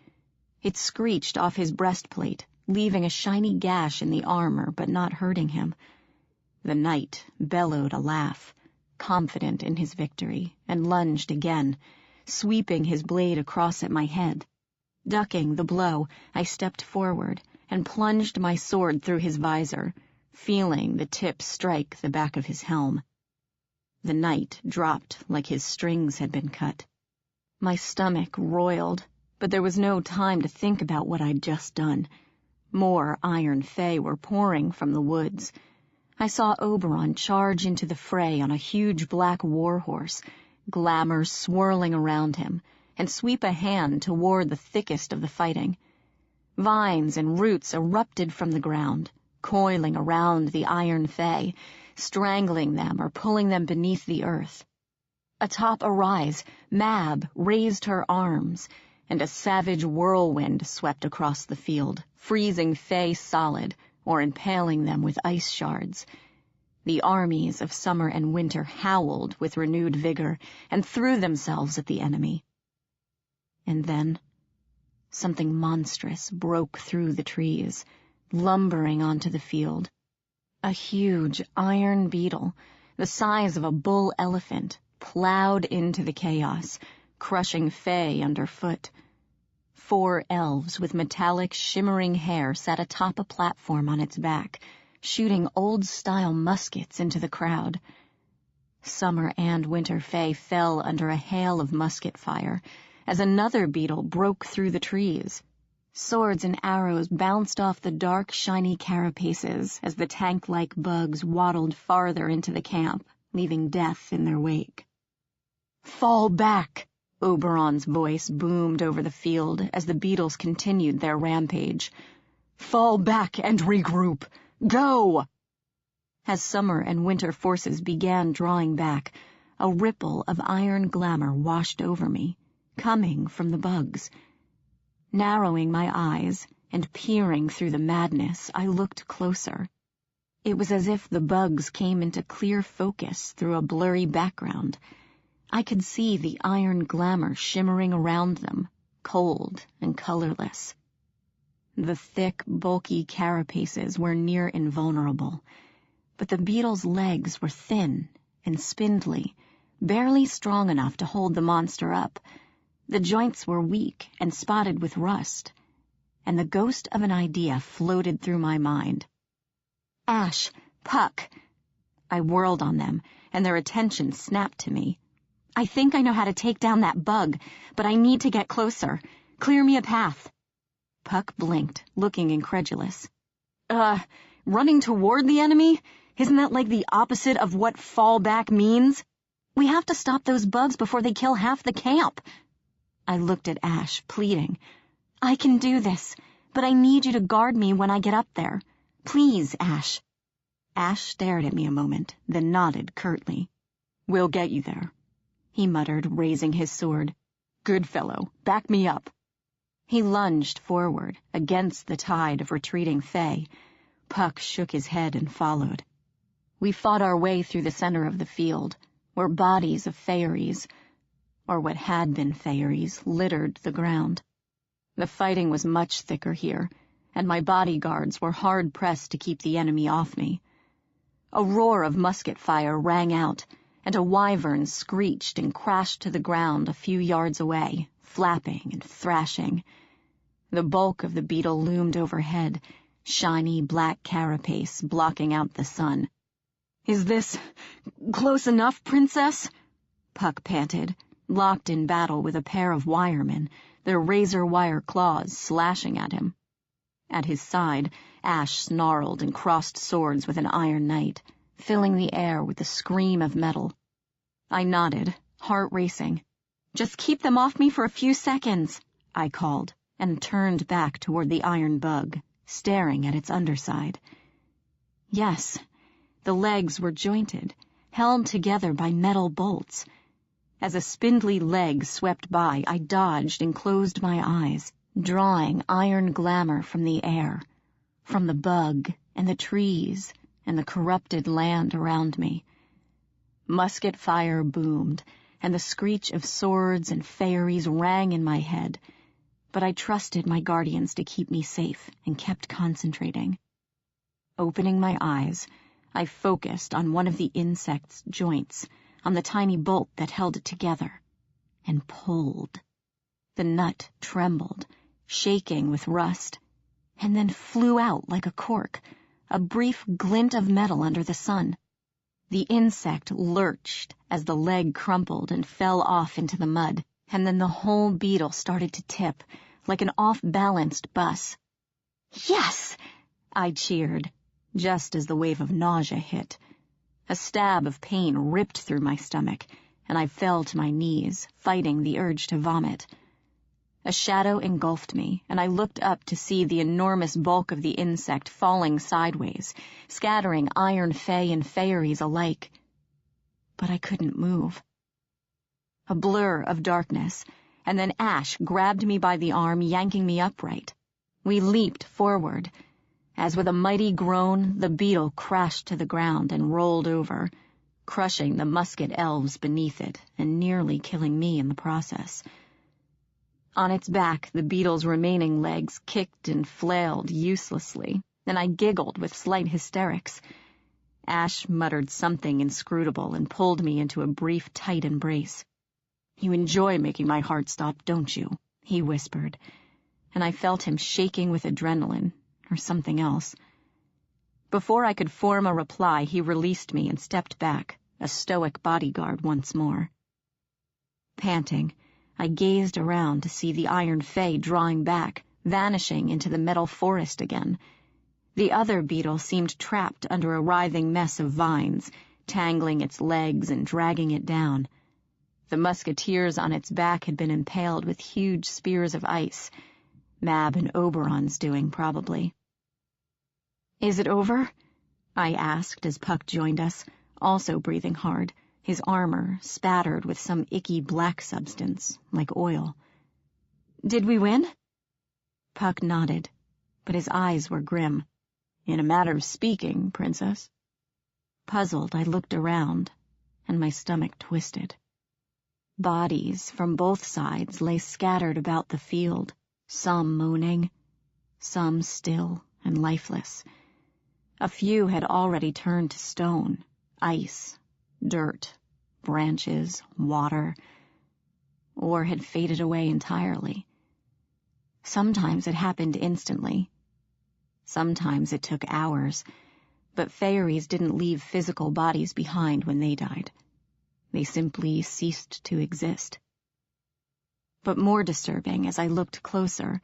A: It screeched off his breastplate, leaving a shiny gash in the armor but not hurting him. The knight bellowed a laugh, confident in his victory, and lunged again, sweeping his blade across at my head. Ducking the blow, I stepped forward and plunged my sword through his visor, feeling the tip strike the back of his helm. The knight dropped like his strings had been cut. My stomach roiled, but there was no time to think about what I'd just done. More Iron Fey were pouring from the woods. I saw Oberon charge into the fray on a huge black warhorse, glamour swirling around him, and sweep a hand toward the thickest of the fighting. Vines and roots erupted from the ground, coiling around the Iron Fey, strangling them or pulling them beneath the earth. Atop a rise, Mab raised her arms, and a savage whirlwind swept across the field, freezing Fey solid or impaling them with ice shards. The armies of summer and winter howled with renewed vigor and threw themselves at the enemy. And then something monstrous broke through the trees, lumbering onto the field. A huge iron beetle, the size of a bull elephant, plowed into the chaos, crushing Fey underfoot. 4 elves with metallic, shimmering hair sat atop a platform on its back, shooting old-style muskets into the crowd. Summer and winter Fey fell under a hail of musket fire as another beetle broke through the trees. Swords and arrows bounced off the dark, shiny carapaces as the tank-like bugs waddled farther into the camp, leaving death in their wake. "Fall back!" Oberon's voice boomed over the field as the beetles continued their rampage. "Fall back and regroup! Go!" As summer and winter forces began drawing back, a ripple of iron glamour washed over me, coming from the bugs. Narrowing my eyes and peering through the madness, I looked closer. It was as if the bugs came into clear focus through a blurry background. I could see the iron glamour shimmering around them, cold and colorless. The thick, bulky carapaces were near invulnerable, but the beetle's legs were thin and spindly, barely strong enough to hold the monster up. The joints were weak and spotted with rust, and the ghost of an idea floated through my mind. "Ash, Puck!" I whirled on them, and their attention snapped to me. "I think I know how to take down that bug, but I need to get closer. Clear me a path." Puck blinked, looking incredulous. Running toward the enemy? Isn't that like the opposite of what fall back means? We have to stop those bugs before they kill half the camp." I looked at Ash, pleading. "I can do this, but I need you to guard me when I get up there. Please, Ash." Ash stared at me a moment, then nodded curtly.
B: "We'll get you there," he muttered, raising his sword. "Good fellow, back me up."
A: He lunged forward, against the tide of retreating Fey. Puck shook his head and followed. We fought our way through the center of the field, where bodies of Faeries, or what had been Faeries, littered the ground. The fighting was much thicker here, and my bodyguards were hard-pressed to keep the enemy off me. A roar of musket fire rang out, and a wyvern screeched and crashed to the ground a few yards away, flapping and thrashing. The bulk of the beetle loomed overhead, shiny black carapace blocking out the sun.
B: "Is this close enough, Princess?"
A: Puck panted, locked in battle with a pair of wiremen, their razor-wire claws slashing at him. At his side, Ash snarled and crossed swords with an iron knight, filling the air with the scream of metal. I nodded, heart racing. "Just keep them off me for a few seconds," I called, and turned back toward the iron bug, staring at its underside. Yes, the legs were jointed, held together by metal bolts. As a spindly leg swept by, I dodged and closed my eyes, drawing iron glamour from the air, from the bug and the trees and the corrupted land around me. Musket fire boomed, and the screech of swords and Faeries rang in my head, but I trusted my guardians to keep me safe and kept concentrating. Opening my eyes, I focused on one of the insect's joints, on the tiny bolt that held it together, and pulled. The nut trembled, shaking with rust, and then flew out like a cork, a brief glint of metal under the sun. The insect lurched as the leg crumpled and fell off into the mud, and then the whole beetle started to tip, like an off-balanced bus. "Yes!" I cheered, just as the wave of nausea hit. A stab of pain ripped through my stomach, and I fell to my knees, fighting the urge to vomit. A shadow engulfed me, and I looked up to see the enormous bulk of the insect falling sideways, scattering Iron Fey and Faeries alike. But I couldn't move. A blur of darkness, and then Ash grabbed me by the arm, yanking me upright. We leaped forward. As with a mighty groan, the beetle crashed to the ground and rolled over, crushing the musket elves beneath it and nearly killing me in the process. On its back, the beetle's remaining legs kicked and flailed uselessly, and I giggled with slight hysterics. Ash muttered something inscrutable and pulled me into a brief, tight embrace. "You enjoy making my heart stop, don't you?" he whispered, and I felt him shaking with adrenaline, or something else. Before I could form a reply, he released me and stepped back, a stoic bodyguard once more. Panting, I gazed around to see the Iron Fey drawing back, vanishing into the metal forest again. The other beetle seemed trapped under a writhing mess of vines, tangling its legs and dragging it down. The musketeers on its back had been impaled with huge spears of ice. Mab and Oberon's doing, probably. "Is it over?" I asked as Puck joined us, also breathing hard, his armor spattered with some icky black substance, like oil. "Did we win?" Puck nodded, but his eyes were grim. "In a matter of speaking, Princess." Puzzled, I looked around, and my stomach twisted. Bodies from both sides lay scattered about the field, some moaning, some still and lifeless. A few had already turned to stone, ice, dirt, branches, water, or had faded away entirely. Sometimes it happened instantly. Sometimes it took hours, but Faeries didn't leave physical bodies behind when they died. They simply ceased to exist. But more disturbing, as I looked closer,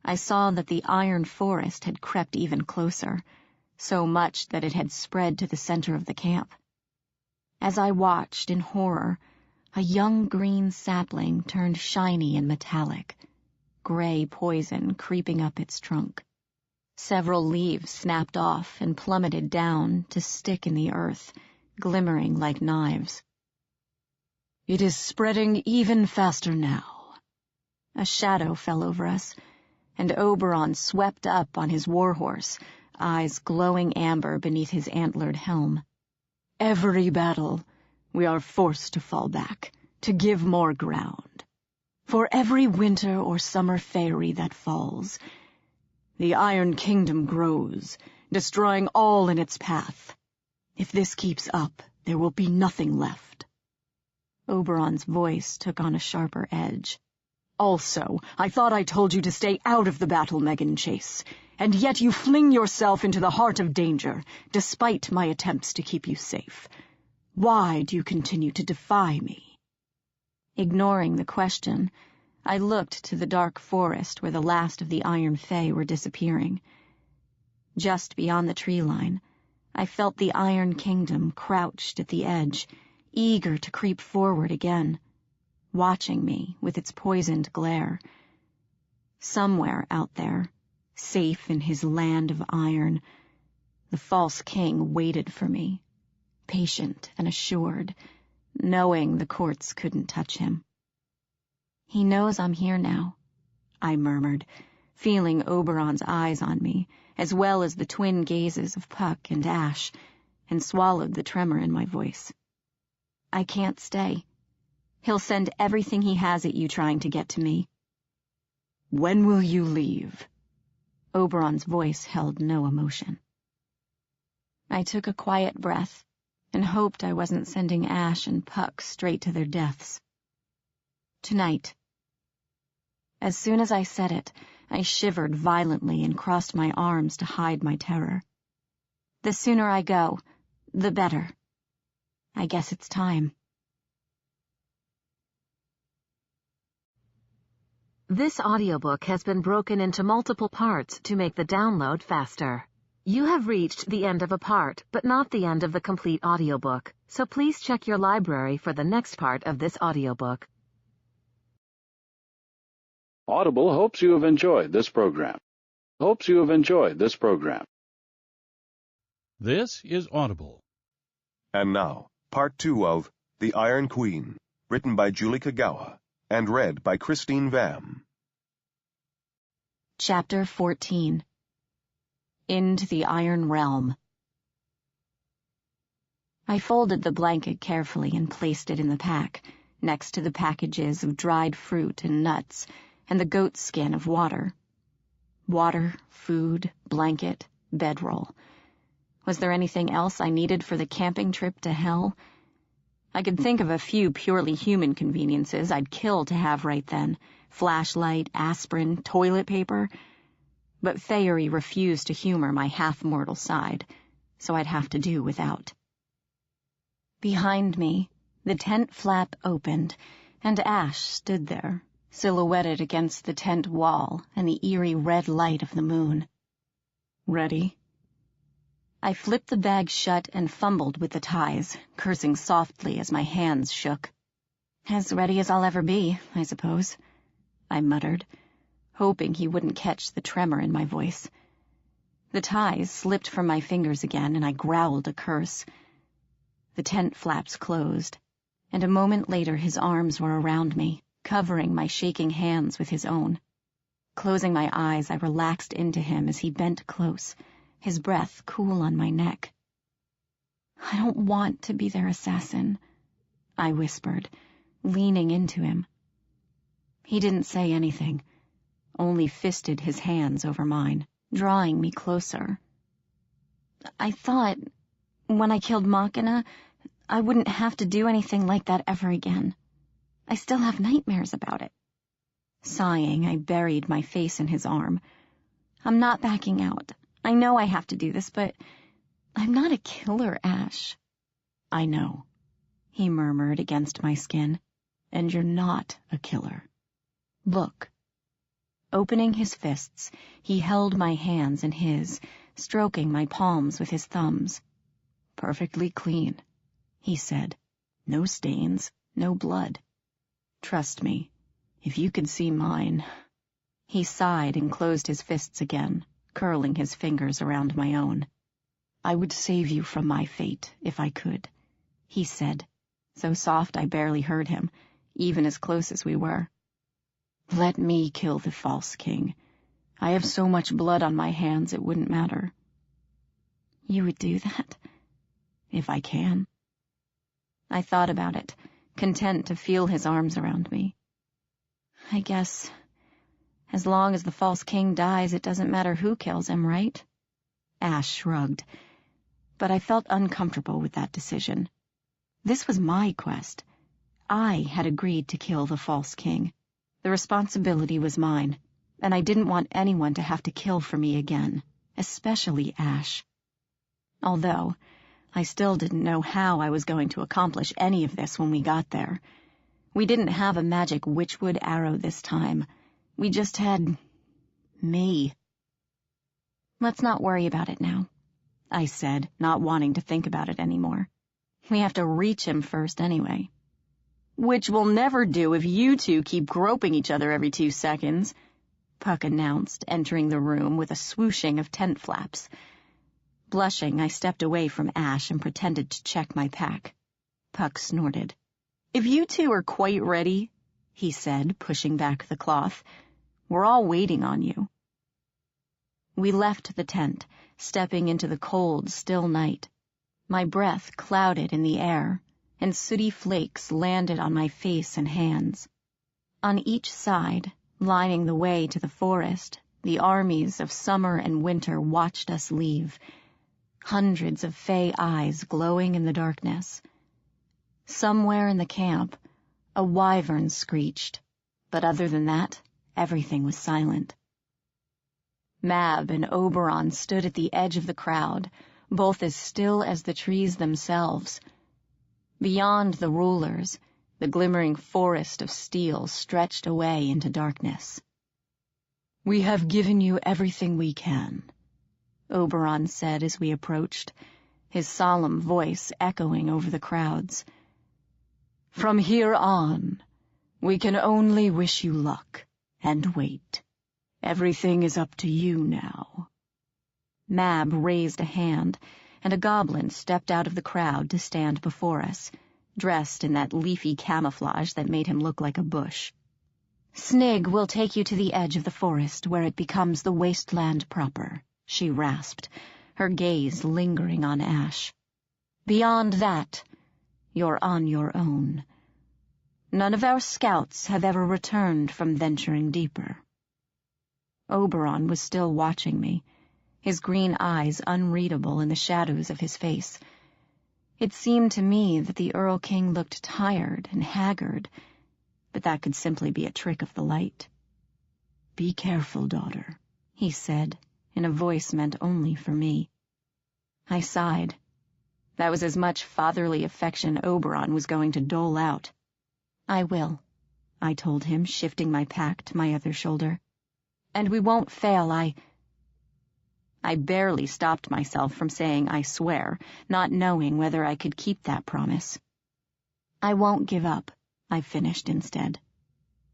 A: I saw that the iron forest had crept even closer, so much that it had spread to the center of the camp. As I watched in horror, a young green sapling turned shiny and metallic, gray poison creeping up its trunk. Several leaves snapped off and plummeted down to stick in the earth, glimmering like knives.
B: It is spreading even faster now.
A: A shadow fell over us, and Oberon swept up on his warhorse, eyes glowing amber beneath his antlered helm.
B: Every battle, we are forced to fall back, to give more ground. For every winter or summer fairy that falls, the Iron Kingdom grows, destroying all in its path. If this keeps up, there will be nothing left.
A: Oberon's voice took on a sharper edge.
B: Also, I thought I told you to stay out of the battle, Meghan Chase, and yet you fling yourself into the heart of danger, despite my attempts to keep you safe. Why do you continue to defy me?
A: Ignoring the question, I looked to the dark forest where the last of the Iron Fey were disappearing. Just beyond the tree line, I felt the Iron Kingdom crouched at the edge, eager to creep forward again, watching me with its poisoned glare. Somewhere out there, safe in his land of iron, the false king waited for me, patient and assured, knowing the courts couldn't touch him. He knows I'm here now, I murmured, feeling Oberon's eyes on me, as well as the twin gazes of Puck and Ash, and swallowed the tremor in my voice. I can't stay. He'll send everything he has at you trying to get to me.
B: When will you leave?
A: Oberon's voice held no emotion. I took a quiet breath and hoped I wasn't sending Ash and Puck straight to their deaths. Tonight. As soon as I said it, I shivered violently and crossed my arms to hide my terror. The sooner I go, the better. I guess it's time.
E: This audiobook has been broken into multiple parts to make the download faster. You have reached the end of a part, but not the end of the complete audiobook, so please check your library for the next part of this audiobook.
F: Audible hopes you have enjoyed this program.
G: This is Audible.
H: And now, Part 2 of The Iron Queen, written by Julie Kagawa, and read by Christine Vam.
A: Chapter 14. Into the Iron Realm. I folded the blanket carefully and placed it in the pack, next to the packages of dried fruit and nuts, and the goat skin of water. Water, food, blanket, bedroll. Was there anything else I needed for the camping trip to hell? I could think of a few purely human conveniences I'd kill to have right then. Flashlight, aspirin, toilet paper. But Fayery refused to humor my half-mortal side, so I'd have to do without. Behind me, the tent flap opened, and Ash stood there, silhouetted against the tent wall and the eerie red light of the moon.
B: Ready?
A: I flipped the bag shut and fumbled with the ties, cursing softly as my hands shook. As ready as I'll ever be, I suppose, I muttered, hoping he wouldn't catch the tremor in my voice. The ties slipped from my fingers again, and I growled a curse. The tent flaps closed, and a moment later his arms were around me, covering my shaking hands with his own. Closing my eyes, I relaxed into him as he bent close, his breath cool on my neck. I don't want to be their assassin, I whispered, leaning into him. He didn't say anything, only fisted his hands over mine, drawing me closer. I thought, when I killed Machina, I wouldn't have to do anything like that ever again. I still have nightmares about it. Sighing, I buried my face in his arm. I'm not backing out. I know I have to do this, but I'm not a killer, Ash.
B: I know, he murmured against my skin, and you're not a killer. Look.
A: Opening his fists, he held my hands in his, stroking my palms with his thumbs.
B: Perfectly clean, he said. No stains, no blood. Trust me, if you could see mine.
A: He sighed and closed his fists again, curling his fingers around my own. "I would save you from my fate, if I could," he said, so soft I barely heard him, even as close as we were. "Let me kill the false king. I have so much blood on my hands it wouldn't matter." "You would do that?" "If I can." I thought about it, content to feel his arms around me. "I guess, as long as the false king dies, it doesn't matter who kills him, right?" Ash shrugged, but I felt uncomfortable with that decision. This was my quest. I had agreed to kill the false king. The responsibility was mine, and I didn't want anyone to have to kill for me again, especially Ash. Although, I still didn't know how I was going to accomplish any of this when we got there. We didn't have a magic witchwood arrow this time. We just had me. "Let's not worry about it now," I said, not wanting to think about it anymore. "We have to reach him first anyway." "Which we'll never do if you two keep groping each other every 2 seconds, Puck announced, entering the room with a swooshing of tent flaps. Blushing, I stepped away from Ash and pretended to check my pack. Puck snorted. "If you two are quite ready," he said, pushing back the cloth, "we're all waiting on you." We left the tent, stepping into the cold, still night. My breath clouded in the air, and sooty flakes landed on my face and hands. On each side, lining the way to the forest, the armies of summer and winter watched us leave, hundreds of Fey eyes glowing in the darkness. Somewhere in the camp, a wyvern screeched, but other than that, everything was silent. Mab and Oberon stood at the edge of the crowd, both as still as the trees themselves. Beyond the rulers, the glimmering forest of steel stretched away into darkness. "We have given you everything we can," Oberon said as we approached, his solemn voice echoing over the crowds. "From here on, we can only wish you luck and wait. Everything is up to you now." Mab raised a hand, and a goblin stepped out of the crowd to stand before us, dressed in that leafy camouflage that made him look like a bush. "Snig will take you to the edge of the forest where it becomes the wasteland proper," she rasped, her gaze lingering on Ash. "Beyond that, you're on your own. None of our scouts have ever returned from venturing deeper." Oberon was still watching me, his green eyes unreadable in the shadows of his face. It seemed to me that the Earl King looked tired and haggard, but that could simply be a trick of the light. "Be careful, daughter," he said, in a voice meant only for me. I sighed. That was as much fatherly affection Oberon was going to dole out. "I will," I told him, shifting my pack to my other shoulder. "And we won't fail, I barely stopped myself from saying "I swear," not knowing whether I could keep that promise. "I won't give up," I finished instead.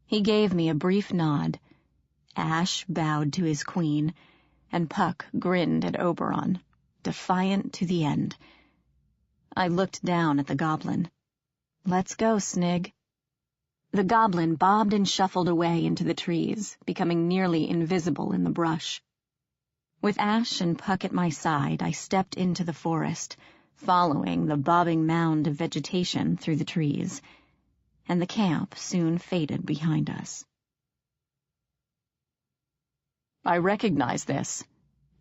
A: He gave me a brief nod. Ash bowed to his queen, and Puck grinned at Oberon, defiant to the end. I looked down at the goblin. "Let's go, Snig." The goblin bobbed and shuffled away into the trees, becoming nearly invisible in the brush. With Ash and Puck at my side, I stepped into the forest, following the bobbing mound of vegetation through the trees, and the camp soon faded behind us.
B: "I recognize this,"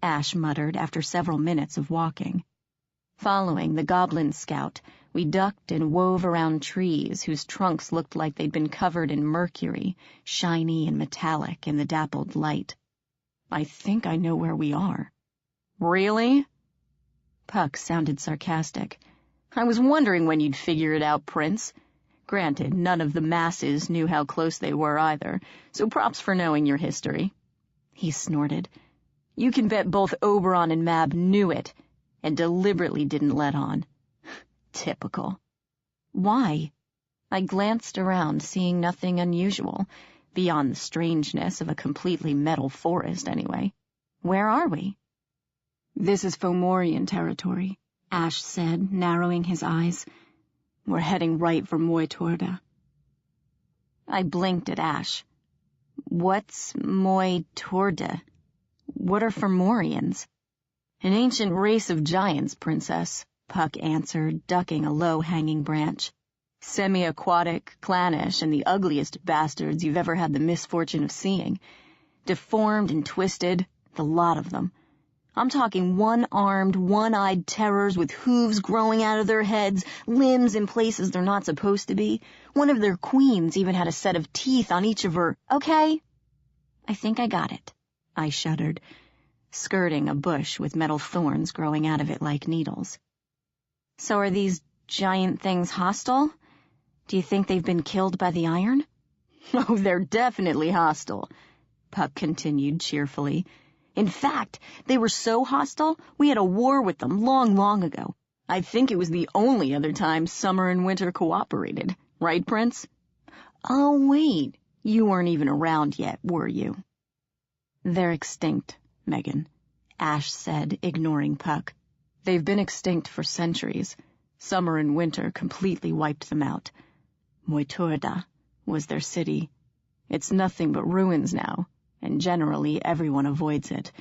B: Ash muttered after several minutes of walking.
A: Following the goblin scout, we ducked and wove around trees whose trunks looked like they'd been covered in mercury, shiny and metallic in the dappled light.
B: "I think I know where we are."
A: "Really?"
B: Puck sounded sarcastic.
A: "I was wondering when you'd figure it out, Prince. Granted, none of the masses knew how close they were either, so props for knowing your history." He snorted. "You can bet both Oberon and Mab knew it, and deliberately didn't let on. Typical." "Why?" I glanced around, seeing nothing unusual, beyond the strangeness of a completely metal forest, anyway. Where are we?
B: This is Fomorian territory, Ash said, narrowing his eyes. We're heading right for Moitorda.
A: I blinked at Ash. What's Moitorda? What are Fomorians?
B: An ancient race of giants, Princess, Puck answered, ducking a low-hanging branch. Semi-aquatic, clannish, and the ugliest bastards you've ever had the misfortune of seeing. Deformed and twisted, the lot of them. I'm talking one-armed, one-eyed terrors with hooves growing out of their heads, limbs in places they're not supposed to be. One of their queens even had a set of teeth on each of her.
A: Okay, I think I got it.
B: I shuddered, skirting a bush with metal thorns growing out of it like needles.
A: So are these giant things hostile? Do you think they've been killed by the iron?
B: Oh, they're definitely hostile, Puck continued cheerfully. In fact, they were so hostile, we had a war with them long, long ago. I think it was the only other time summer and winter cooperated. Right, Prince? Oh, wait, you weren't even around yet, were you? They're extinct, Meghan, Ash said, ignoring Puck. They've been extinct for centuries. Summer and winter completely wiped them out. Moitorda was their city. It's nothing but ruins now, and generally everyone avoids it.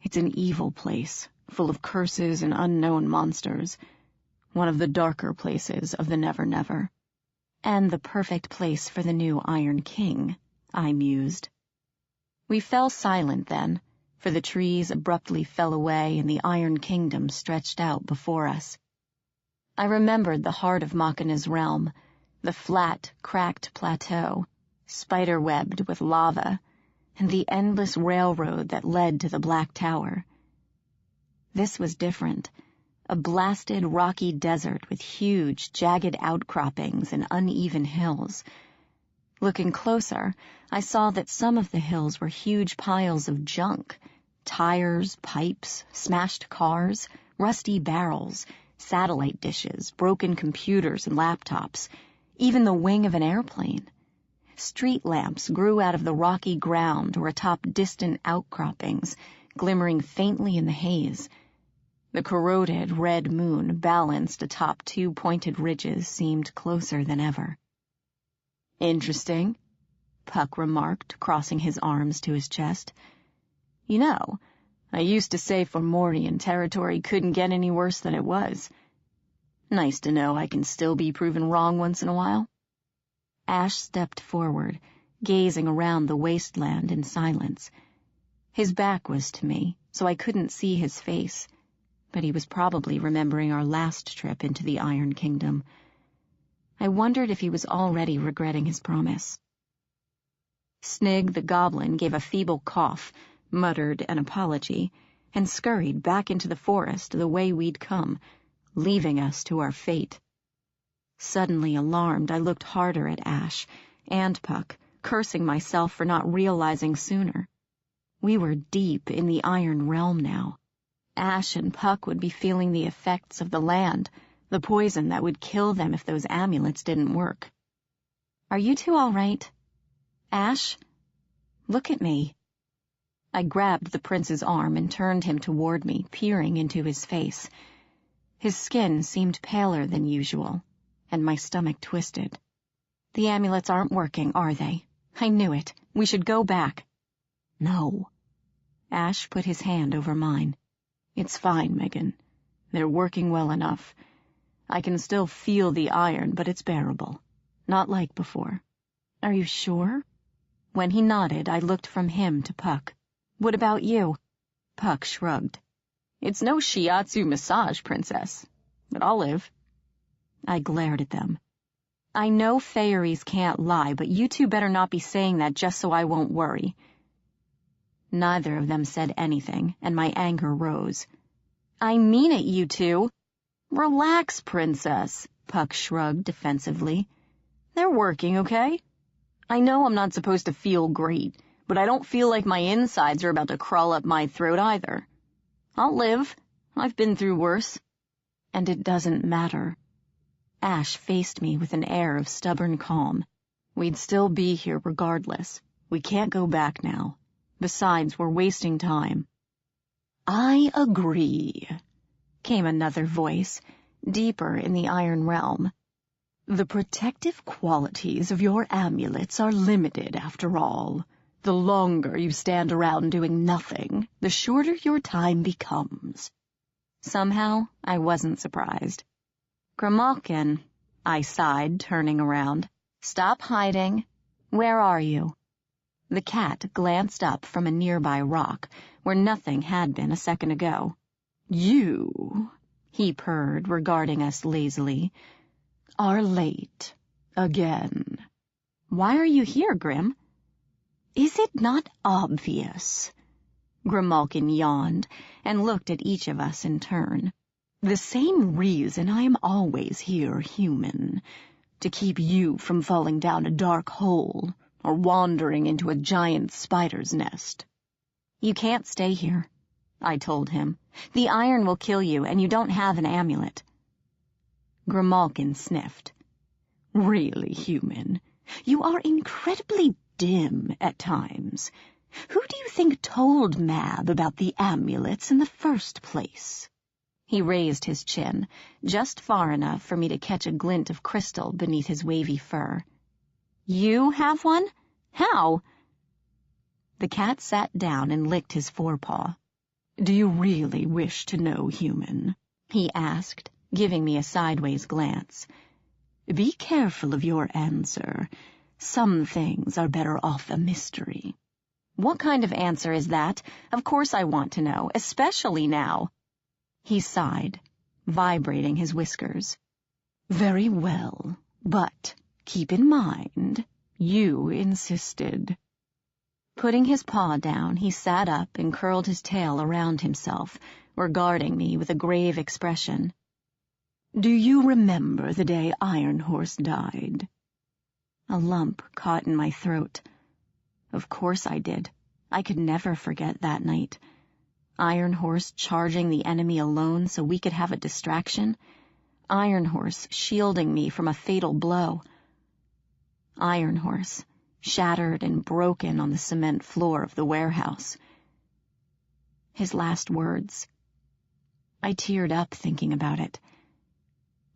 B: It's an evil place, full of curses and unknown monsters. One of the darker places of the Nevernever.
A: And the perfect place for the new Iron King, I mused. We fell silent then, for the trees abruptly fell away and the Iron Kingdom stretched out before us. I remembered the heart of Machina's realm, the flat, cracked plateau, spider-webbed with lava, and the endless railroad that led to the Black Tower. This was different, a blasted, rocky desert with huge, jagged outcroppings and uneven hills. Looking closer, I saw that some of the hills were huge piles of junk, tires, pipes, smashed cars, rusty barrels, satellite dishes, broken computers and laptops, even the wing of an airplane. Street lamps grew out of the rocky ground or atop distant outcroppings, glimmering faintly in the haze. The corroded red moon balanced atop two pointed ridges seemed closer than ever. Interesting, Puck remarked, crossing his arms to his chest. You know, I used to say Fomorian territory couldn't get any worse than it was. Nice to know I can still be proven wrong once in a while. Ash stepped forward, gazing around the wasteland in silence. His back was to me, so I couldn't see his face, but he was probably remembering our last trip into the Iron Kingdom. I wondered if he was already regretting his promise. Snig the goblin gave a feeble cough, muttered an apology, and scurried back into the forest the way we'd come, leaving us to our fate. Suddenly alarmed, I looked harder at Ash and Puck, cursing myself for not realizing sooner. We were deep in the Iron Realm now. Ash and Puck would be feeling the effects of the land, the poison that would kill them if those amulets didn't work. Are you two all right? Ash? Look at me. I grabbed the prince's arm and turned him toward me, peering into his face. His skin seemed paler than usual, and my stomach twisted. The amulets aren't working, are they? I knew it. We should go back. No. Ash put his hand over mine. It's fine, Meghan. They're working well enough. I can still feel the iron, but it's bearable. Not like before. Are you sure? When he nodded, I looked from him to Puck. What about you? Puck shrugged. It's no shiatsu massage, Princess, but I'll live. I glared at them. I know fairies can't lie, but you two better not be saying that just so I won't worry. Neither of them said anything, and my anger rose. I mean it, you two. Relax, Princess, Puck shrugged defensively. They're working, okay? I know I'm not supposed to feel great, but I don't feel like my insides are about to crawl up my throat either. I'll live. I've been through worse. And it doesn't matter. Ash faced me with an air of stubborn calm. We'd still be here regardless. We can't go back now. Besides, we're wasting time.
C: I agree, came another voice, deeper in the Iron Realm. The protective qualities of your amulets are limited after all. The longer you stand around doing nothing, the shorter your time becomes.
A: Somehow, I wasn't surprised. Grimalkin, I sighed, turning around. Stop hiding. Where are you? The cat glanced up from a nearby rock, where nothing had been a second ago.
C: You,
A: he purred, regarding us lazily,
C: are late. Again.
A: Why are you here, Grim?
C: Is it not obvious?
A: Grimalkin yawned and looked at each of us in turn.
C: The same reason I am always here, human. To keep you from falling down a dark hole or wandering into a giant spider's nest.
A: You can't stay here, I told him. The iron will kill you, and you don't have an amulet.
C: Grimalkin sniffed. Really, human, you are incredibly dim at times. Who do you think told Mab about the amulets in the first place?
A: He raised his chin, just far enough for me to catch a glint of crystal beneath his wavy fur. You have one? How?
C: The cat sat down and licked his forepaw. Do you really wish to know, human? He asked, giving me a sideways glance. Be careful of your answer. Some things are better off a mystery.
A: What kind of answer is that? Of course I want to know, especially now.
C: He sighed, vibrating his whiskers. Very well, but keep in mind, you insisted.
A: Putting his paw down, he sat up and curled his tail around himself, regarding me with a grave expression.
C: Do you remember the day Iron Horse died?
A: A lump caught in my throat. Of course I did. I could never forget that night. Iron Horse charging the enemy alone so we could have a distraction. Iron Horse shielding me from a fatal blow. Iron Horse, shattered and broken on the cement floor of the warehouse. His last words. I teared up thinking about it.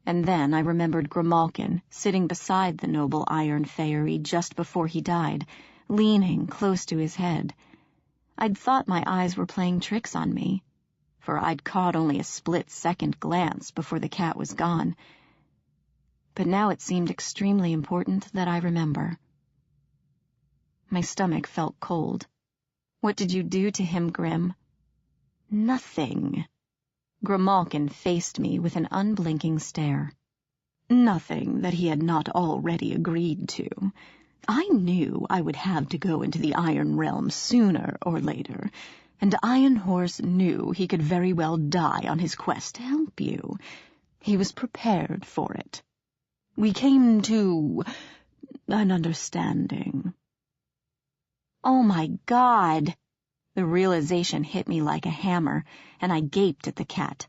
A: And then I remembered Grimalkin sitting beside the noble Iron Fey just before he died, leaning close to his head. I'd thought my eyes were playing tricks on me, for I'd caught only a split-second glance before the cat was gone. But now it seemed extremely important that I remember. My stomach felt cold. What did you do to him, Grim?
C: Nothing.
A: Grimalkin faced me with an unblinking stare.
C: Nothing that he had not already agreed to. I knew I would have to go into the Iron Realm sooner or later, and Iron Horse knew he could very well die on his quest to help you. He was prepared for it. We came to an understanding.
A: Oh my God! The realization hit me like a hammer, and I gaped at the cat.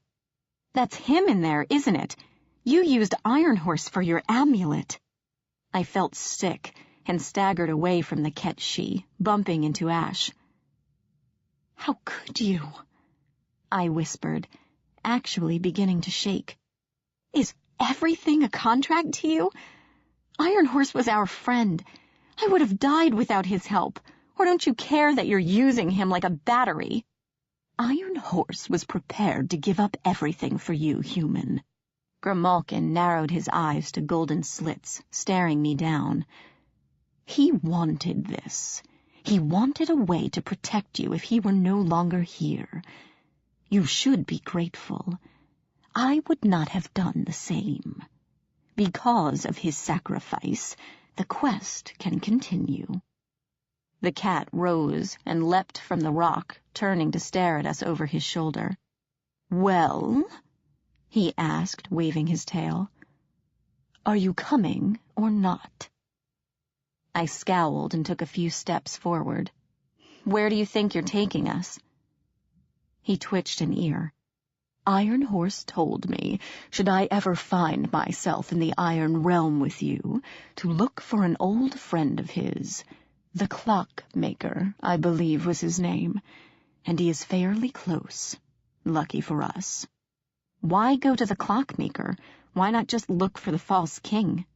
A: That's him in there, isn't it? You used Iron Horse for your amulet. I felt sick and staggered away from the Ketshi, bumping into Ash.
C: How could you?
A: I whispered, actually beginning to shake.
C: Is everything a contract to you? Iron Horse was our friend. I would have died without his help. Or don't you care that you're using him like a battery? Iron Horse was prepared to give up everything for you, human.
A: Grimalkin narrowed his eyes to golden slits, staring me down.
C: He wanted this. He wanted a way to protect you if he were no longer here. You should be grateful. I would not have done the same. Because of his sacrifice, the quest can continue.
A: The cat rose and leapt from the rock, turning to stare at us over his shoulder.
C: Well? He asked, waving his tail. Are you coming or not?
A: I scowled and took a few steps forward. Where do you think you're taking us?
C: He twitched an ear. Iron Horse told me, should I ever find myself in the Iron Realm with you, to look for an old friend of his. The Clockmaker, I believe was his name. and he is fairly close. Lucky for us. Why go to the clockmaker? Why not just look for the false king?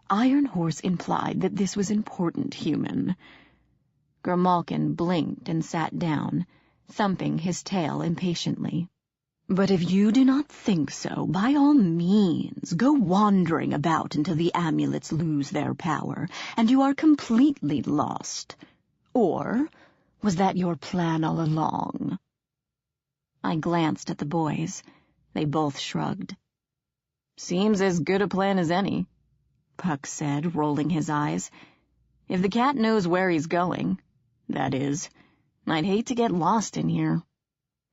C: Iron Horse implied that this was important, human. Grimalkin blinked and sat down, thumping his tail impatiently. But if you do not think so, by all means, go wandering about until the amulets lose their power, and you are completely lost. Or was that your plan all along? I glanced at the boys. They both shrugged.
B: Seems as good a plan as any, Puck said, rolling his eyes. If the cat knows where he's going, that is, I'd hate to get lost in here.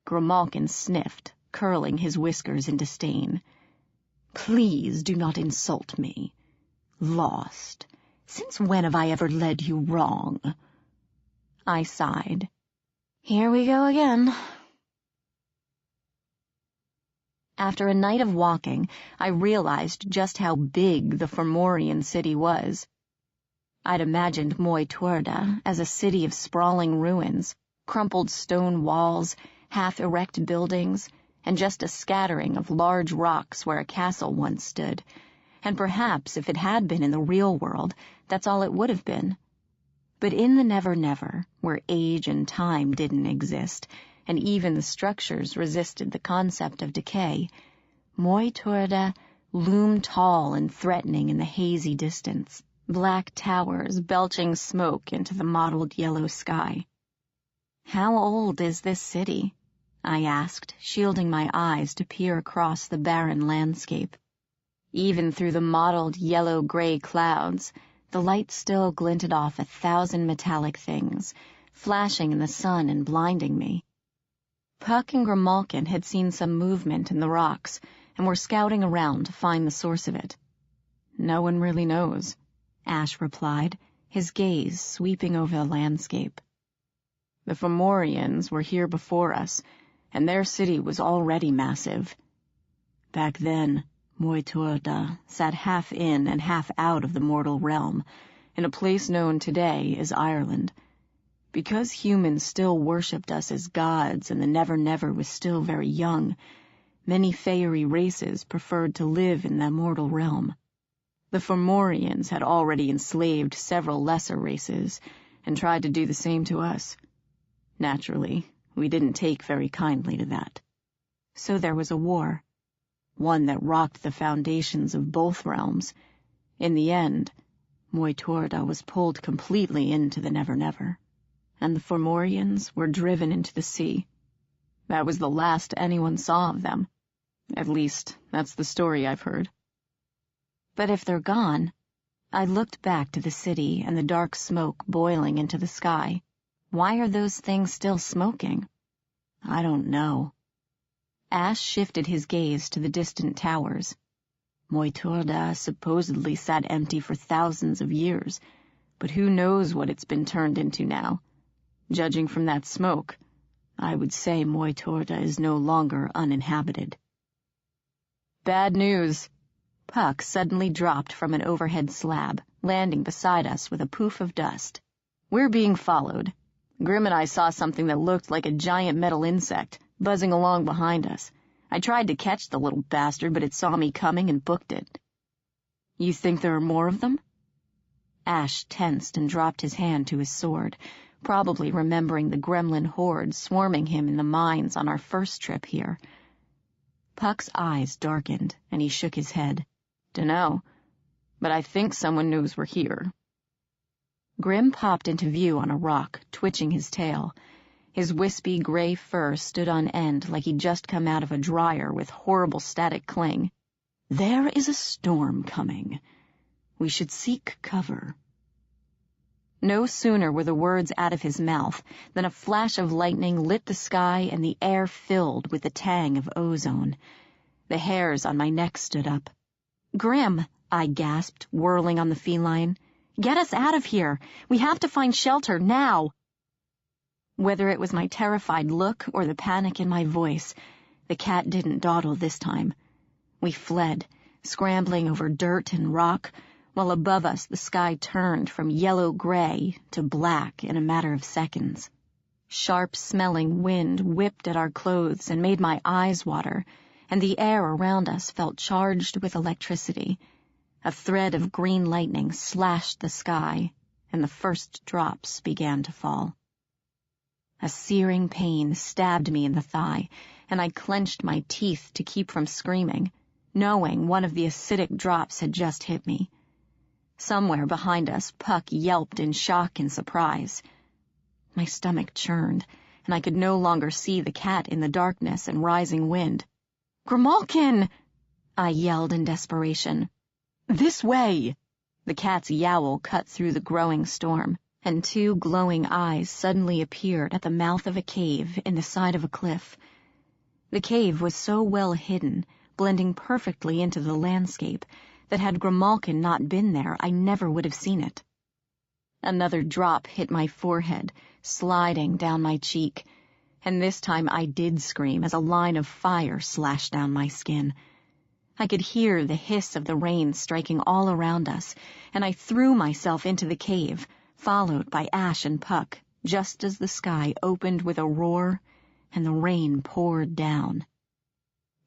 C: Grimalkin sniffed, curling his whiskers in disdain. Please do not insult me. Lost? Since when have I ever led you wrong? I sighed.
B: Here we go again.
C: After a night of walking, I realized just how big the Fomorian city was. I'd imagined Moytuerda as a city of sprawling ruins, crumpled stone walls, half-erect buildings, and just a scattering of large rocks where a castle once stood. And perhaps if it had been in the real world, that's all it would have been. But in the Nevernever, where age and time didn't exist, and even the structures resisted the concept of decay, Moytuerda loomed tall and threatening in the hazy distance, black towers belching smoke into the mottled yellow sky. How old is this city? I asked, shielding my eyes to peer across the barren landscape. Even through the mottled yellow-gray clouds, the light still glinted off 1,000 metallic things, flashing in the sun and blinding me. Puck and Grimalkin had seen some movement in the rocks and were scouting around to find the source of it.
B: No one really knows,
C: Ash replied, his gaze sweeping over the landscape.
B: The Fomorians were here before us, and their city was already massive.
C: Back then, Moytuerda sat half in and half out of the mortal realm,
B: in a place known today as Ireland. Because humans still worshipped us as gods and the Nevernever was still very young, many fairy races preferred to live in the mortal realm. The Fomorians had already enslaved several lesser races and tried to do the same to us. Naturally, we didn't take very kindly to that.
C: So there was a war.
B: One that rocked the foundations of both realms. In the end, Moytuerda was pulled completely into the Nevernever, and the Fomorians were driven into the sea. That was the last anyone saw of them. At least, that's the story I've heard.
C: But if they're gone, I looked back to the city and the dark smoke boiling into the sky. Why are those things still smoking?
B: I don't know.
C: Ash shifted his gaze to the distant towers.
B: Moytuerda supposedly sat empty for thousands of years, but who knows what it's been turned into now. Judging from that smoke, I would say Moytuerda is no longer uninhabited.
C: Bad news. Puck suddenly dropped from an overhead slab, landing beside us with a poof of dust.
B: We're being followed. Grim and I saw something that looked like a giant metal insect, buzzing along behind us. I tried to catch the little bastard, but it saw me coming and booked it.
C: You think there are more of them? Ash tensed and dropped his hand to his sword, probably remembering the gremlin horde swarming him in the mines on our first trip here. Puck's eyes darkened, and he shook his head.
B: Dunno, but I think someone knows we're here.
C: Grim popped into view on a rock, twitching his tail. His wispy gray fur stood on end like he'd just come out of a dryer with horrible static cling. There is a storm coming. We should seek cover. No sooner were the words out of his mouth than a flash of lightning lit the sky and the air filled with the tang of ozone. The hairs on my neck stood up. Grim, I gasped, whirling on the feline. Get us out of here. We have to find shelter now. Whether it was my terrified look or the panic in my voice, the cat didn't dawdle this time. We fled, scrambling over dirt and rock, while above us the sky turned from yellow-gray to black in a matter of seconds.
A: Sharp-smelling wind whipped at our clothes and made my eyes water, and the air around us felt charged with electricity. A thread of green lightning slashed the sky, and the first drops began to fall. A searing pain stabbed me in the thigh, and I clenched my teeth to keep from screaming, knowing one of the acidic drops had just hit me. Somewhere behind us, Puck yelped in shock and surprise. My stomach churned, and I could no longer see the cat in the darkness and rising wind. "Grimalkin!" I yelled in desperation.
B: "This way!"
A: The cat's yowl cut through the growing storm, and two glowing eyes suddenly appeared at the mouth of a cave in the side of a cliff. The cave was so well hidden, blending perfectly into the landscape, that had Grimalkin not been there, I never would have seen it. Another drop hit my forehead, sliding down my cheek, and this time I did scream as a line of fire slashed down my skin. I could hear the hiss of the rain striking all around us, and I threw myself into the cave, followed by Ash and Puck, just as the sky opened with a roar and the rain poured down.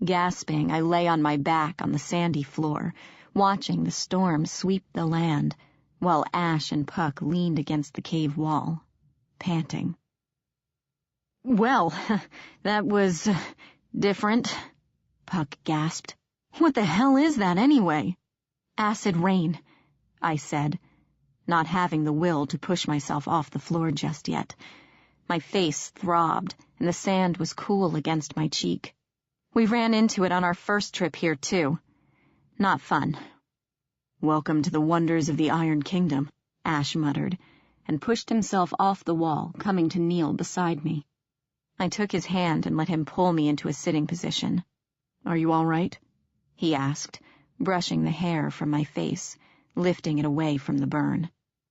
A: Gasping, I lay on my back on the sandy floor, watching the storm sweep the land, while Ash and Puck leaned against the cave wall, panting.
B: "Well, that was different,"
A: Puck gasped.
B: "What the hell is that anyway?"
A: "Acid rain," I said, not having the will to push myself off the floor just yet. My face throbbed, and the sand was cool against my cheek. "We ran into it on our first trip here, too. Not fun."
B: "Welcome to the wonders of the Iron Kingdom,"
A: Ash muttered, and pushed himself off the wall, coming to kneel beside me. I took his hand and let him pull me into a sitting position.
B: "Are you all right?"
A: he asked, brushing the hair from my face, lifting it away from the burn.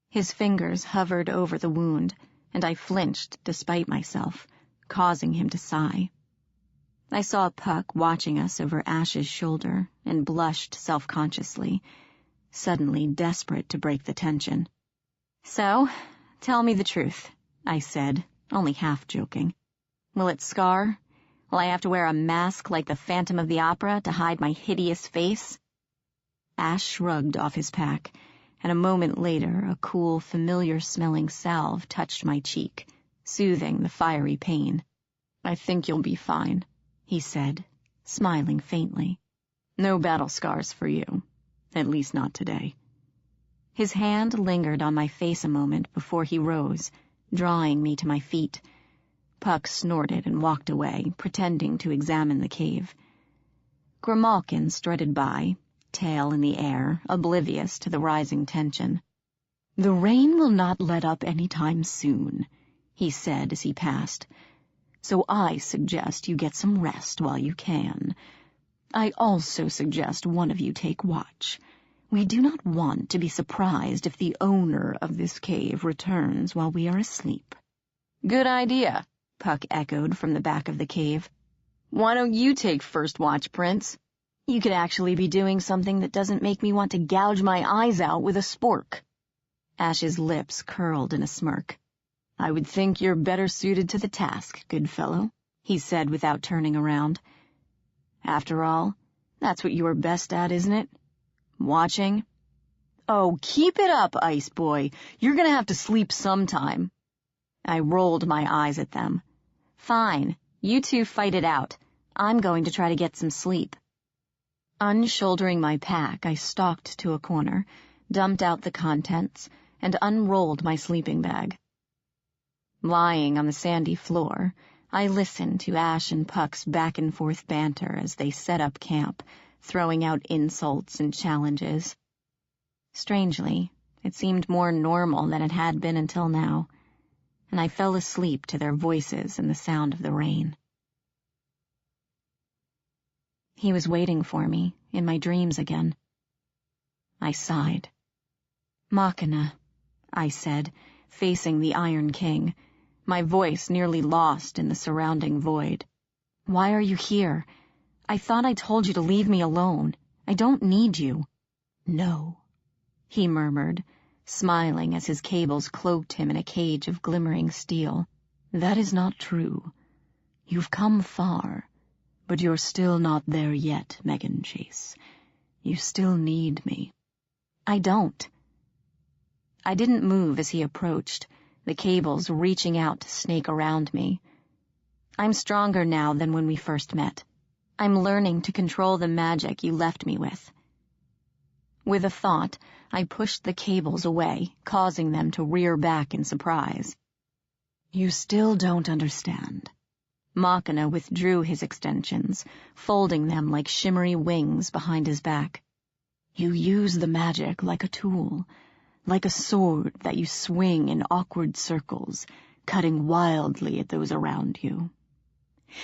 A: His fingers hovered over the wound, and I flinched despite myself, causing him to sigh. I saw Puck watching us over Ash's shoulder and blushed self-consciously, suddenly desperate to break the tension. "So, tell me the truth," I said, only half joking. "Will it scar? Will I have to wear a mask like the Phantom of the Opera to hide my hideous face?" Ash shrugged off his pack, and a moment later a cool, familiar-smelling salve touched my cheek, soothing the fiery pain.
B: "I think you'll be fine,"
A: he said, smiling faintly.
B: "No battle scars for you, at least not today."
A: His hand lingered on my face a moment before he rose, drawing me to my feet. Puck snorted and walked away, pretending to examine the cave. Grimalkin strutted by, tail in the air, oblivious to the rising tension.
B: "The rain will not let up any time soon," he said as he passed. "So I suggest you get some rest while you can. I also suggest one of you take watch. We do not want to be surprised if the owner of this cave returns while we are asleep."
A: "Good idea," Puck echoed from the back of the cave.
B: "Why don't you take first watch, Prince?
A: You could actually be doing something that doesn't make me want to gouge my eyes out with a spork." Ash's lips curled in a smirk.
B: "I would think you're better suited to the task, good fellow," he said without turning around. "After all, that's what you are best at, isn't it? Watching? Oh, keep it up, Ice Boy. You're gonna have to sleep sometime."
A: I rolled my eyes at them. "Fine, you two fight it out. I'm going to try to get some sleep." Unshouldering my pack, I stalked to a corner, dumped out the contents, and unrolled my sleeping bag. Lying on the sandy floor, I listened to Ash and Puck's back-and-forth banter as they set up camp, throwing out insults and challenges. Strangely, it seemed more normal than it had been until now, and I fell asleep to their voices and the sound of the rain. He was waiting for me, in my dreams again. I sighed. "Machina," I said, facing the Iron King, my voice nearly lost in the surrounding void. "Why are you here? I thought I told you to leave me alone. I don't need you." "No," he murmured, smiling as his cables cloaked him in a cage of glimmering steel.
C: That is not true. You've come far, but you're still not there yet, Meghan Chase. You still need me.
A: I don't. I didn't move as he approached, the cables reaching out to snake around me. I'm stronger now than when we first met. I'm learning to control the magic you left me with. With a thought, I pushed the cables away, causing them to rear back in surprise.
C: You still don't understand.
A: Machina withdrew his extensions, folding them like shimmery wings behind his back.
C: You use the magic like a tool, like a sword that you swing in awkward circles, cutting wildly at those around you.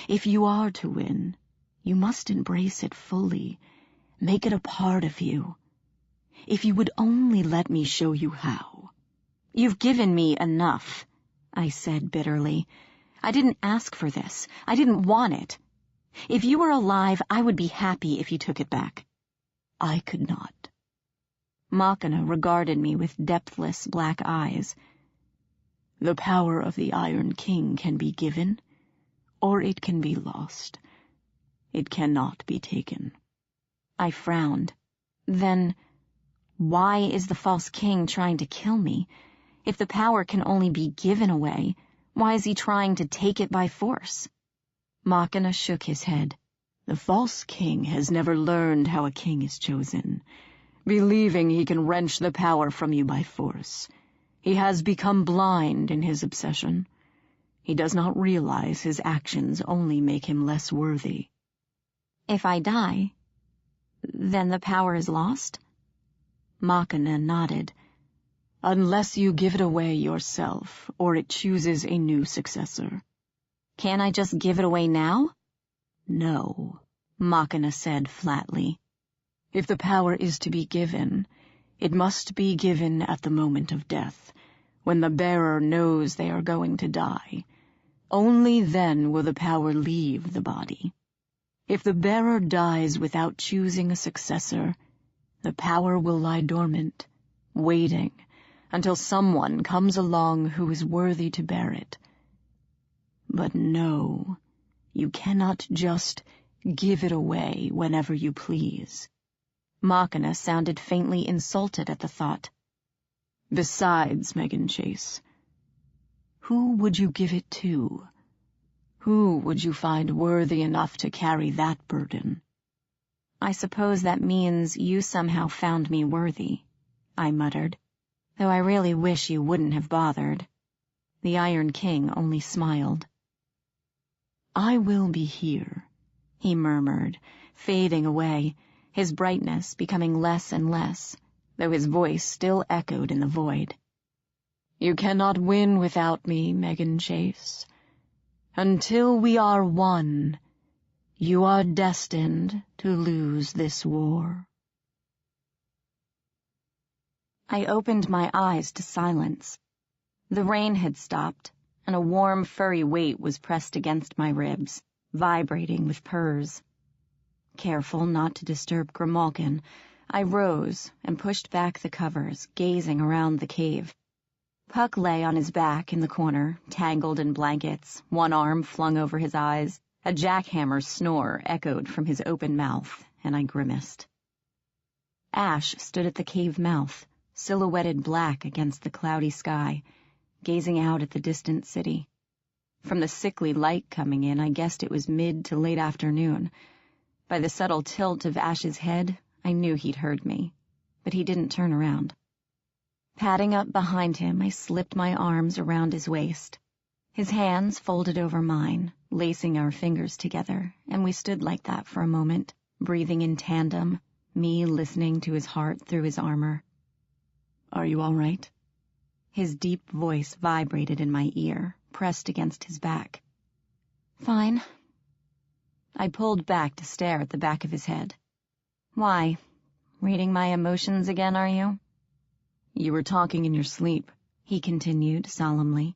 C: If you are to win, you must embrace it fully, make it a part of you. If you would only let me show you how.
A: You've given me enough, I said bitterly. I didn't ask for this. I didn't want it. If you were alive, I would be happy if you took it back.
C: I could not.
A: Machina regarded me with depthless black eyes.
C: The power of the Iron King can be given, or it can be lost. It cannot be taken.
A: I frowned. Then, why is the false king trying to kill me? If the power can only be given away, why is he trying to take it by force?
C: Machina shook his head. The false king has never learned how a king is chosen, believing he can wrench the power from you by force. He has become blind in his obsession. He does not realize his actions only make him less worthy.
A: If I die, then the power is lost?
C: Machina nodded. Unless you give it away yourself, or it chooses a new successor.
A: Can't I just give it away now?
C: No, Machina said flatly. If the power is to be given, it must be given at the moment of death, when the bearer knows they are going to die. Only then will the power leave the body. If the bearer dies without choosing a successor, the power will lie dormant, waiting, until someone comes along who is worthy to bear it. But no, you cannot just give it away whenever you please.
A: Machina sounded faintly insulted at the thought.
C: Besides, Meghan Chase, who would you give it to? Who would you find worthy enough to carry that burden?
A: I suppose that means you somehow found me worthy, I muttered, though I really wish you wouldn't have bothered. The Iron King only smiled.
C: I will be here, he murmured, fading away, his brightness becoming less and less, though his voice still echoed in the void. You cannot win without me, Meghan Chase. Until we are one, you are destined to lose this war.
A: I opened my eyes to silence. The rain had stopped, and a warm, furry weight was pressed against my ribs, vibrating with purrs. Careful not to disturb Grimalkin, I rose and pushed back the covers, gazing around the cave. Puck lay on his back in the corner, tangled in blankets, one arm flung over his eyes. A jackhammer snore echoed from his open mouth, and I grimaced. Ash stood at the cave mouth, silhouetted black against the cloudy sky, gazing out at the distant city. From the sickly light coming in, I guessed it was mid to late afternoon. By the subtle tilt of Ash's head, I knew he'd heard me, but he didn't turn around. Padding up behind him, I slipped my arms around his waist. His hands folded over mine, lacing our fingers together, and we stood like that for a moment, breathing in tandem, me listening to his heart through his armor.
C: Are you all right?
A: His deep voice vibrated in my ear, pressed against his back. Fine. I pulled back to stare at the back of his head. Why? Reading my emotions again, are you?
C: You were talking in your sleep,
A: he continued solemnly.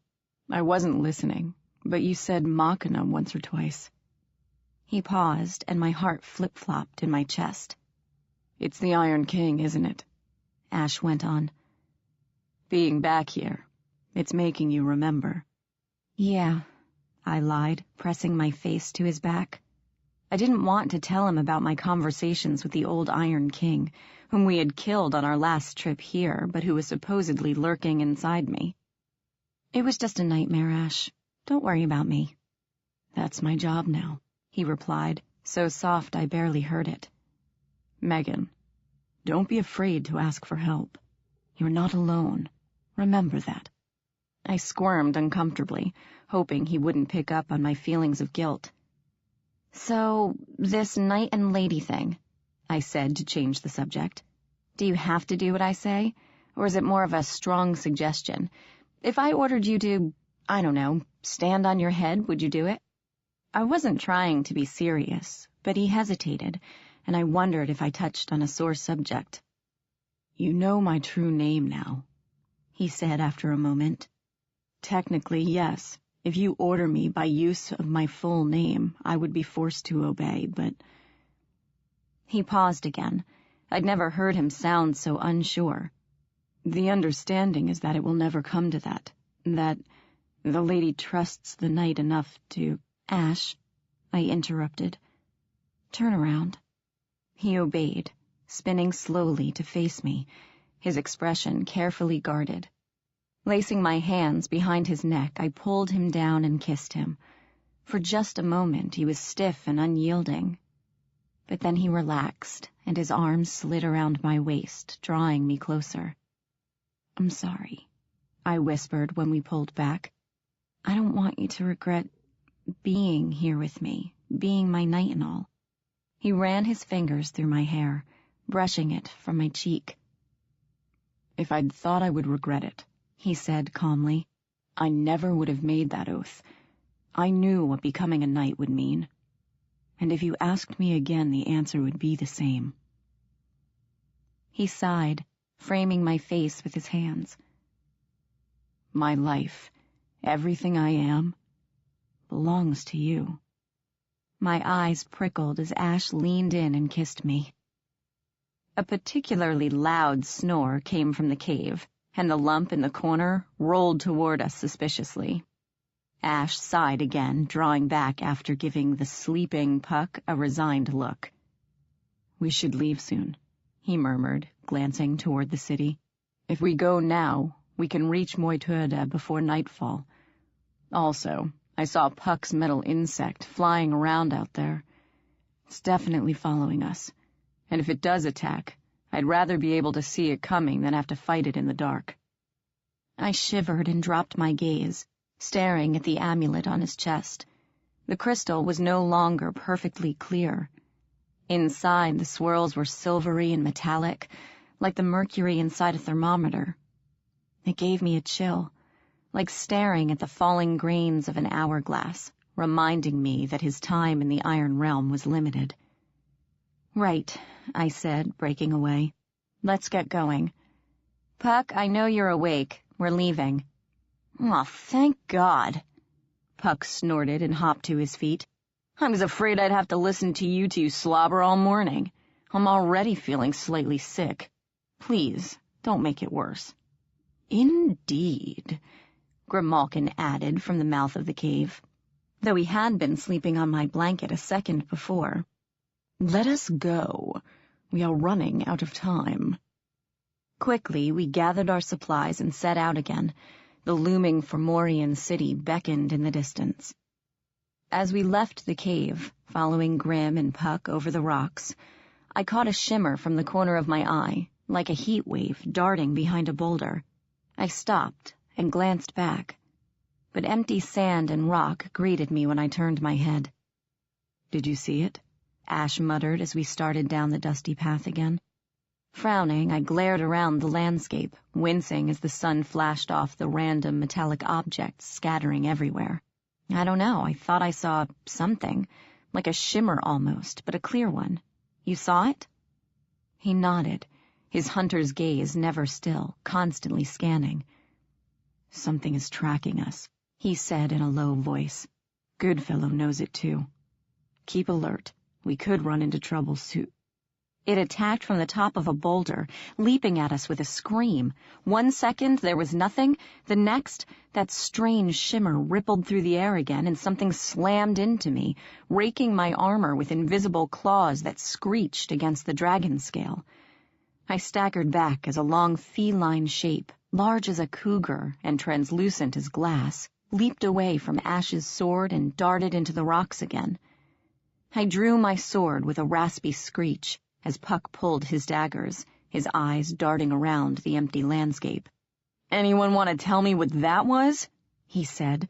C: I wasn't listening, but you said Machina once or twice.
A: He paused, and my heart flip-flopped in my chest.
C: It's the Iron King, isn't it?
A: Ash went on.
C: Being back here, it's making you remember.
A: Yeah, I lied, pressing my face to his back. I didn't want to tell him about my conversations with the old Iron King, whom we had killed on our last trip here, but who was supposedly lurking inside me. It was just a nightmare, Ash. Don't worry about me. That's my job now, he replied, so soft I barely heard it. Meghan, don't be afraid to ask for help. You're not alone. Remember that. I squirmed uncomfortably, hoping he wouldn't pick up on my feelings of guilt. So, this knight and lady thing, I said to change the subject. Do you have to do what I say, or is it more of a strong suggestion? If I ordered you to, I don't know, stand on your head, would you do it? I wasn't trying to be serious, but he hesitated, and I wondered if I touched on a sore subject. You know my true name now, he said after a moment. Technically, yes. If you order me by use of my full name, I would be forced to obey, but... He paused again. I'd never heard him sound so unsure. The understanding is that it will never come to that the lady trusts the knight enough to... Ash, I interrupted. Turn around. He obeyed, spinning slowly to face me, his expression carefully guarded. Lacing my hands behind his neck, I pulled him down and kissed him. For just a moment, he was stiff and unyielding. But then he relaxed, and his arms slid around my waist, drawing me closer. I'm sorry, I whispered when we pulled back. I don't want you to regret being here with me, being my knight and all. He ran his fingers through my hair, brushing it from my cheek. If I'd thought I would regret it, he said calmly, I never would have made that oath. I knew what becoming a knight would mean. And if you asked me again, the answer would be the same. He sighed, framing my face with his hands. My life, everything I am, belongs to you. My eyes prickled as Ash leaned in and kissed me. A particularly loud snore came from the cave, and the lump in the corner rolled toward us suspiciously. Ash sighed again, drawing back after giving the sleeping Puck a resigned look. We should leave soon, he murmured, glancing toward the city. If we go now, we can reach Moytuerde before nightfall. Also, I saw Puck's metal insect flying around out there. It's definitely following us, and if it does attack, I'd rather be able to see it coming than have to fight it in the dark. I shivered and dropped my gaze, staring at the amulet on his chest. The crystal was no longer perfectly clear. Inside, the swirls were silvery and metallic, like the mercury inside a thermometer. It gave me a chill, like staring at the falling grains of an hourglass, reminding me that his time in the Iron Realm was limited. Right, I said, breaking away. Let's get going. Puck, I know you're awake. We're leaving. Oh, thank God. Puck snorted and hopped to his feet. I was afraid I'd have to listen to you two slobber all morning. I'm already feeling slightly sick. Please, don't make it worse. Indeed, Grimalkin added from the mouth of the cave, though he had been sleeping on my blanket a second before. Let us go. We are running out of time. Quickly, we gathered our supplies and set out again. The looming Fomorian city beckoned in the distance. As we left the cave, following Grim and Puck over the rocks, I caught a shimmer from the corner of my eye, like a heat wave darting behind a boulder. I stopped and glanced back, but empty sand and rock greeted me when I turned my head. Did you see it? Ash muttered as we started down the dusty path again. Frowning, I glared around the landscape, wincing as the sun flashed off the random metallic objects scattering everywhere. I don't know, I thought I saw something, like a shimmer almost, but a clear one. You saw it? He nodded, his hunter's gaze never still, constantly scanning. Something is tracking us, he said in a low voice. Goodfellow knows it too. Keep alert. We could run into trouble soon. It attacked from the top of a boulder, leaping at us with a scream. 1 second, there was nothing. The next, that strange shimmer rippled through the air again, and something slammed into me, raking my armor with invisible claws that screeched against the dragon scale. I staggered back as a long feline shape, large as a cougar and translucent as glass, leaped away from Ash's sword and darted into the rocks again. I drew my sword with a raspy screech as Puck pulled his daggers, his eyes darting around the empty landscape. "Anyone want to tell me what that was?" he said,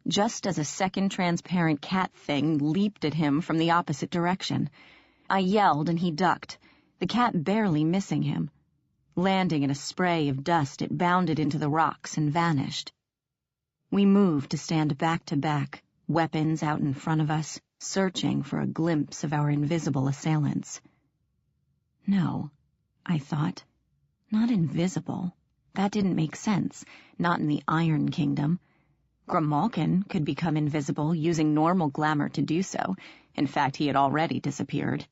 A: just as a second transparent cat thing leaped at him from the opposite direction. I yelled and he ducked, the cat barely missing him. Landing in a spray of dust, it bounded into the rocks and vanished. We moved to stand back to back, weapons out in front of us, searching for a glimpse of our invisible assailants. No, I thought. Not invisible. That didn't make sense. Not in the Iron Kingdom. Grimalkin could become invisible using normal glamour to do so. In fact, he had already disappeared.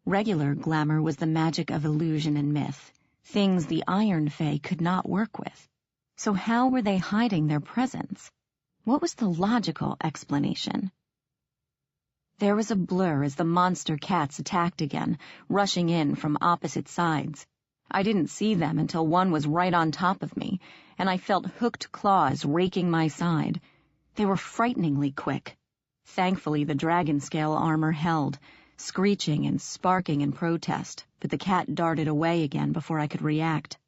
A: Regular glamour was the magic of illusion and myth, things the Iron Fey could not work with. So how were they hiding their presence? What was the logical explanation? There was a blur as the monster cats attacked again, rushing in from opposite sides. I didn't see them until one was right on top of me, and I felt hooked claws raking my side. They were frighteningly quick. Thankfully, the dragon scale armor held, screeching and sparking in protest, but the cat darted away again before I could react.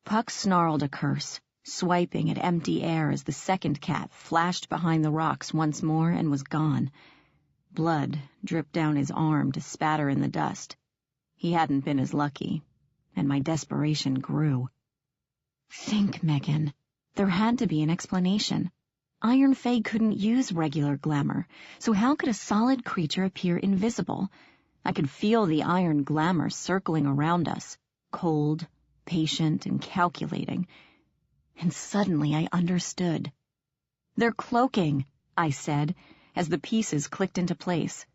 A: Puck snarled a curse, swiping at empty air as the second cat flashed behind the rocks once more and was gone. Blood dripped down his arm to spatter in the dust. He hadn't been as lucky, and my desperation grew. Think, Meghan. There had to be an explanation. Iron Fey couldn't use regular glamour, so how could a solid creature appear invisible? I could feel the iron glamour circling around us, cold, patient, and calculating. And suddenly I understood. "They're cloaking," I said, as the pieces clicked into place.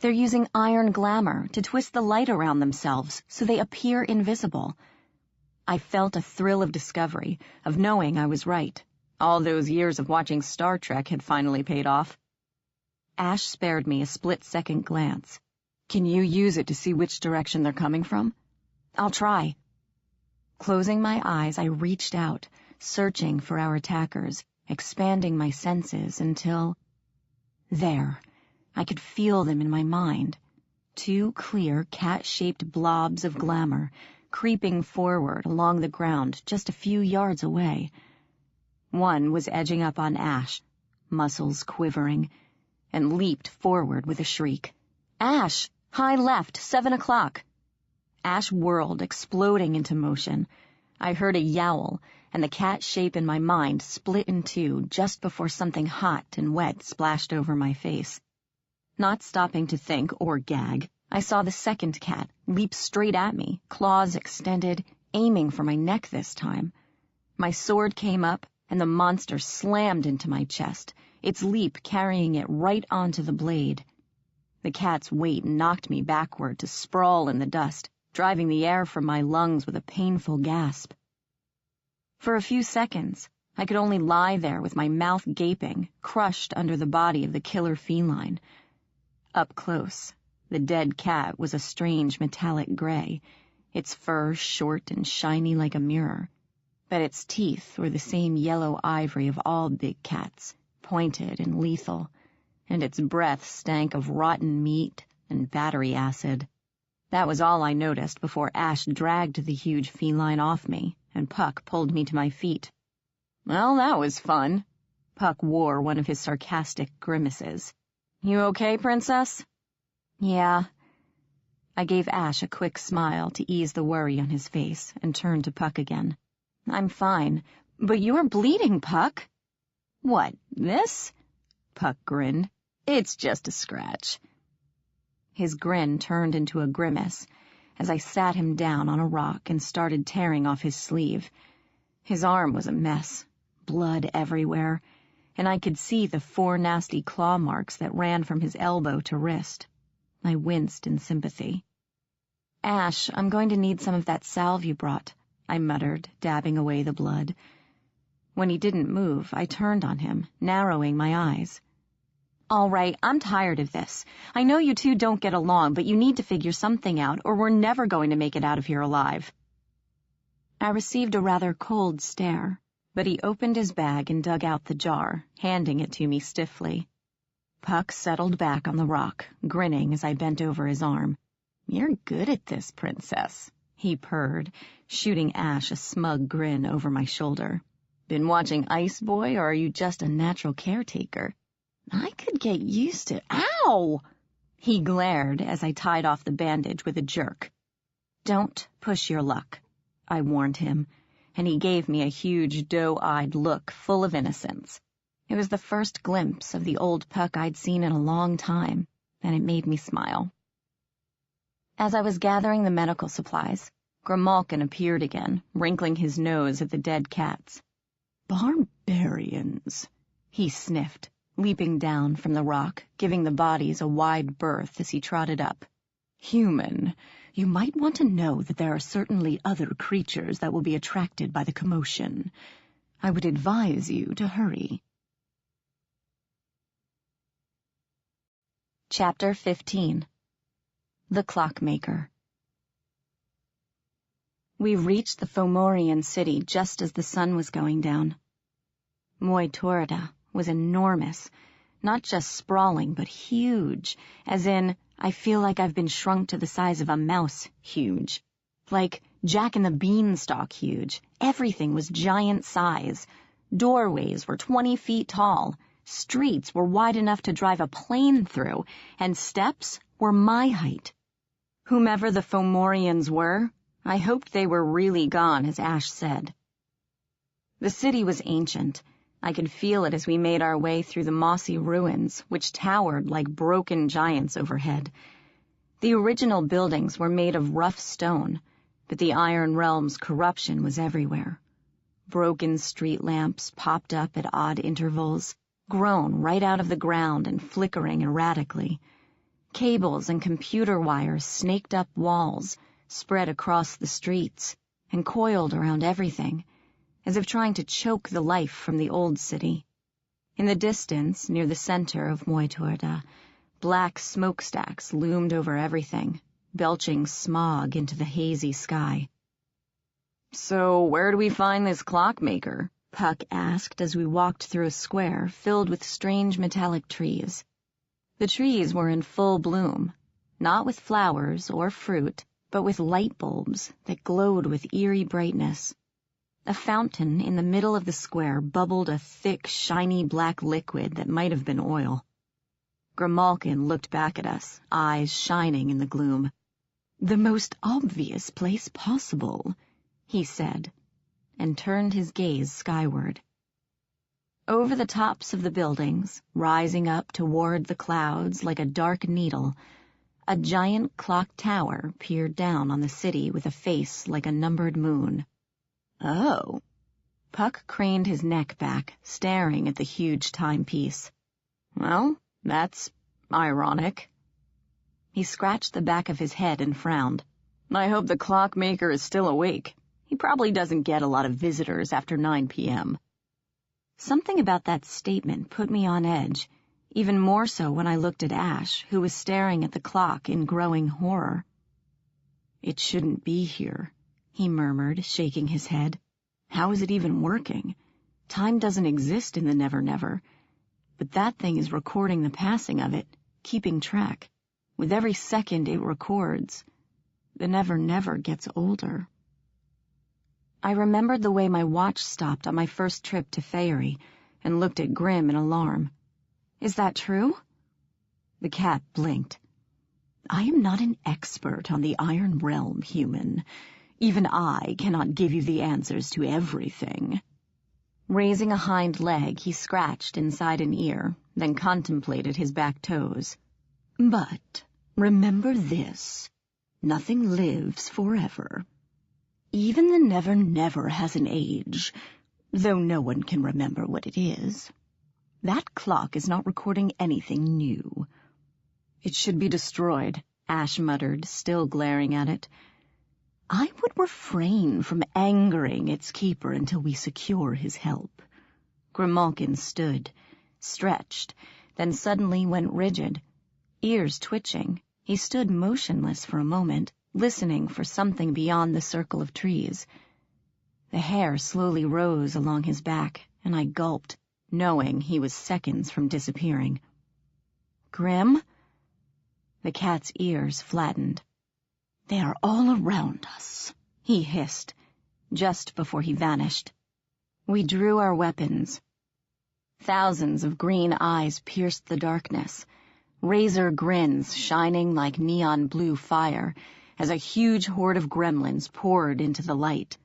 A: "They're using iron glamour to twist the light around themselves so they appear invisible." I felt a thrill of discovery, of knowing I was right. All those years of watching Star Trek had finally paid off. Ash spared me a split-second glance. "Can you use it to see which direction they're coming from?" "I'll try." Closing my eyes, I reached out, searching for our attackers, expanding my senses until... There. I could feel them in my mind. 2 clear, cat-shaped blobs of glamour, creeping forward along the ground just a few yards away. One was edging up on Ash, muscles quivering, and leaped forward with a shriek. "Ash! High left, 7 o'clock!" Ash whirled, exploding into motion. I heard a yowl, and the cat shape in my mind split in two just before something hot and wet splashed over my face. Not stopping to think or gag, I saw the second cat leap straight at me, claws extended, aiming for my neck this time. My sword came up, and the monster slammed into my chest, its leap carrying it right onto the blade. The cat's weight knocked me backward to sprawl in the dust, driving the air from my lungs with a painful gasp. For a few seconds, I could only lie there with my mouth gaping, crushed under the body of the killer feline. Up close, the dead cat was a strange metallic gray, its fur short and shiny like a mirror, but its teeth were the same yellow ivory of all big cats, pointed and lethal, and its breath stank of rotten meat and battery acid. That was all I noticed before Ash dragged the huge feline off me, and Puck pulled me to my feet. "Well, that was fun." Puck wore one of his sarcastic grimaces. "You okay, Princess?" "Yeah." I gave Ash a quick smile to ease the worry on his face and turned to Puck again. "I'm fine, but you're bleeding, Puck." "What, this?" Puck grinned. "It's just a scratch." His grin turned into a grimace as I sat him down on a rock and started tearing off his sleeve. His arm was a mess, blood everywhere, and I could see the 4 nasty claw marks that ran from his elbow to wrist. I winced in sympathy. Ash, I'm going to need some of that salve you brought, I muttered, dabbing away the blood. When he didn't move, I turned on him, narrowing my eyes. All right, I'm tired of this. I know you two don't get along, but you need to figure something out, or we're never going to make it out of here alive. I received a rather cold stare, but he opened his bag and dug out the jar, handing it to me stiffly. Puck settled back on the rock, grinning as I bent over his arm. You're good at this, princess, he purred, shooting Ash a smug grin over my shoulder. Been watching Ice Boy, or are you just a natural caretaker? I could get used to— Ow! He glared as I tied off the bandage with a jerk. Don't push your luck, I warned him, and he gave me a huge doe-eyed look full of innocence. It was the first glimpse of the old Puck I'd seen in a long time, and it made me smile. As I was gathering the medical supplies, Grimalkin appeared again, wrinkling his nose at the dead cats. Barbarians, he sniffed, leaping down from the rock, giving the bodies a wide berth as he trotted up. Human, you might want to know that there are certainly other creatures that will be attracted by the commotion. I would advise you to hurry. Chapter 15. The Clockmaker. We reached the Fomorian city just as the sun was going down. Moitorda was enormous, not just sprawling, but huge, as in, I feel like I've been shrunk to the size of a mouse huge. Like Jack and the Beanstalk huge. Everything was giant size. Doorways were 20 feet tall. Streets were wide enough to drive a plane through, and steps were my height. Whomever the Fomorians were, I hoped they were really gone, as Ash said. The city was ancient. I could feel it as we made our way through the mossy ruins, which towered like broken giants overhead. The original buildings were made of rough stone, but the Iron Realm's corruption was everywhere. Broken street lamps popped up at odd intervals, grown right out of the ground and flickering erratically. Cables and computer wires snaked up walls, spread across the streets, and coiled around everything, as if trying to choke the life from the old city. In the distance, near the center of Moitorda, black smokestacks loomed over everything, belching smog into the hazy sky. So where do we find this clockmaker? Puck asked as we walked through a square filled with strange metallic trees. The trees were in full bloom, not with flowers or fruit, but with light bulbs that glowed with eerie brightness. A fountain in the middle of the square bubbled a thick, shiny black liquid that might have been oil. Grimalkin looked back at us, eyes shining in the gloom. The most obvious place possible, he said, and turned his gaze skyward. Over the tops of the buildings, rising up toward the clouds like a dark needle, a giant clock tower peered down on the city with a face like a numbered moon. Oh. Puck craned his neck back, staring at the huge timepiece. Well, that's ironic. He scratched the back of his head and frowned. I hope the clockmaker is still awake. He probably doesn't get a lot of visitors after 9 p.m. Something about that statement put me on edge, even more so when I looked at Ash, who was staring at the clock in growing horror. It shouldn't be here, he murmured, shaking his head. How is it even working? Time doesn't exist in the Nevernever, but that thing is recording the passing of it, keeping track. With every second it records, the Nevernever gets older. I remembered the way my watch stopped on my first trip to Faerie, and looked at Grim in alarm. Is that true? The cat blinked. I am not an expert on the Iron Realm, human. Even I cannot give you the answers to everything. Raising a hind leg, he scratched inside an ear, then contemplated his back toes. But remember this. Nothing lives forever. Even the Nevernever has an age, though no one can remember what it is. That clock is not recording anything new. It should be destroyed, Ash muttered, still glaring at it. I would refrain from angering its keeper until we secure his help. Grimalkin stood, stretched, then suddenly went rigid. Ears twitching, he stood motionless for a moment, listening for something beyond the circle of trees. The hair slowly rose along his back, and I gulped, knowing he was seconds from disappearing. Grim? The cat's ears flattened. They are all around us, he hissed, just before he vanished. We drew our weapons. Thousands of green eyes pierced the darkness, razor grins shining like neon blue fire as a huge horde of gremlins poured into the light.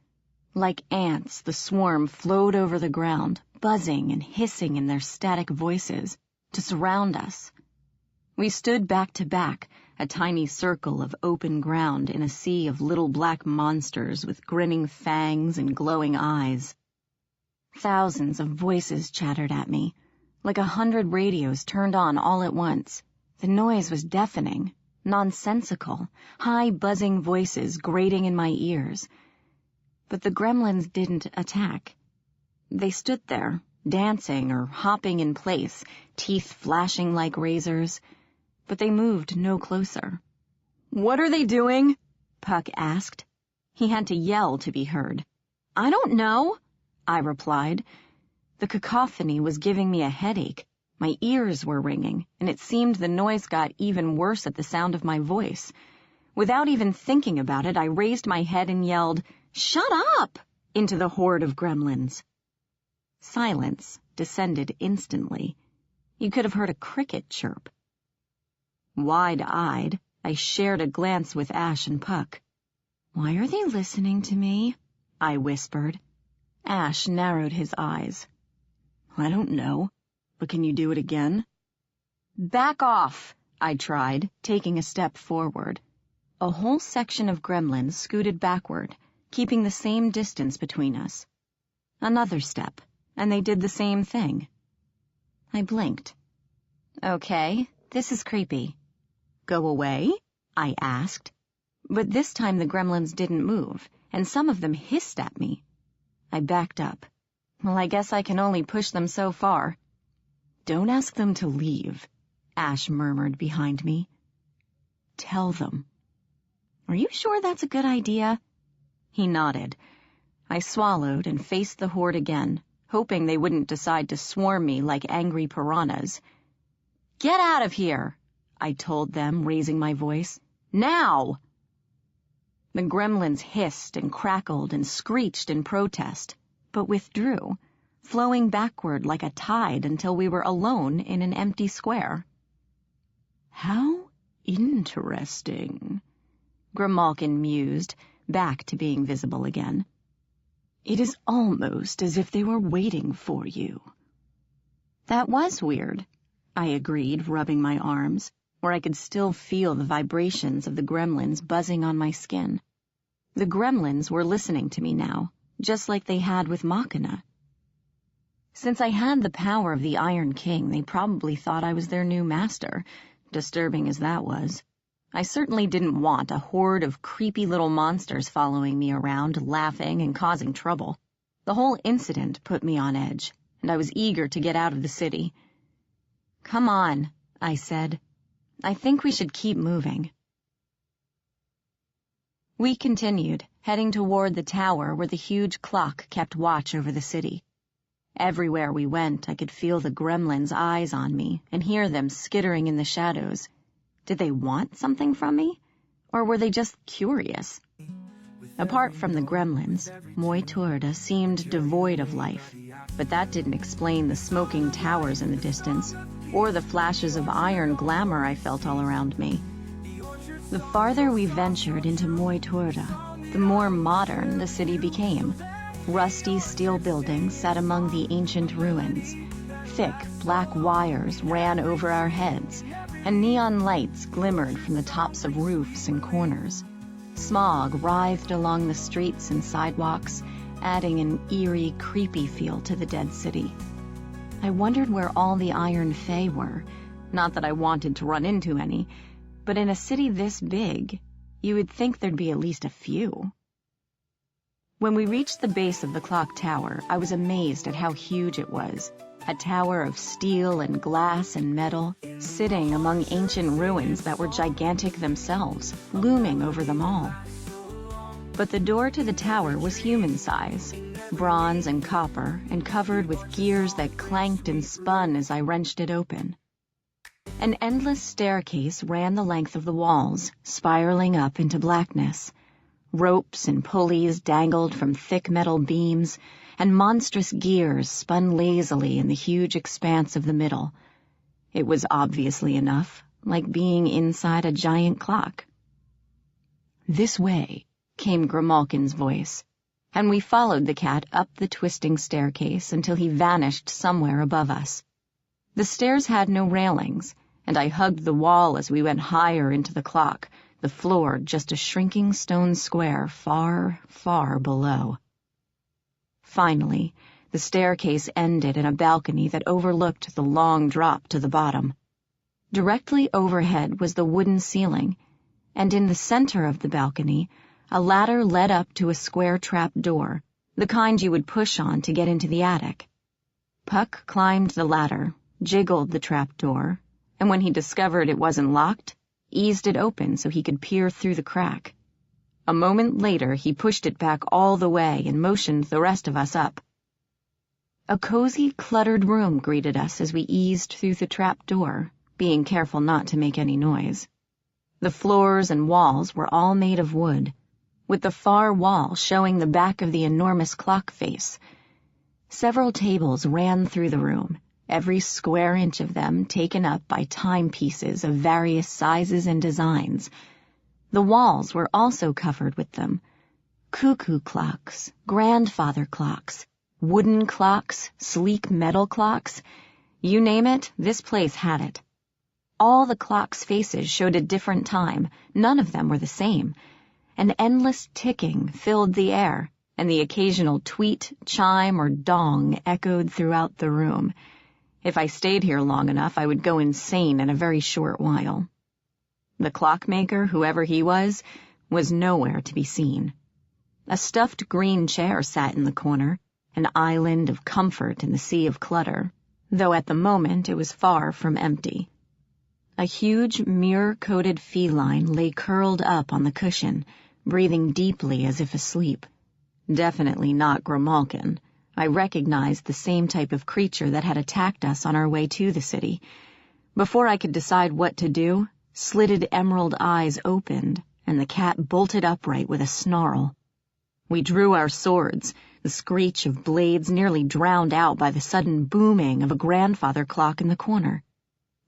A: Like ants, the swarm flowed over the ground, buzzing and hissing in their static voices, to surround us. We stood back to back, a tiny circle of open ground in a sea of little black monsters with grinning fangs and glowing eyes. Thousands of voices chattered at me, like 100 radios turned on all at once. The noise was deafening, nonsensical, high buzzing voices grating in my ears. But the gremlins didn't attack. They stood there, dancing or hopping in place, teeth flashing like razors, but they moved no closer. What are they doing? Puck asked. He had to yell to be heard. I don't know, I replied. The cacophony was giving me a headache. My ears were ringing, and it seemed the noise got even worse at the sound of my voice. Without even thinking about it, I raised my head and yelled, "Shut up!" into the horde of gremlins. Silence descended instantly. You could have heard a cricket chirp. Wide-eyed, I shared a glance with Ash and Puck. Why are they listening to me? I whispered. Ash narrowed his eyes. I don't know, but can you do it again? Back off, I tried, taking a step forward. A whole section of gremlins scooted backward, keeping the same distance between us. Another step, and they did the same thing. I blinked. Okay, this is creepy. Go away? I asked. But this time the gremlins didn't move, and some of them hissed at me. I backed up. Well, I guess I can only push them so far. Don't ask them to leave, Ash murmured behind me. Tell them. Are you sure that's a good idea? He nodded. I swallowed and faced the horde again, hoping they wouldn't decide to swarm me like angry piranhas. Get out of here, I told them, raising my voice. Now! The gremlins hissed and crackled and screeched in protest, but withdrew, flowing backward like a tide until we were alone in an empty square. How interesting, Grimalkin mused, back to being visible again. It is almost as if they were waiting for you. That was weird, I agreed, rubbing my arms, where I could still feel the vibrations of the gremlins buzzing on my skin. The gremlins were listening to me now, just like they had with Machina. Since I had the power of the Iron King, they probably thought I was their new master, disturbing as that was. I certainly didn't want a horde of creepy little monsters following me around, laughing and causing trouble. The whole incident put me on edge, and I was eager to get out of the city. Come on, I said. I think we should keep moving. We continued, heading toward the tower where the huge clock kept watch over the city. Everywhere we went, I could feel the gremlins' eyes on me and hear them skittering in the shadows. Did they want something from me? Or were they just curious? Apart from the gremlins, Moiturda seemed devoid of life, but that didn't explain the smoking towers in the distance, or the flashes of iron glamour I felt all around me. The farther we ventured into Moiturda, the more modern the city became. Rusty steel buildings sat among the ancient ruins. Thick black wires ran over our heads, and neon lights glimmered from the tops of roofs and corners. Smog writhed along the streets and sidewalks, adding an eerie, creepy feel to the dead city. I wondered where all the Iron Fey were. Not that I wanted to run into any, but in a city this big, you would think there'd be at least a few. When we reached the base of the clock tower, I was amazed at how huge it was. A tower of steel and glass and metal, sitting among ancient ruins that were gigantic themselves, looming over them all. But the door to the tower was human size, bronze and copper, and covered with gears that clanked and spun as I wrenched it open. An endless staircase ran the length of the walls, spiraling up into blackness. Ropes and pulleys dangled from thick metal beams, and monstrous gears spun lazily in the huge expanse of the middle. It was obviously enough, like being inside a giant clock. "This way," came Grimalkin's voice, and we followed the cat up the twisting staircase until he vanished somewhere above us. The stairs had no railings, and I hugged the wall as we went higher into the clock, the floor just a shrinking stone square far, far below. Finally, the staircase ended in a balcony that overlooked the long drop to the bottom. Directly overhead was the wooden ceiling, and in the center of the balcony, a ladder led up to a square trap door, the kind you would push on to get into the attic. Puck climbed the ladder, jiggled the trap door, and when he discovered it wasn't locked, eased it open so he could peer through the crack. A moment later, he pushed it back all the way and motioned the rest of us up. A cozy, cluttered room greeted us as we eased through the trap door, being careful not to make any noise. The floors and walls were all made of wood, with the far wall showing the back of the enormous clock face. Several tables ran through the room, every square inch of them taken up by timepieces of various sizes and designs. The walls were also covered with them. Cuckoo clocks, grandfather clocks, wooden clocks, sleek metal clocks. You name it, this place had it. All the clocks' faces showed a different time, none of them were the same. An endless ticking filled the air, and the occasional tweet, chime, or dong echoed throughout the room. If I stayed here long enough, I would go insane in a very short while. The clockmaker, whoever he was nowhere to be seen. A stuffed green chair sat in the corner, an island of comfort in the sea of clutter, though at the moment it was far from empty. A huge, mirror-coated feline lay curled up on the cushion, breathing deeply as if asleep. Definitely not Grimalkin. I recognized the same type of creature that had attacked us on our way to the city. Before I could decide what to do, slitted emerald eyes opened, and the cat bolted upright with a snarl. We drew our swords, the screech of blades nearly drowned out by the sudden booming of a grandfather clock in the corner.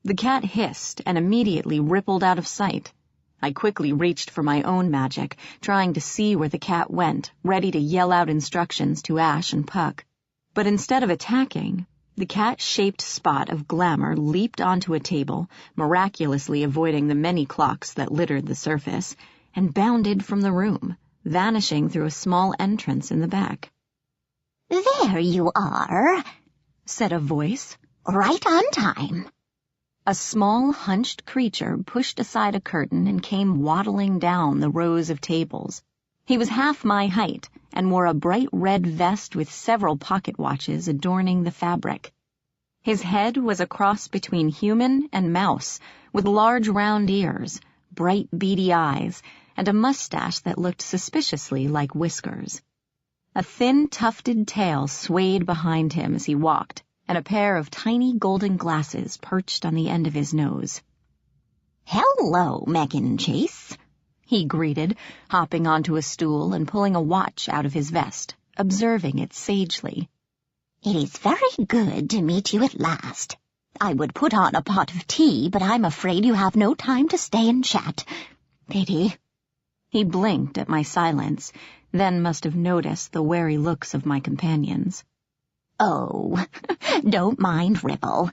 A: The cat hissed and immediately rippled out of sight. I quickly reached for my own magic, trying to see where the cat went, ready to yell out instructions to Ash and Puck. But instead of attacking, the cat-shaped spot of glamour leaped onto a table, miraculously avoiding the many clocks that littered the surface, and bounded from the room, vanishing through a small entrance in the back.
D: "There you are,"
A: said a voice.
D: "Right on time."
A: A small, hunched creature pushed aside a curtain and came waddling down the rows of tables. He was half my height and wore a bright red vest with several pocket watches adorning the fabric. His head was a cross between human and mouse, with large round ears, bright beady eyes, and a mustache that looked suspiciously like whiskers. A thin, tufted tail swayed behind him as he walked, and a pair of tiny golden glasses perched on the end of his nose.
D: "Hello, Meghan Chase,"
A: he greeted, hopping onto a stool and pulling a watch out of his vest, observing it sagely.
D: "It is very good to meet you at last. I would put on a pot of tea, but I'm afraid you have no time to stay and chat. Pity."
A: He blinked at my silence, then must have noticed the wary looks of my companions.
D: "Oh, don't mind Ripple.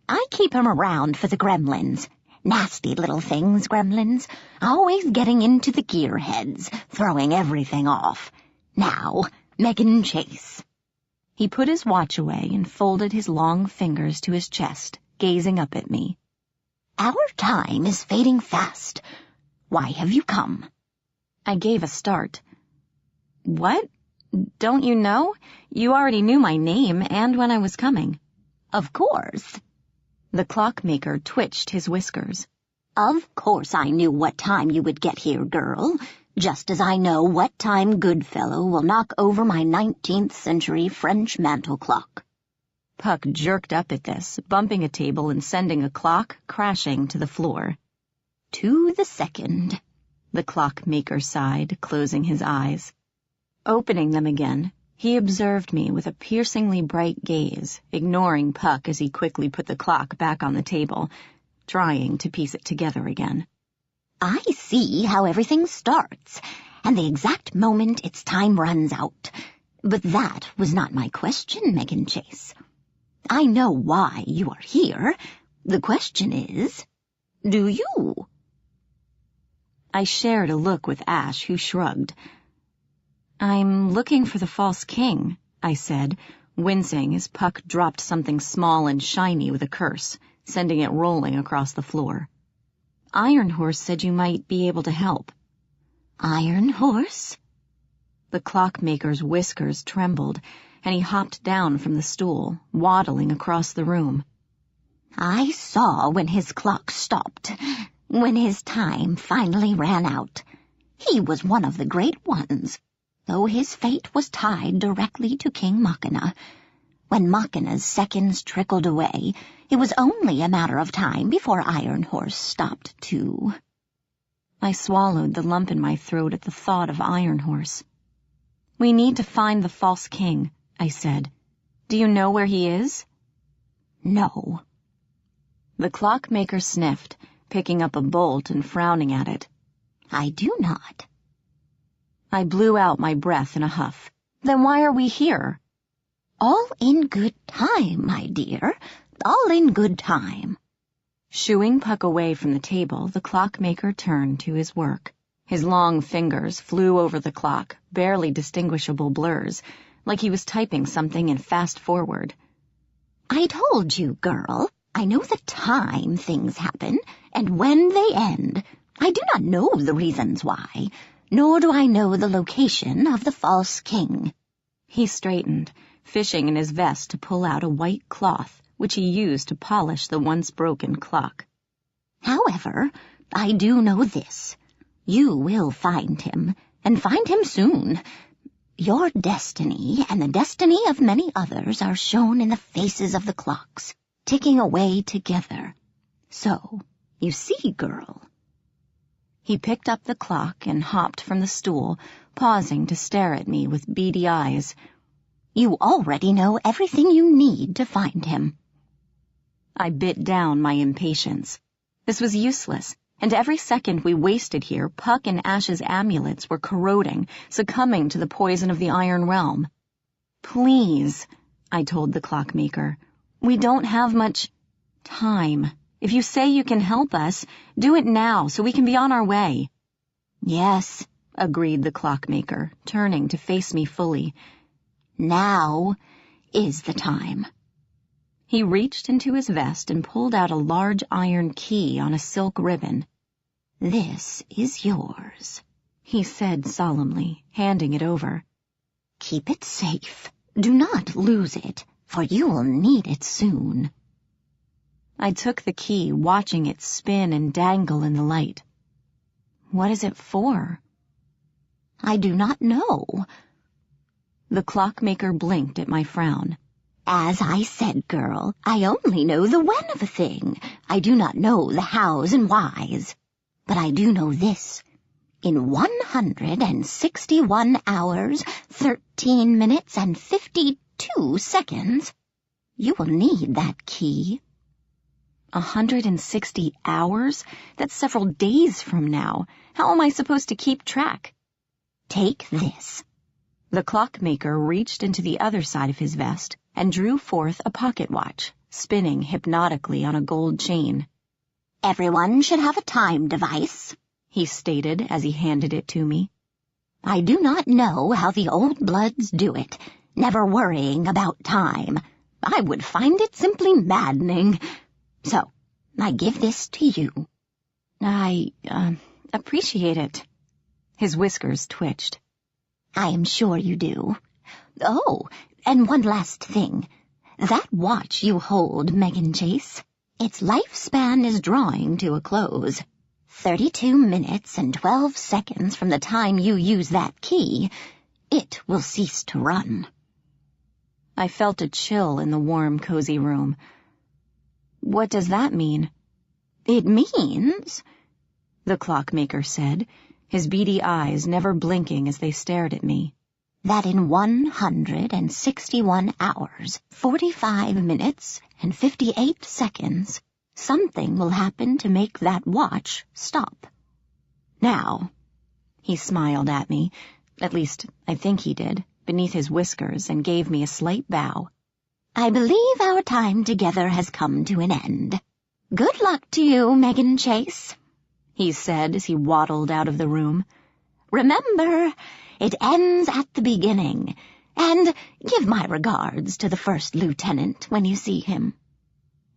D: I keep him around for the gremlins. Nasty little things, gremlins, always getting into the gearheads, throwing everything off. Now, Meghan Chase."
A: He put his watch away and folded his long fingers to his chest, gazing up at me.
D: Our time is fading fast. Why have you come?
A: I gave a start. What? Don't you know? You already knew my name and when I was coming.
D: Of course.
A: The clockmaker twitched his whiskers.
D: Of course I knew what time you would get here, girl, just as I know what time Goodfellow will knock over my 19th century French mantel clock.
A: Puck jerked up at this, bumping a table and sending a clock crashing to the floor.
D: To the second,
A: the clockmaker sighed, closing his eyes. Opening them again, he observed me with a piercingly bright gaze, ignoring Puck as he quickly put the clock back on the table, trying to piece it together again.
D: I see how everything starts, and the exact moment its time runs out. But that was not my question, Meghan Chase. I know why you are here. The question is, do you?
A: I shared a look with Ash, who shrugged. I'm looking for the false king, I said, wincing as Puck dropped something small and shiny with a curse, sending it rolling across the floor. Iron Horse said you might be able to help.
D: Iron Horse?
A: The clockmaker's whiskers trembled, and he hopped down from the stool, waddling across the room.
D: I saw when his clock stopped, when his time finally ran out. He was one of the great ones, though his fate was tied directly to King Machina. When Machina's seconds trickled away, it was only a matter of time before Iron Horse stopped too.
A: I swallowed the lump in my throat at the thought of Iron Horse. We need to find the false king, I said. Do you know where he is?
D: No.
A: The clockmaker sniffed, picking up a bolt and frowning at it.
D: I do not.
A: I blew out my breath in a huff. Then why are we here?
D: All in good time, my dear. All in good time.
A: Shooing Puck away from the table, the clockmaker turned to his work. His long fingers flew over the clock, barely distinguishable blurs, like he was typing something in fast forward.
D: I told you, girl. I know the time things happen, and when they end. I do not know the reasons why, nor do I know the location of the false king.
A: He straightened, fishing in his vest to pull out a white cloth, which he used to polish the once-broken clock.
D: However, I do know this. You will find him, and find him soon. Your destiny and the destiny of many others are shown in the faces of the clocks, ticking away together. So, you see, girl.
A: He picked up the clock and hopped from the stool, pausing to stare at me with beady eyes.
D: You already know everything you need to find him.
A: I bit down my impatience. This was useless, and every second we wasted here, Puck and Ash's amulets were corroding, succumbing to the poison of the Iron Realm. Please, I told the clockmaker, we don't have much time. If you say you can help us, do it now so we can be on our way.
D: Yes,
A: agreed the clockmaker, turning to face me fully.
D: Now is the time.
A: He reached into his vest and pulled out a large iron key on a silk ribbon.
D: This is yours,
A: he said solemnly, handing it over.
D: Keep it safe. Do not lose it, for you will need it soon.
A: I took the key, watching it spin and dangle in the light. What is it for?
D: I do not know.
A: The clockmaker blinked at my frown.
D: As I said, girl, I only know the when of a thing. I do not know the hows and whys. But I do know this. In 161 hours, 13 minutes, and 52 seconds, you will need that key.
A: 160 hours? That's several days from now. How am I supposed to keep track?
D: Take this.
A: The clockmaker reached into the other side of his vest and drew forth a pocket watch, spinning hypnotically on a gold chain.
D: Everyone should have a time device,
A: he stated as he handed it to me.
D: I do not know how the old bloods do it, never worrying about time. I would find it simply maddening. So, I give this to you.
A: I appreciate it. His whiskers twitched.
D: I am sure you do. Oh, and one last thing. That watch you hold, Meghan Chase, its lifespan is drawing to a close. 32 minutes and 12 seconds from the time you use that key, it will cease to run.
A: I felt a chill in the warm, cozy room. What does that mean?
D: It means,
A: the clockmaker said, his beady eyes never blinking as they stared at me,
D: that in 161 hours, 45 minutes, and 58 seconds, something will happen to make that watch stop. Now,
A: he smiled at me, at least I think he did, beneath his whiskers, and gave me a slight bow.
D: I believe our time together has come to an end. Good luck to you, Meghan Chase, he said as he waddled out of the room. Remember, it ends at the beginning, and give my regards to the First Lieutenant when you see him.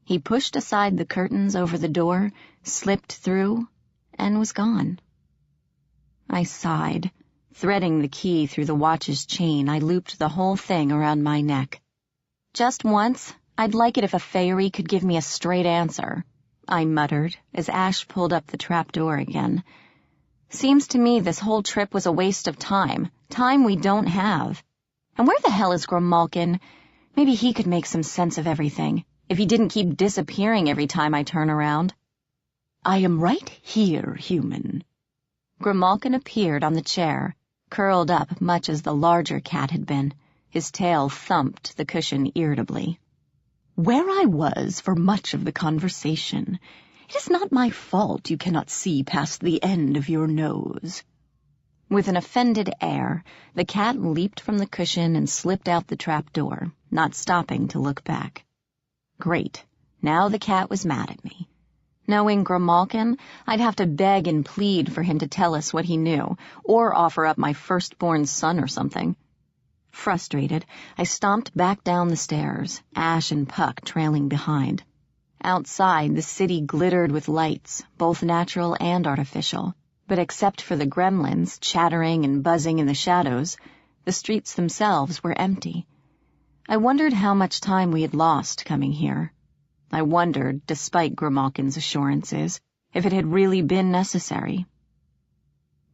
A: He pushed aside the curtains over the door, slipped through, and was gone. I sighed. Threading the key through the watch's chain, I looped the whole thing around my neck. Just once, I'd like it if a fairy could give me a straight answer, I muttered as Ash pulled up the trapdoor again. Seems to me this whole trip was a waste of time we don't have. And where the hell is Grimalkin? Maybe he could make some sense of everything, if he didn't keep disappearing every time I turn around.
C: I am right here, human.
A: Grimalkin appeared on the chair, curled up much as the larger cat had been. His tail thumped the cushion irritably.
C: Where I was for much of the conversation. It is not my fault you cannot see past the end of your nose.
A: With an offended air, the cat leaped from the cushion and slipped out the trapdoor, not stopping to look back. Great. Now the cat was mad at me. Knowing Grimalkin, I'd have to beg and plead for him to tell us what he knew, or offer up my firstborn son or something. Frustrated, I stomped back down the stairs, Ash and Puck trailing behind. Outside, the city glittered with lights, both natural and artificial, but except for the gremlins chattering and buzzing in the shadows, the streets themselves were empty. I wondered how much time we had lost coming here. I wondered, despite Grimalkin's assurances, if it had really been necessary.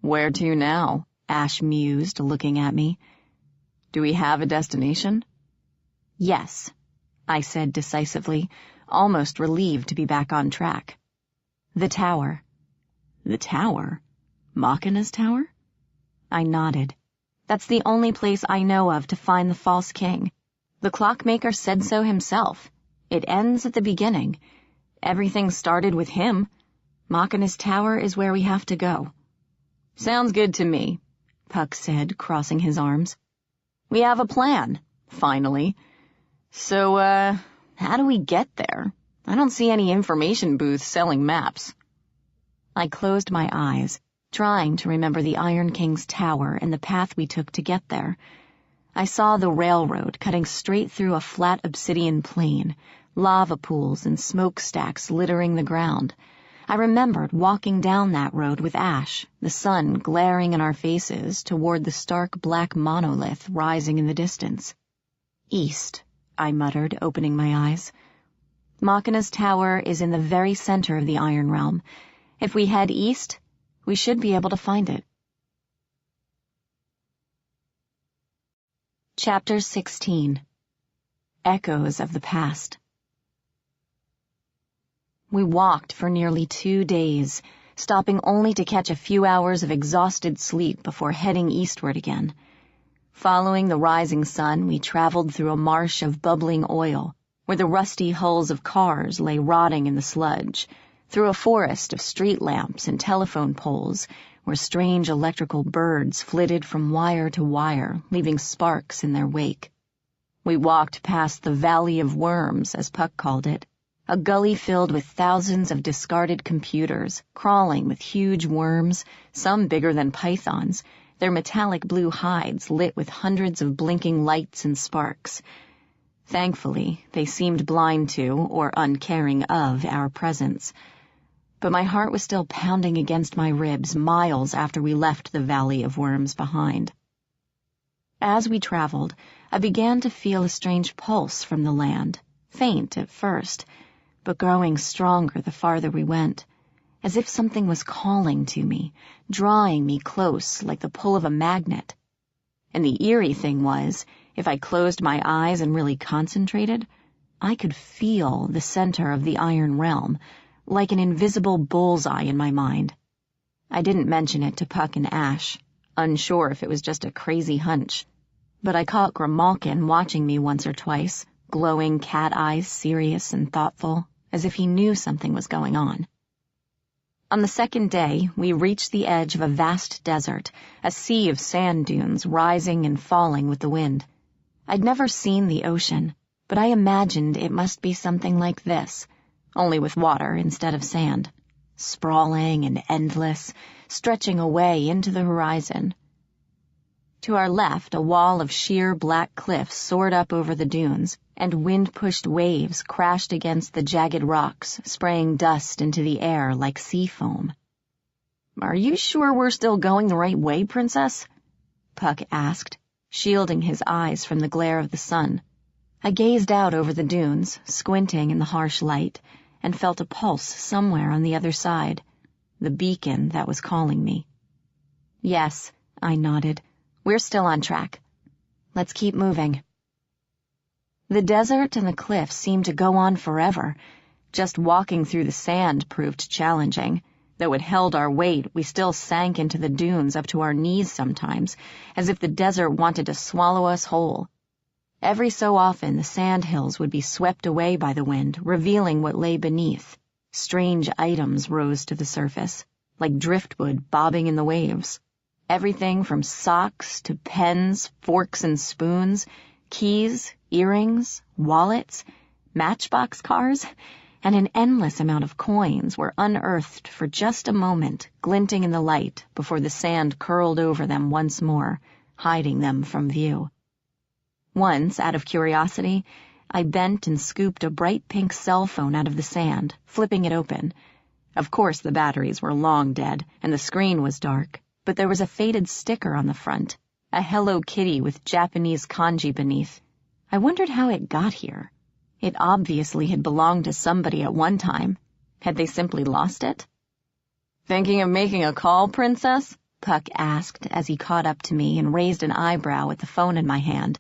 A: "Where to now?" Ash mused, looking at me. "Do we have a destination?" "Yes," I said decisively, almost relieved to be back on track. "The tower."
C: "The tower? Machina's tower?"
A: I nodded. "That's the only place I know of to find the false king. The clockmaker said so himself. It ends at the beginning. Everything started with him. Machina's tower is where we have to go." "Sounds good to me," Puck said, crossing his arms. "We have a plan, finally. So, how do we get there? I don't see any information booths selling maps." I closed my eyes, trying to remember the Iron King's tower and the path we took to get there. I saw the railroad cutting straight through a flat obsidian plain, lava pools and smokestacks littering the ground. I remembered walking down that road with Ash, the sun glaring in our faces toward the stark black monolith rising in the distance. "East," I muttered, opening my eyes. "Machina's tower is in the very center of the Iron Realm. If we head east, we should be able to find it." Chapter 16. Echoes of the Past. We walked for nearly 2 days, stopping only to catch a few hours of exhausted sleep before heading eastward again. Following the rising sun, we traveled through a marsh of bubbling oil, where the rusty hulls of cars lay rotting in the sludge, through a forest of street lamps and telephone poles, where strange electrical birds flitted from wire to wire, leaving sparks in their wake. We walked past the Valley of Worms, as Puck called it, a gully filled with thousands of discarded computers, crawling with huge worms, some bigger than pythons, their metallic blue hides lit with hundreds of blinking lights and sparks. Thankfully, they seemed blind to or uncaring of our presence. But my heart was still pounding against my ribs miles after we left the Valley of Worms behind. As we traveled, I began to feel a strange pulse from the land, faint at first, but growing stronger the farther we went, as if something was calling to me, drawing me close like the pull of a magnet. And the eerie thing was, if I closed my eyes and really concentrated, I could feel the center of the Iron Realm, like an invisible bullseye in my mind. I didn't mention it to Puck and Ash, unsure if it was just a crazy hunch, but I caught Grimalkin watching me once or twice, glowing cat eyes, serious and thoughtful, as if he knew something was going on. On the second day, we reached the edge of a vast desert, a sea of sand dunes rising and falling with the wind. I'd never seen the ocean, but I imagined it must be something like this, only with water instead of sand, sprawling and endless, stretching away into the horizon. To our left, a wall of sheer black cliffs soared up over the dunes, and wind-pushed waves crashed against the jagged rocks, spraying dust into the air like sea foam. "Are you sure we're still going the right way, Princess?" Puck asked, shielding his eyes from the glare of the sun. I gazed out over the dunes, squinting in the harsh light, and felt a pulse somewhere on the other side, the beacon that was calling me. "Yes," I nodded. "We're still on track. Let's keep moving." The desert and the cliffs seemed to go on forever. Just walking through the sand proved challenging. Though it held our weight, we still sank into the dunes up to our knees sometimes, as if the desert wanted to swallow us whole. Every so often, the sand hills would be swept away by the wind, revealing what lay beneath. Strange items rose to the surface, like driftwood bobbing in the waves. Everything from socks to pens, forks and spoons, keys, earrings, wallets, matchbox cars, and an endless amount of coins were unearthed for just a moment, glinting in the light before the sand curled over them once more, hiding them from view. Once, out of curiosity, I bent and scooped a bright pink cell phone out of the sand, flipping it open. Of course the batteries were long dead, and the screen was dark, but there was a faded sticker on the front, a Hello Kitty with Japanese kanji beneath. I wondered how it got here. It obviously had belonged to somebody at one time. Had they simply lost it? "Thinking of making a call, Princess?" Puck asked as he caught up to me and raised an eyebrow at the phone in my hand.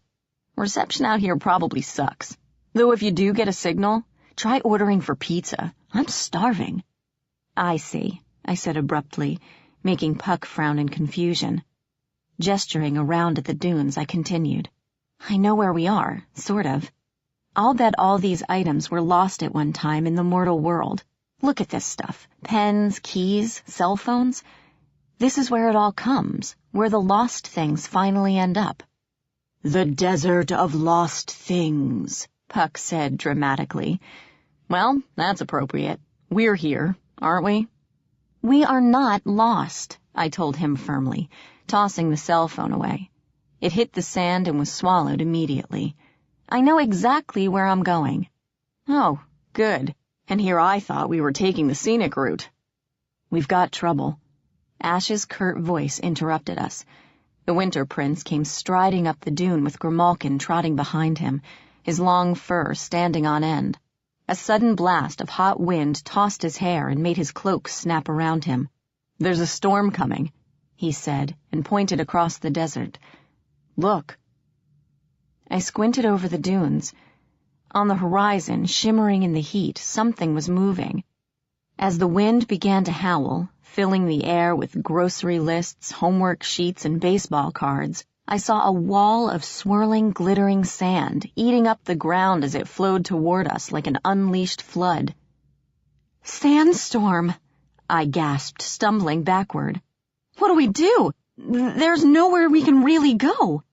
A: "Reception out here probably sucks. Though if you do get a signal, try ordering for pizza. I'm starving." "I see," I said abruptly, making Puck frown in confusion. Gesturing around at the dunes, I continued. "I know where we are, sort of. I'll bet all these items were lost at one time in the mortal world. Look at this stuff. Pens, keys, cell phones. This is where it all comes, where the lost things finally end up." "The desert of lost things," Puck said dramatically. "Well, that's appropriate. We're here, aren't we?" "We are not lost," I told him firmly, tossing the cell phone away. It hit the sand and was swallowed immediately. "I know exactly where I'm going." "Oh, good. And here I thought we were taking the scenic route." "We've got trouble." Ash's curt voice interrupted us. The Winter Prince came striding up the dune with Grimalkin trotting behind him, his long fur standing on end. A sudden blast of hot wind tossed his hair and made his cloak snap around him. "There's a storm coming," he said, and pointed across the desert. "Look." I squinted over the dunes. On the horizon, shimmering in the heat, something was moving. As the wind began to howl, filling the air with grocery lists, homework sheets, and baseball cards, I saw a wall of swirling, glittering sand, eating up the ground as it flowed toward us like an unleashed flood. "Sandstorm!" I gasped, stumbling backward. "What do we do? There's nowhere we can really go."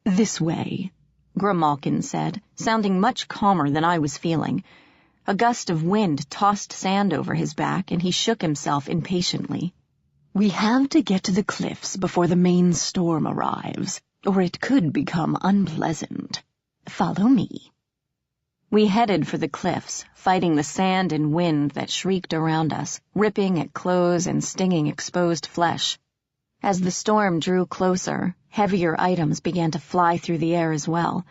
A: "This way," Grimalkin said, sounding much calmer than I was feeling. A gust of wind tossed sand over his back, and he shook himself impatiently. "We have to get to the cliffs before the main storm arrives, or it could become unpleasant. Follow me." We headed for the cliffs, fighting the sand and wind that shrieked around us, ripping at clothes and stinging exposed flesh. As the storm drew closer, heavier items began to fly through the air as well.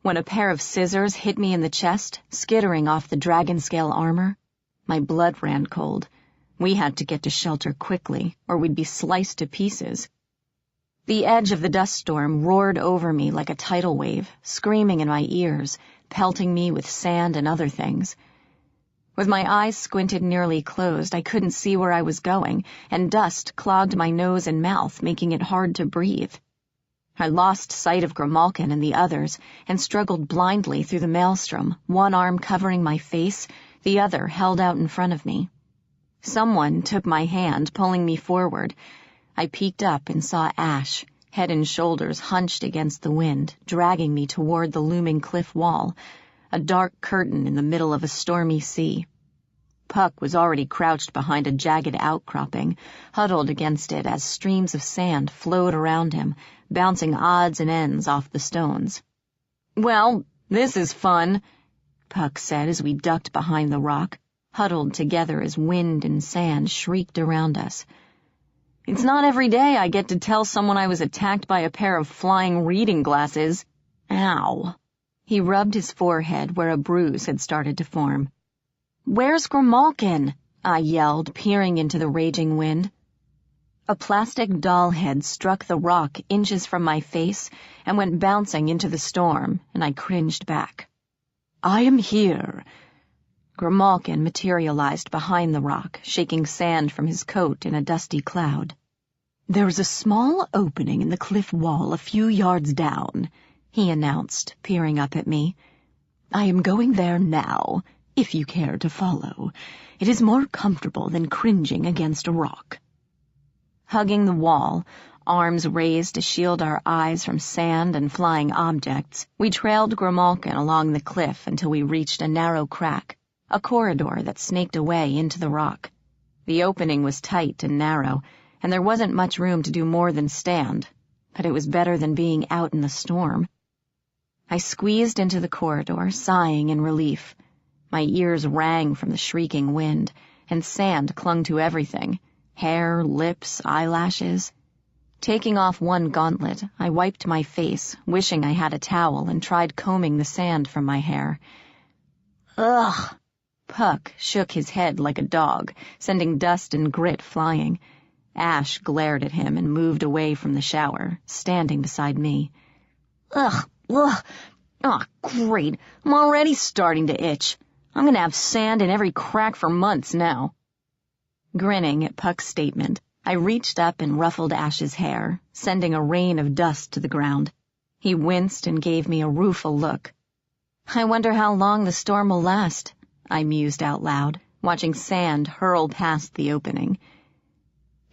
A: When a pair of scissors hit me in the chest, skittering off the dragon-scale armor, my blood ran cold. We had to get to shelter quickly, or we'd be sliced to pieces. The edge of the dust storm roared over me like a tidal wave, screaming in my ears, pelting me with sand and other things. With my eyes squinted nearly closed, I couldn't see where I was going, and dust clogged my nose and mouth, making it hard to breathe. I lost sight of Grimalkin and the others, and struggled blindly through the maelstrom, one arm covering my face, the other held out in front of me. Someone took my hand, pulling me forward. I peeked up and saw Ash, head and shoulders hunched against the wind, dragging me toward the looming cliff wall, a dark curtain in the middle of a stormy sea. Puck was already crouched behind a jagged outcropping, huddled against it as streams of sand flowed around him, bouncing odds and ends off the stones. "Well, this is fun," Puck said as we ducked behind the rock, huddled together as wind and sand shrieked around us. "It's not every day I get to tell someone I was attacked by a pair of flying reading glasses. Ow." He rubbed his forehead where a bruise had started to form. "Where's Grimalkin?" I yelled, peering into the raging wind. A plastic doll head struck the rock inches from my face and went bouncing into the storm, and I cringed back. "I am here." Grimalkin materialized behind the rock, shaking sand from his coat in a dusty cloud. "There's a small opening in the cliff wall a few yards down," he announced, peering up at me. "I am going there now, if you care to follow. It is more comfortable than cringing against a rock." Hugging the wall, arms raised to shield our eyes from sand and flying objects, we trailed Grimalkin along the cliff until we reached a narrow crack, a corridor that snaked away into the rock. The opening was tight and narrow, and there wasn't much room to do more than stand, but it was better than being out in the storm. I squeezed into the corridor, sighing in relief. My ears rang from the shrieking wind, and sand clung to everything, hair, lips, eyelashes. Taking off one gauntlet, I wiped my face, wishing I had a towel, and tried combing the sand from my hair. "Ugh!" Puck shook his head like a dog, sending dust and grit flying. Ash glared at him and moved away from the shower, standing beside me. "Ugh! Ugh! Oh, great! I'm already starting to itch. I'm gonna have sand in every crack for months now." Grinning at Puck's statement, I reached up and ruffled Ash's hair, sending a rain of dust to the ground. He winced and gave me a rueful look. "I wonder how long the storm will last," I mused out loud, watching sand hurl past the opening.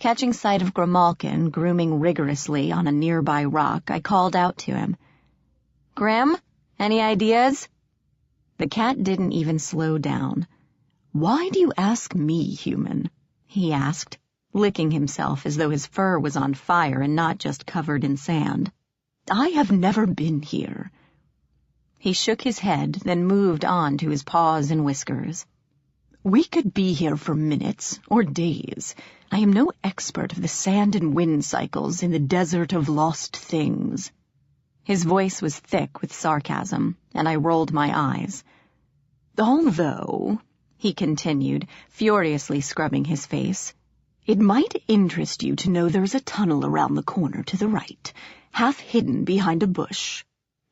A: Catching sight of Grimalkin grooming rigorously on a nearby rock, I called out to him. "Grim, any ideas?" The cat didn't even slow down. "Why do you ask me, human?" he asked, licking himself as though his fur was on fire and not just covered in sand. "I have never been here." He shook his head, then moved on to his paws and whiskers. "We could be here for minutes or days. I am no expert of the sand and wind cycles in the desert of lost things." His voice was thick with sarcasm, and I rolled my eyes. "Although," he continued, furiously scrubbing his face, "it might interest you to know there's a tunnel around the corner to the right, half hidden behind a bush.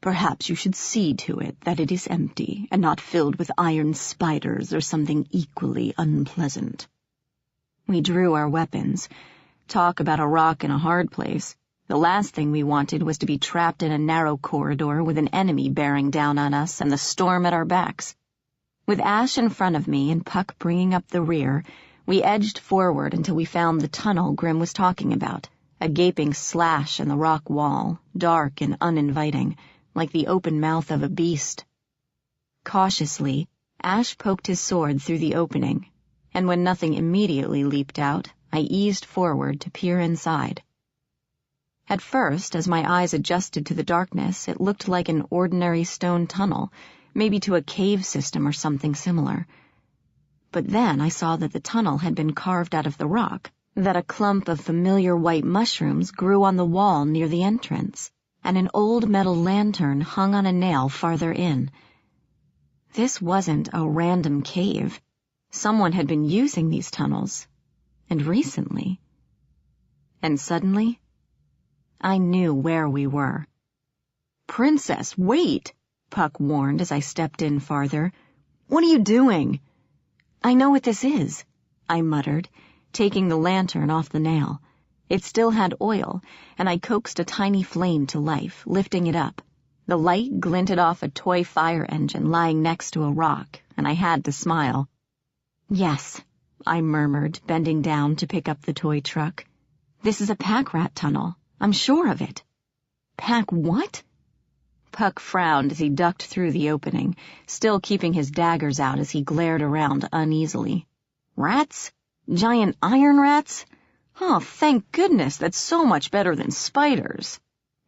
A: Perhaps you should see to it that it is empty and not filled with iron spiders or something equally unpleasant." We drew our weapons. Talk about a rock in a hard place. The last thing we wanted was to be trapped in a narrow corridor with an enemy bearing down on us and the storm at our backs. With Ash in front of me and Puck bringing up the rear, we edged forward until we found the tunnel Grim was talking about, a gaping slash in the rock wall, dark and uninviting, like the open mouth of a beast. Cautiously, Ash poked his sword through the opening, and when nothing immediately leaped out, I eased forward to peer inside. At first, as my eyes adjusted to the darkness, it looked like an ordinary stone tunnel, maybe to a cave system or something similar. But then I saw that the tunnel had been carved out of the rock, that a clump of familiar white mushrooms grew on the wall near the entrance, and an old metal lantern hung on a nail farther in. This wasn't a random cave. Someone had been using these tunnels, and recently. And suddenly, I knew where we were. "Princess, wait!" Puck warned as I stepped in farther. "What are you doing?" "I know what this is," I muttered, taking the lantern off the nail. It still had oil, and I coaxed a tiny flame to life, lifting it up. The light glinted off a toy fire engine lying next to a rock, and I had to smile. "Yes," I murmured, bending down to pick up the toy truck. "This is a pack rat tunnel. I'm sure of it." "Pack what?" Puck frowned as he ducked through the opening, still keeping his daggers out as he glared around uneasily. "Rats? Giant iron rats? Oh, thank goodness, that's so much better than spiders."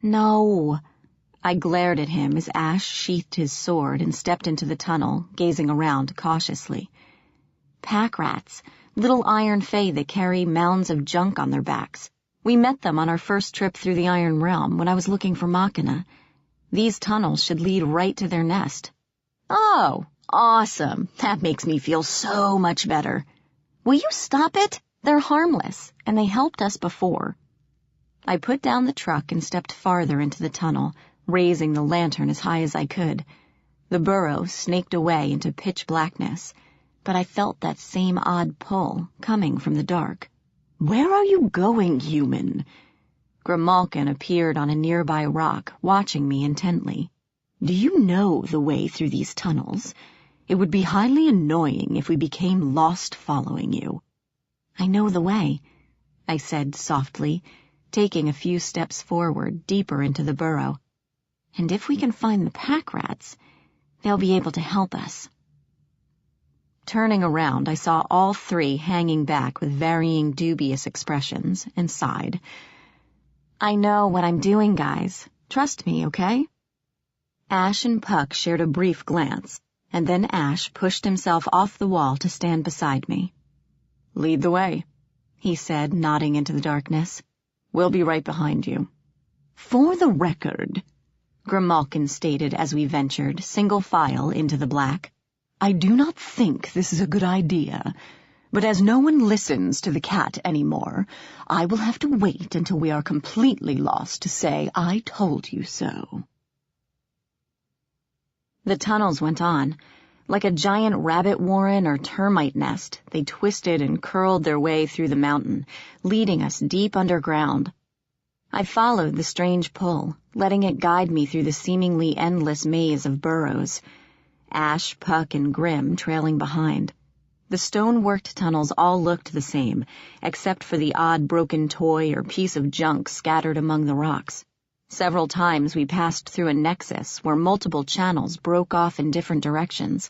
A: "No." I glared at him as Ash sheathed his sword and stepped into the tunnel, gazing around cautiously. "Pack rats, little Iron Fey that carry mounds of junk on their backs. We met them on our first trip through the Iron Realm when I was looking for Machina. These tunnels should lead right to their nest." "Oh, awesome. That makes me feel so much better. Will you stop it? They're harmless, and they helped us before." I put down the truck and stepped farther into the tunnel, raising the lantern as high as I could. The burrow snaked away into pitch blackness, but I felt that same odd pull coming from the dark. "Where are you going, human?" Grimalkin appeared on a nearby rock, watching me intently. "Do you know the way through these tunnels? It would be highly annoying if we became lost following you." "I know the way," I said softly, taking a few steps forward, deeper into the burrow. "And if we can find the pack rats, they'll be able to help us." Turning around, I saw all three hanging back with varying dubious expressions, and sighed. "I know what I'm doing, guys. Trust me, okay?" Ash and Puck shared a brief glance, and then Ash pushed himself off the wall to stand beside me. "Lead the way," he said, nodding into the darkness. "We'll be right behind you." "For the record," Grimalkin stated as we ventured, single file, into the black, "I do not think this is a good idea. But as no one listens to the cat anymore, I will have to wait until we are completely lost to say, 'I told you so.'" The tunnels went on. Like a giant rabbit warren or termite nest, they twisted and curled their way through the mountain, leading us deep underground. I followed the strange pull, letting it guide me through the seemingly endless maze of burrows. Ash, Puck, and Grim trailing behind. The stone-worked tunnels all looked the same, except for the odd broken toy or piece of junk scattered among the rocks. Several times we passed through a nexus where multiple channels broke off in different directions,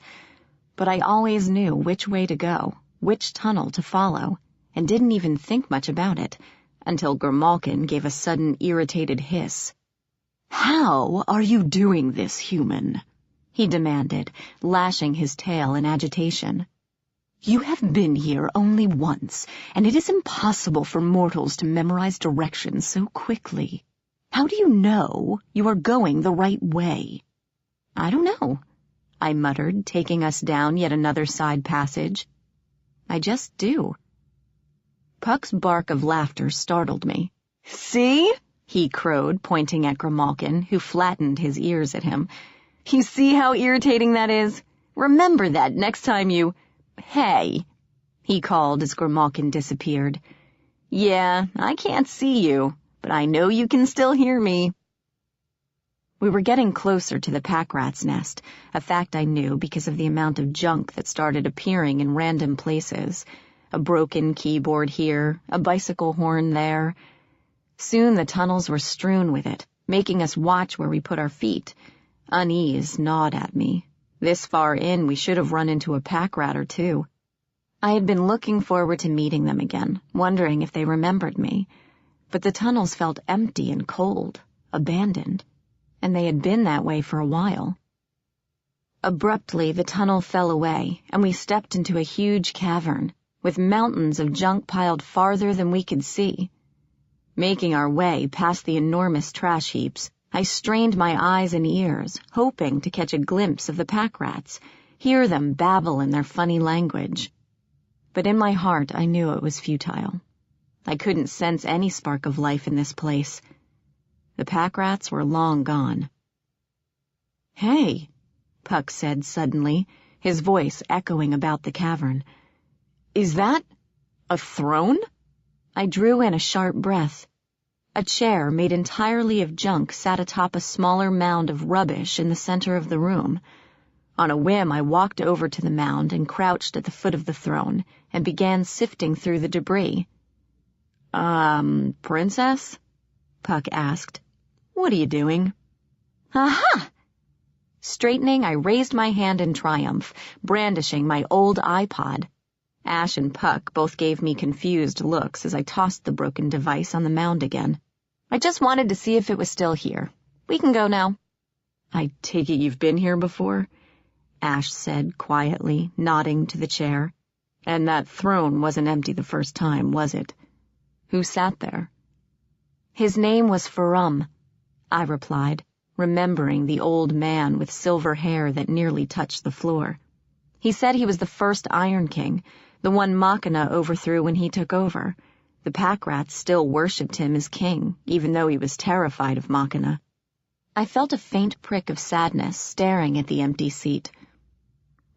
A: but I always knew which way to go, which tunnel to follow, and didn't even think much about it, until Grimalkin gave a sudden irritated hiss. "How are you doing this, human?" he demanded, lashing his tail in agitation. "You have been here only once, and it is impossible for mortals to memorize directions so quickly. How do you know you are going the right way?" "I don't know," I muttered, taking us down yet another side passage. "I just do." Puck's bark of laughter startled me. "See?" he crowed, pointing at Grimalkin, who flattened his ears at him. "You see how irritating that is? Remember that next time you— Hey," he called as Grimalkin disappeared. "Yeah, I can't see you, but I know you can still hear me." We were getting closer to the pack rat's nest, a fact I knew because of the amount of junk that started appearing in random places. A broken keyboard here, a bicycle horn there. Soon the tunnels were strewn with it, making us watch where we put our feet. Unease gnawed at me. This far in, we should have run into a pack rat or two. I had been looking forward to meeting them again, wondering if they remembered me. But the tunnels felt empty and cold, abandoned, and they had been that way for a while. Abruptly, the tunnel fell away, and we stepped into a huge cavern, with mountains of junk piled farther than we could see. Making our way past the enormous trash heaps, I strained my eyes and ears, hoping to catch a glimpse of the pack rats, hear them babble in their funny language. But in my heart, I knew it was futile. I couldn't sense any spark of life in this place. The pack rats were long gone. "Hey," Puck said suddenly, his voice echoing about the cavern. "Is that a throne?" I drew in a sharp breath. A chair made entirely of junk sat atop a smaller mound of rubbish in the center of the room. On a whim, I walked over to the mound and crouched at the foot of the throne and began sifting through the debris. Princess?" Puck asked. "What are you doing?" "Aha!" Straightening, I raised my hand in triumph, brandishing my old iPod. Ash and Puck both gave me confused looks as I tossed the broken device on the mound again. "I just wanted to see if it was still here. We can go now." "I take it you've been here before?" Ash said quietly, nodding to the chair. "And that throne wasn't empty the first time, was it? Who sat there?" "His name was Farum," I replied, remembering the old man with silver hair that nearly touched the floor. "He said he was the first Iron King, the one Machina overthrew when he took over. The pack rats still worshipped him as king, even though he was terrified of Machina." I felt a faint prick of sadness staring at the empty seat.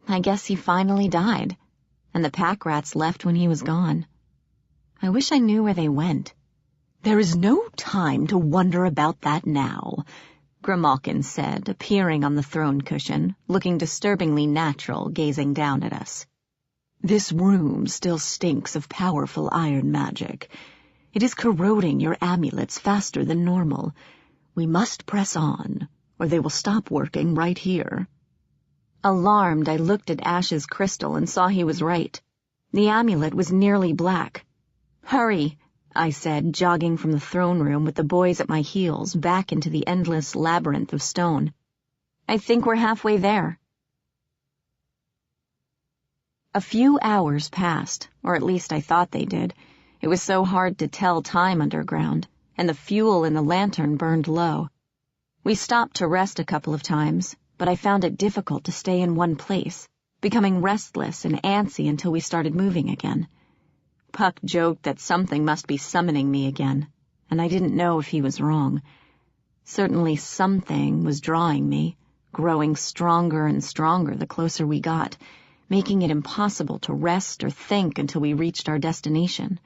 A: I guess he finally died, and the pack rats left when he was gone. I wish I knew where they went.
C: "There is no time to wonder about that now," Grimalkin said, appearing on the throne cushion, looking disturbingly natural, gazing down at us. "This room still stinks of powerful iron magic. It is corroding your amulets faster than normal. We must press on, or they will stop working right here."
A: Alarmed, I looked at Ash's crystal and saw he was right. The amulet was nearly black. "Hurry," I said, jogging from the throne room with the boys at my heels back into the endless labyrinth of stone. "I think we're halfway there." A few hours passed, or at least I thought they did. It was so hard to tell time underground, and the fuel in the lantern burned low. We stopped to rest a couple of times, but I found it difficult to stay in one place, becoming restless and antsy until we started moving again. Puck joked that something must be summoning me again, and I didn't know if he was wrong. Certainly something was drawing me, growing stronger and stronger the closer we got, making it impossible to rest or think until we reached our destination.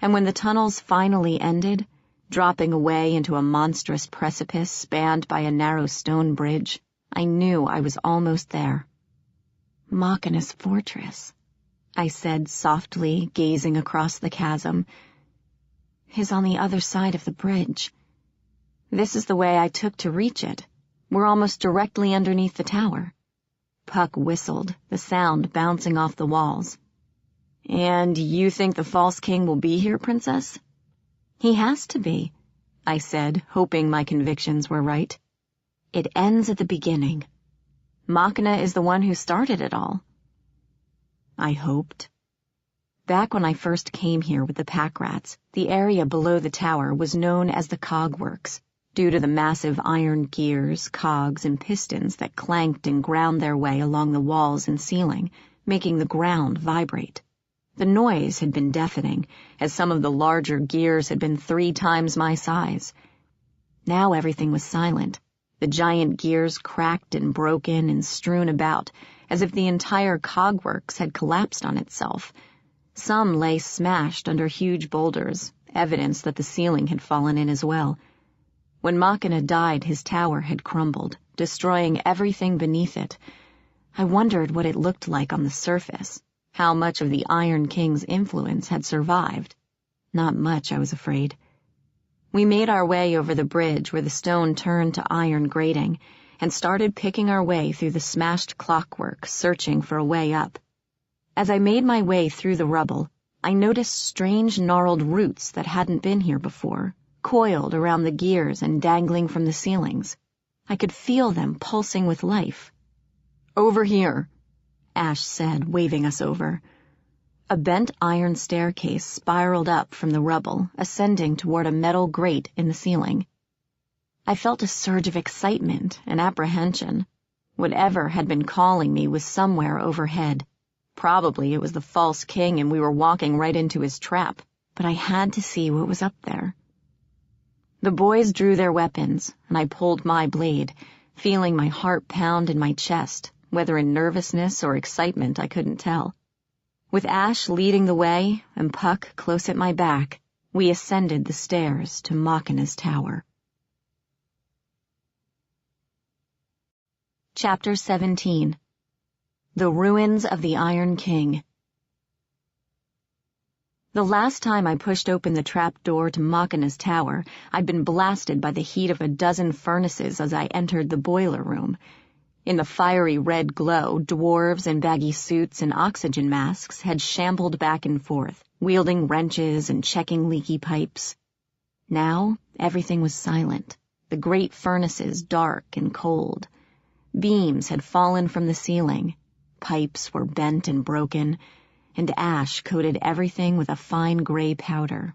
A: And when the tunnels finally ended, dropping away into a monstrous precipice spanned by a narrow stone bridge, I knew I was almost there. "Machina's fortress," I said softly, gazing across the chasm, "is on the other side of the bridge. This is the way I took to reach it. We're almost directly underneath the tower." Puck whistled, the sound bouncing off the walls. "And you think the false king will be here, Princess?" "He has to be," I said, hoping my convictions were right. "It ends at the beginning. Machina is the one who started it all." I hoped. Back when I first came here with the pack rats, the area below the tower was known as the Cogworks, due to the massive iron gears, cogs, and pistons that clanked and ground their way along the walls and ceiling, making the ground vibrate. The noise had been deafening, as some of the larger gears had been 3 times my size. Now everything was silent. The giant gears cracked and broken and strewn about, as if the entire cogworks had collapsed on itself. Some lay smashed under huge boulders, evidence that the ceiling had fallen in as well. When Machina died, his tower had crumbled, destroying everything beneath it. I wondered what it looked like on the surface, how much of the Iron King's influence had survived. Not much, I was afraid. We made our way over the bridge where the stone turned to iron grating, and started picking our way through the smashed clockwork, searching for a way up. As I made my way through the rubble, I noticed strange gnarled roots that hadn't been here before, coiled around the gears and dangling from the ceilings. I could feel them pulsing with life.
B: Over here,"
A: Ash said, waving us over. A bent iron staircase spiraled up from the rubble, ascending toward a metal grate in the ceiling. I felt a surge of excitement and apprehension. Whatever had been calling me was somewhere overhead. Probably it was the false king and we were walking right into his trap, but I had to see what was up there. The boys drew their weapons, and I pulled my blade, feeling my heart pound in my chest, whether in nervousness or excitement I couldn't tell. With Ash leading the way and Puck close at my back, we ascended the stairs to Machina's tower. Chapter 17. The Ruins of the Iron King. The last time I pushed open the trap door to Machina's tower, I'd been blasted by the heat of a dozen furnaces as I entered the boiler room. In the fiery red glow, dwarves in baggy suits and oxygen masks had shambled back and forth, wielding wrenches and checking leaky pipes. Now, everything was silent, the great furnaces dark and cold. Beams had fallen from the ceiling, pipes were bent and broken, and ash coated everything with a fine gray powder.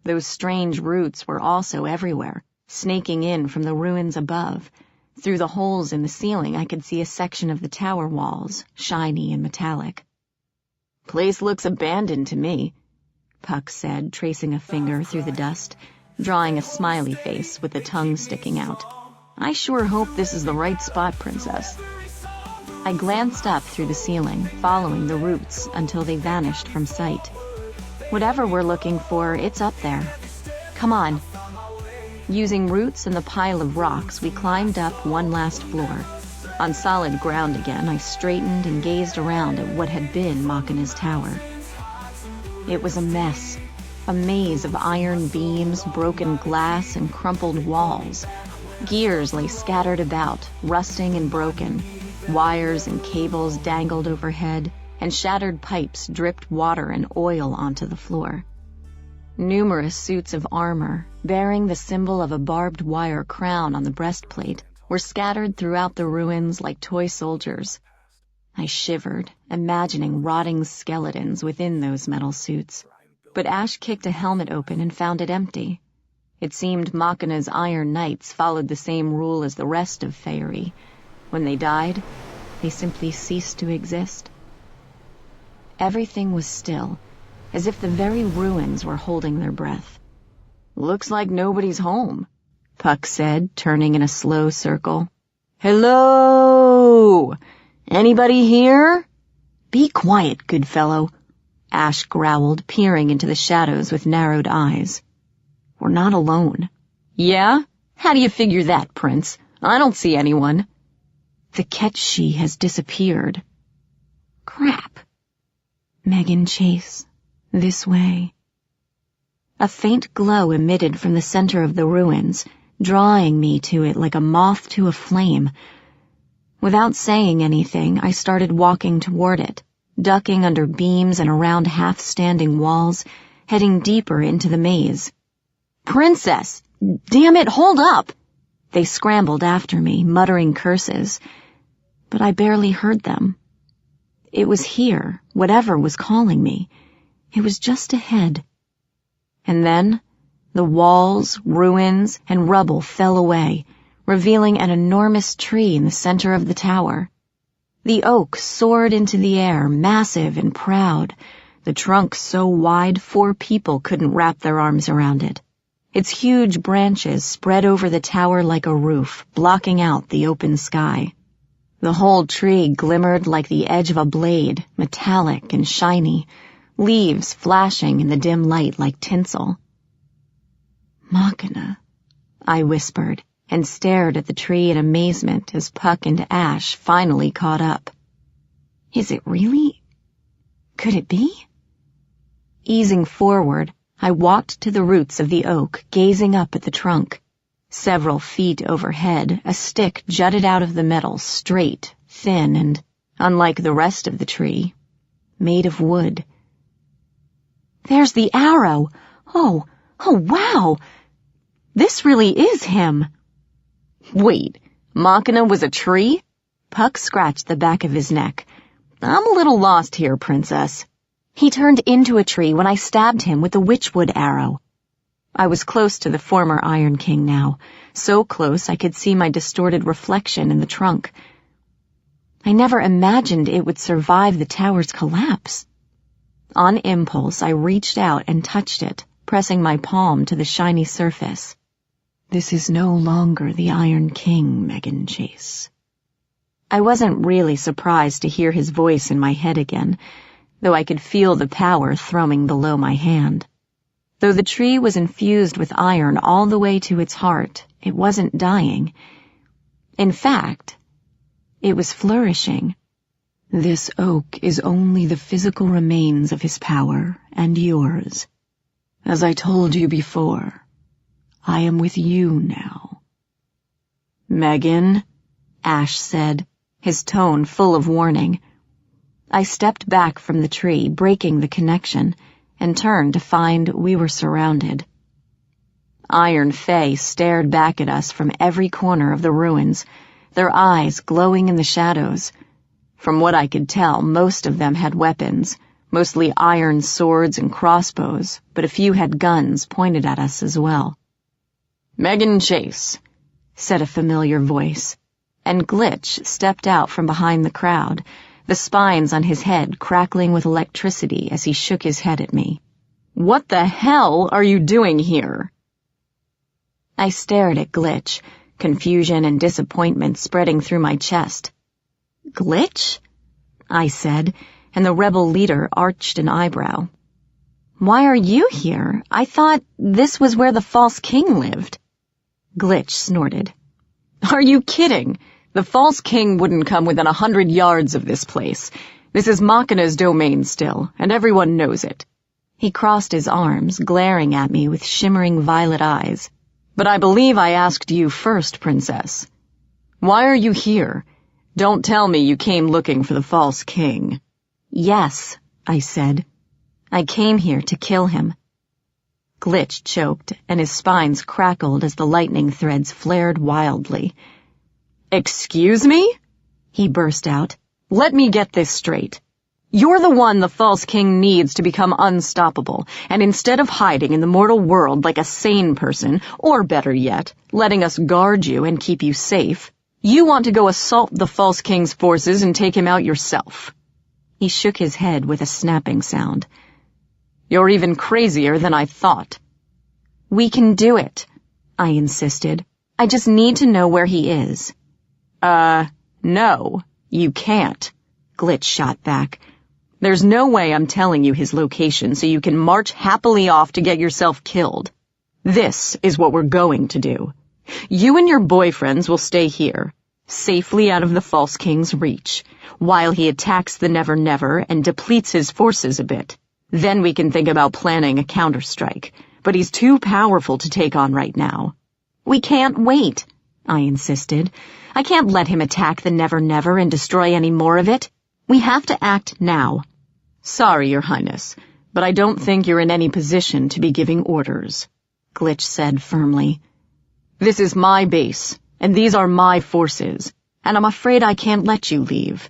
A: Those strange roots were also everywhere, snaking in from the ruins above. Through the holes in the ceiling, I could see a section of the tower walls, shiny and metallic. "Place looks abandoned to me," Puck said, tracing a finger through the dust, drawing a smiley face with the tongue sticking out. "I sure hope this is the right spot, Princess." I glanced up through the ceiling, following the roots until they vanished from sight. Whatever we're looking for, it's up there. Come on. Using roots and the pile of rocks, we climbed up one last floor. On solid ground again, I straightened and gazed around at what had been Machina's tower. It was a mess, a maze of iron beams, broken glass, and crumpled walls. Gears lay scattered about, rusting and broken. Wires and cables dangled overhead, and shattered pipes dripped water and oil onto the floor. Numerous suits of armor, bearing the symbol of a barbed wire crown on the breastplate, were scattered throughout the ruins like toy soldiers. I shivered, imagining rotting skeletons within those metal suits. But Ash kicked a helmet open and found it empty. It seemed Machina's Iron Knights followed the same rule as the rest of Faerie. When they died, they simply ceased to exist. Everything was still, as if the very ruins were holding their breath. "Looks like nobody's home," Puck said, turning in a slow circle. "Hello? Anybody here?" "Be quiet, good fellow," Ash growled, peering into the shadows with narrowed eyes. "We're not alone." "Yeah? How do you figure that, Prince? I don't see anyone." "The Ketchi has disappeared." "Crap." "Meghan Chase, this way." A faint glow emitted from the center of the ruins, drawing me to it like a moth to a flame. Without saying anything, I started walking toward it, ducking under beams and around half-standing walls, heading deeper into the maze. "Princess! Damn it, hold up!" They scrambled after me, muttering curses, but I barely heard them. It was here, whatever was calling me. It was just ahead. And then, the walls, ruins, and rubble fell away, revealing an enormous tree in the center of the tower. The oak soared into the air, massive and proud, the trunk so wide 4 people couldn't wrap their arms around it. Its huge branches spread over the tower like a roof, blocking out the open sky. The whole tree glimmered like the edge of a blade, metallic and shiny, leaves flashing in the dim light like tinsel. "Machina," I whispered, and stared at the tree in amazement as Puck and Ash finally caught up. "Is it really? Could it be?" Easing forward, I walked to the roots of the oak, gazing up at the trunk. Several feet overhead, a stick jutted out of the metal, straight, thin, and, unlike the rest of the tree, made of wood. "There's the arrow! Oh, wow! This really is him!" "Wait, Machina was a tree?" Puck scratched the back of his neck. I'm a little lost here, Princess. He turned into a tree when I stabbed him with the witchwood arrow. I was close to the former Iron King now, so close I could see my distorted reflection in the trunk. I never imagined it would survive the tower's collapse. On impulse, I reached out and touched it, pressing my palm to the shiny surface. This is no longer the Iron King, Meghan Chase. I wasn't really surprised to hear his voice in my head again, though I could feel the power thrumming below my hand. Though the tree was infused with iron all the way to its heart, it wasn't dying. In fact, it was flourishing. This oak is only the physical remains of his power, and yours. As I told you before, I am with you now. Meghan, Ash said, his tone full of warning. I stepped back from the tree, breaking the connection, and turned to find we were surrounded. Iron Fey stared back at us from every corner of the ruins, their eyes glowing in the shadows. From what I could tell, most of them had weapons, mostly iron swords and crossbows, but a few had guns pointed at us as well. Meghan Chase, said a familiar voice, and Glitch stepped out from behind the crowd, the spines on his head crackling with electricity as he shook his head at me. What the hell are you doing here? I stared at Glitch, confusion and disappointment spreading through my chest. Glitch? I said, and the rebel leader arched an eyebrow. Why are you here? I thought this was where the false king lived. Glitch snorted. Are you kidding? The false king wouldn't come within 100 yards of this place. This is Machina's domain still, and everyone knows it. He crossed his arms, glaring at me with shimmering violet eyes. But I believe I asked you first, Princess. Why are you here? Don't tell me you came looking for the false king. Yes, I said. I came here to kill him. Glitch choked, and his spines crackled as the lightning threads flared wildly. Excuse me? He burst out. Let me get this straight. You're the one the false king needs to become unstoppable, and instead of hiding in the mortal world like a sane person, or better yet, letting us guard you and keep you safe, you want to go assault the false king's forces and take him out yourself. He shook his head with a snapping sound. You're even crazier than I thought. We can do it, I insisted. I just need to know where he is. No, you can't, Glitch shot back. There's no way I'm telling you his location so you can march happily off to get yourself killed. This is what we're going to do. You and your boyfriends will stay here, safely out of the false king's reach, while he attacks the Nevernever and depletes his forces a bit. Then we can think about planning a counterstrike, but he's too powerful to take on right now. We can't wait, I insisted. I can't let him attack the Nevernever and destroy any more of it. We have to act now. Sorry, Your Highness, but I don't think you're in any position to be giving orders, Glitch said firmly. This is my base, and these are my forces, and I'm afraid I can't let you leave.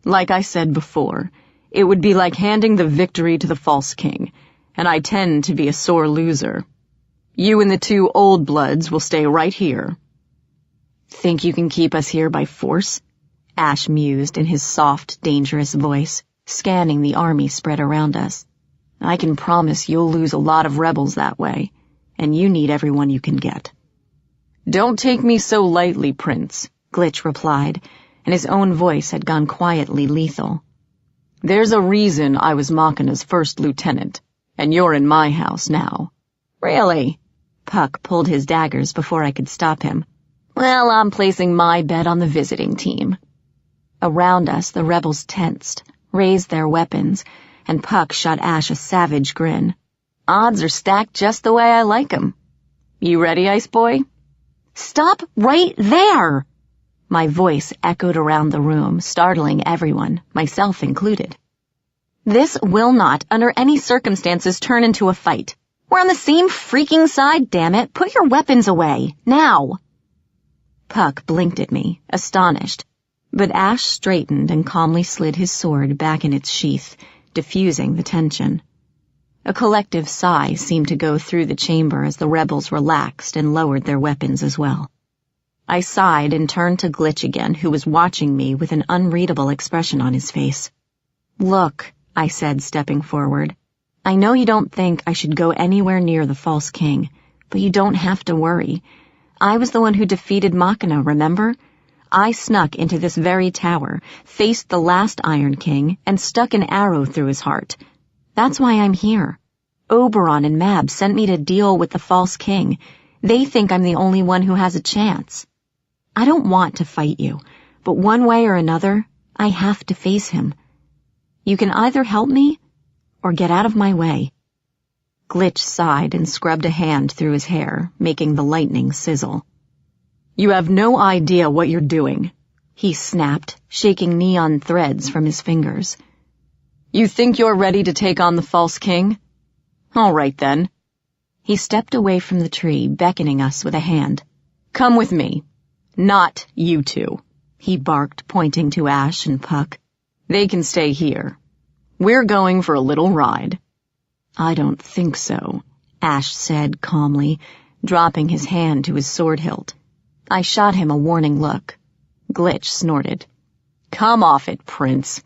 A: Like I said before, it would be like handing the victory to the false king, and I tend to be a sore loser. You and the 2 old bloods will stay right here. Think you can keep us here by force? Ash mused in his soft, dangerous voice, scanning the army spread around us. I can promise you'll lose a lot of rebels that way, and you need everyone you can get. Don't take me so lightly, Prince, Glitch replied, and his own voice had gone quietly lethal. There's a reason I was Machina's first lieutenant, and you're in my house now. Really? Puck pulled his daggers before I could stop him. Well, I'm placing my bet on the visiting team. Around us, the rebels tensed, raised their weapons, and Puck shot Ash a savage grin. Odds are stacked just the way I like 'em. You ready, Ice Boy? Stop right there! My voice echoed around the room, startling everyone, myself included. This will not, under any circumstances, turn into a fight. We're on the same freaking side, damn it. Put your weapons away, now. Puck blinked at me, astonished. But Ash straightened and calmly slid his sword back in its sheath, diffusing the tension. A collective sigh seemed to go through the chamber as the rebels relaxed and lowered their weapons as well. I sighed and turned to Glitch again, who was watching me with an unreadable expression on his face. "Look," I said, stepping forward. "I know you don't think I should go anywhere near the False King, but you don't have to worry. I was the one who defeated Meghan, remember? I snuck into this very tower, faced the last Iron King, and stuck an arrow through his heart. That's why I'm here. Oberon and Mab sent me to deal with the False King. They think I'm the only one who has a chance. I don't want to fight you, but one way or another, I have to face him. You can either help me, or get out of my way." Glitch sighed and scrubbed a hand through his hair, making the lightning sizzle. "You have no idea what you're doing," he snapped, shaking neon threads from his fingers. "You think you're ready to take on the False King? All right, then." He stepped away from the tree, beckoning us with a hand. "Come with me. Not you two," he barked, pointing to Ash and Puck. "They can stay here. We're going for a little ride." "I don't think so," Ash said calmly, dropping his hand to his sword hilt. I shot him a warning look. Glitch snorted. "Come off it, Prince,"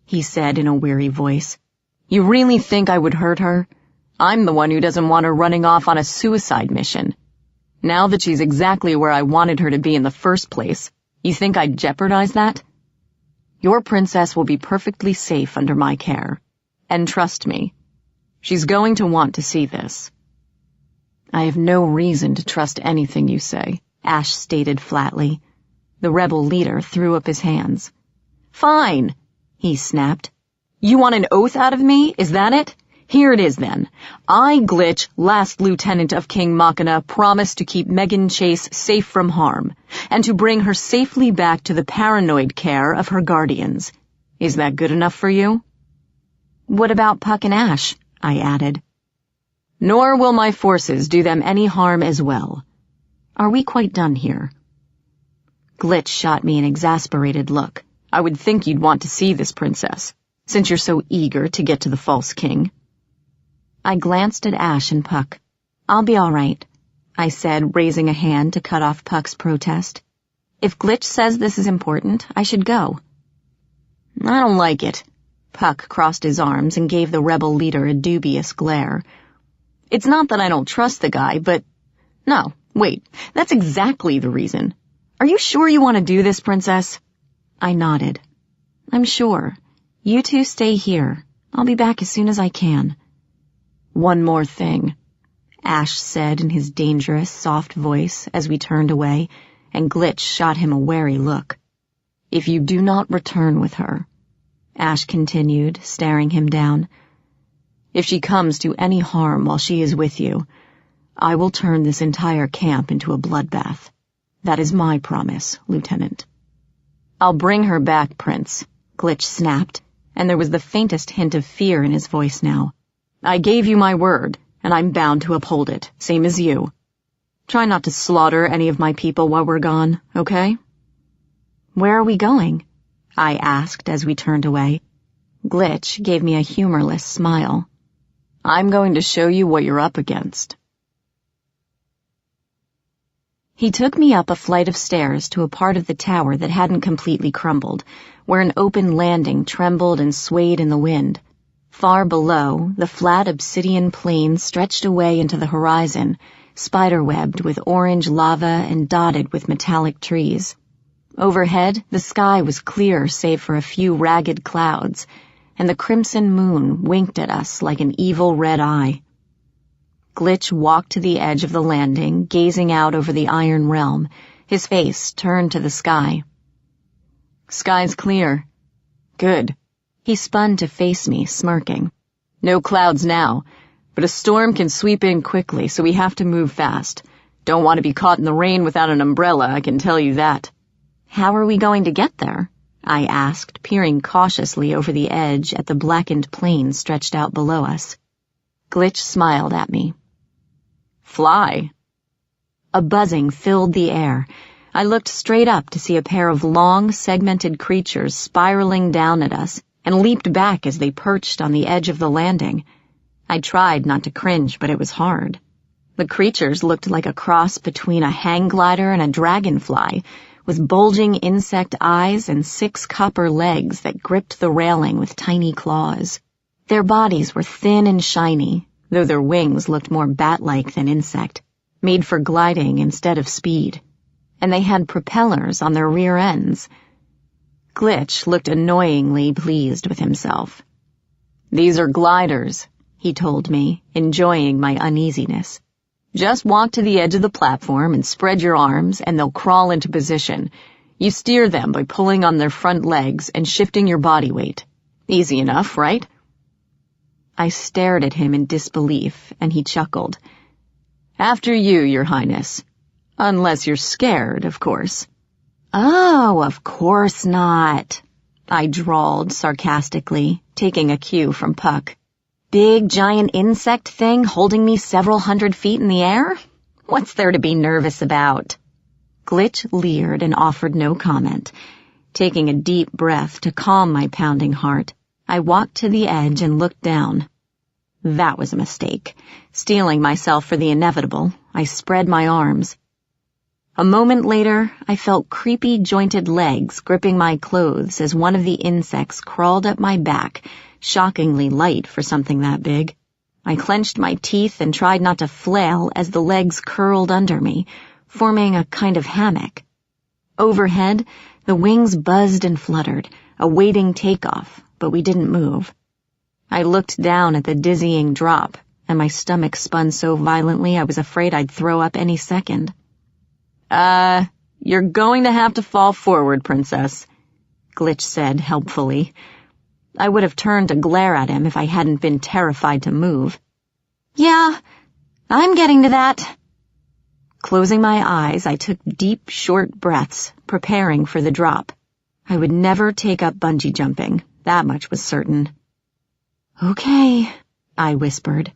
A: he said in a weary voice. "You really think I would hurt her? I'm the one who doesn't want her running off on a suicide mission. Now that she's exactly where I wanted her to be in the first place, you think I'd jeopardize that? Your princess will be perfectly safe under my care. And trust me, she's going to want to see this." "I have no reason to trust anything you say," Ash stated flatly. The rebel leader threw up his hands. "Fine," he snapped. "You want an oath out of me, is that it? Here it is, then. I, Glitch, last lieutenant of King Meghan, promise to keep Meghan Chase safe from harm, and to bring her safely back to the paranoid care of her guardians. Is that good enough for you?" "What about Puck and Ash?" I added. "Nor will my forces do them any harm as well. Are we quite done here?" Glitch shot me an exasperated look. "I would think you'd want to see this princess, since you're so eager to get to the False King." I glanced at Ash and Puck. "I'll be all right," I said, raising a hand to cut off Puck's protest. "If Glitch says this is important, I should go." "I don't like it." Puck crossed his arms and gave the rebel leader a dubious glare. "It's not that I don't trust the guy, but... No, wait, that's exactly the reason. Are you sure you want to do this, Princess?" I nodded. "I'm sure. You two stay here. I'll be back as soon as I can." "One more thing," Ash said in his dangerous, soft voice as we turned away, and Glitch shot him a wary look. "If you do not return with her," Ash continued, staring him down, "if she comes to any harm while she is with you, I will turn this entire camp into a bloodbath. That is my promise, Lieutenant." "I'll bring her back, Prince," Glitch snapped, and there was the faintest hint of fear in his voice now. "I gave you my word, and I'm bound to uphold it, same as you. Try not to slaughter any of my people while we're gone, okay?" "Where are we going?" I asked as we turned away. Glitch gave me a humorless smile. "I'm going to show you what you're up against." He took me up a flight of stairs to a part of the tower that hadn't completely crumbled, where an open landing trembled and swayed in the wind. Far below, the flat obsidian plain stretched away into the horizon, spiderwebbed with orange lava and dotted with metallic trees. Overhead, the sky was clear save for a few ragged clouds, and the crimson moon winked at us like an evil red eye. Glitch walked to the edge of the landing, gazing out over the Iron Realm, his face turned to the sky. "Sky's clear." "Good." He spun to face me, smirking. "No clouds now, but a storm can sweep in quickly, so we have to move fast. Don't want to be caught in the rain without an umbrella, I can tell you that." "How are we going to get there?" I asked, peering cautiously over the edge at the blackened plain stretched out below us. Glitch smiled at me. "Fly." A buzzing filled the air. I looked straight up to see a pair of long, segmented creatures spiraling down at us and leaped back as they perched on the edge of the landing. I tried not to cringe, but it was hard. The creatures looked like a cross between a hang glider and a dragonfly, with bulging insect eyes and 6 copper legs that gripped the railing with tiny claws. Their bodies were thin and shiny, though their wings looked more bat-like than insect, made for gliding instead of speed. And they had propellers on their rear ends. Glitch looked annoyingly pleased with himself. "These are gliders," he told me, enjoying my uneasiness. "Just walk to the edge of the platform and spread your arms, and they'll crawl into position. You steer them by pulling on their front legs and shifting your body weight. Easy enough, right?" I stared at him in disbelief, and he chuckled. "After you, Your Highness. Unless you're scared, of course." "Oh, of course not," I drawled sarcastically, taking a cue from Puck. "Big, giant insect thing holding me several 100 feet in the air? What's there to be nervous about?" Glitch leered and offered no comment. Taking a deep breath to calm my pounding heart, I walked to the edge and looked down. That was a mistake. Steeling myself for the inevitable, I spread my arms. A moment later, I felt creepy, jointed legs gripping my clothes as one of the insects crawled up my back, shockingly light for something that big. I clenched my teeth and tried not to flail as the legs curled under me, forming a kind of hammock. Overhead, the wings buzzed and fluttered, awaiting takeoff, but we didn't move. I looked down at the dizzying drop, and my stomach spun so violently I was afraid I'd throw up any second. You're going to have to fall forward, Princess," Glitch said helpfully. I would have turned to glare at him if I hadn't been terrified to move. "Yeah, I'm getting to that." Closing my eyes, I took deep, short breaths, preparing for the drop. I would never take up bungee jumping, that much was certain. "Okay," I whispered,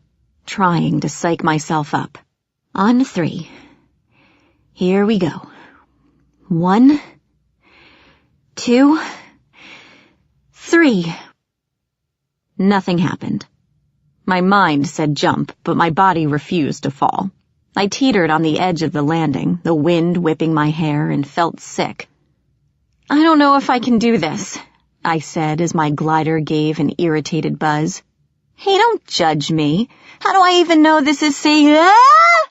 A: trying to psych myself up. "On 3. Here we go. 1, 2, 3. Nothing happened. My mind said jump, but my body refused to fall. I teetered on the edge of the landing, the wind whipping my hair, and felt sick. "I don't know if I can do this," I said as my glider gave an irritated buzz. "Hey, don't judge me. How do I even know this is safe?" Ah!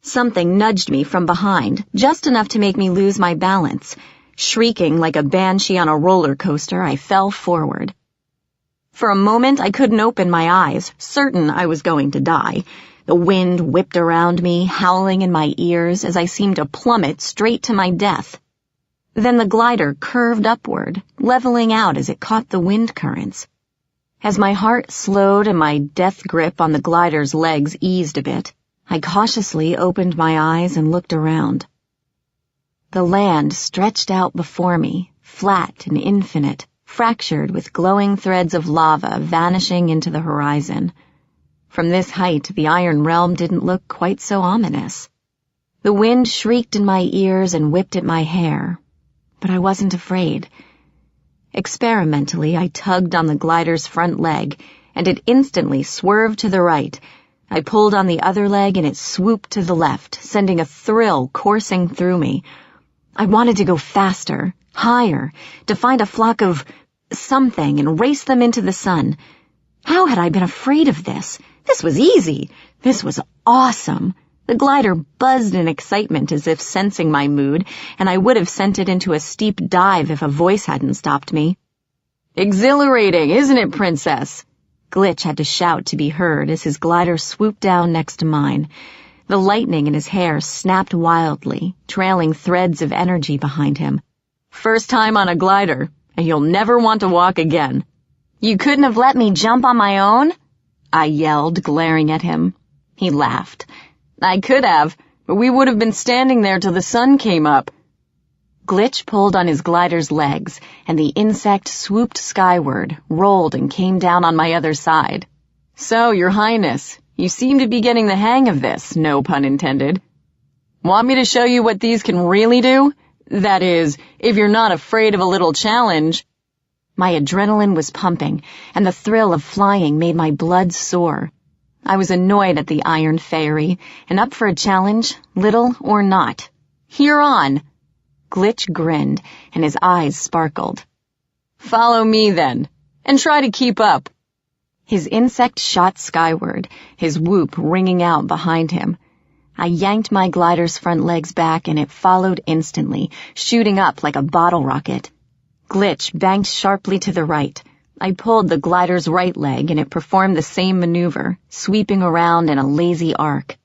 A: Something nudged me from behind, just enough to make me lose my balance. Shrieking like a banshee on a roller coaster, I fell forward. For a moment, I couldn't open my eyes, certain I was going to die. The wind whipped around me, howling in my ears as I seemed to plummet straight to my death. Then the glider curved upward, leveling out as it caught the wind currents. As my heart slowed and my death grip on the glider's legs eased a bit, I cautiously opened my eyes and looked around. The land stretched out before me, flat and infinite, fractured with glowing threads of lava vanishing into the horizon. From this height, the Iron Realm didn't look quite so ominous. The wind shrieked in my ears and whipped at my hair, but I wasn't afraid. Experimentally, I tugged on the glider's front leg, and it instantly swerved to the right. I pulled on the other leg, and it swooped to the left, sending a thrill coursing through me. I wanted to go faster, higher, to find a flock of something and race them into the sun. How had I been afraid of this? This was easy. This was awesome. The glider buzzed in excitement as if sensing my mood, and I would have sent it into a steep dive if a voice hadn't stopped me. "Exhilarating, isn't it, Princess?" Glitch had to shout to be heard as his glider swooped down next to mine. The lightning in his hair snapped wildly, trailing threads of energy behind him. "First time on a glider, and you'll never want to walk again." "You couldn't have let me jump on my own?" I yelled, glaring at him. He laughed. "I could have, but we would have been standing there till the sun came up." Glitch pulled on his glider's legs, and the insect swooped skyward, rolled, and came down on my other side. "So, Your Highness, you seem to be getting the hang of this, no pun intended."
B: Want me to show you what these can really do? That is, if you're not afraid of a little challenge."
A: My adrenaline was pumping, and the thrill of flying made my blood soar. I was annoyed at the Iron Fairy, and up for a challenge, little or not. "You're on." Glitch grinned, and his eyes sparkled.
B: "Follow me, then, and try to keep up."
A: His insect shot skyward, his whoop ringing out behind him. I yanked my glider's front legs back, and it followed instantly, shooting up like a bottle rocket. Glitch banked sharply to the right. I pulled the glider's right leg, and it performed the same maneuver, sweeping around in a lazy arc.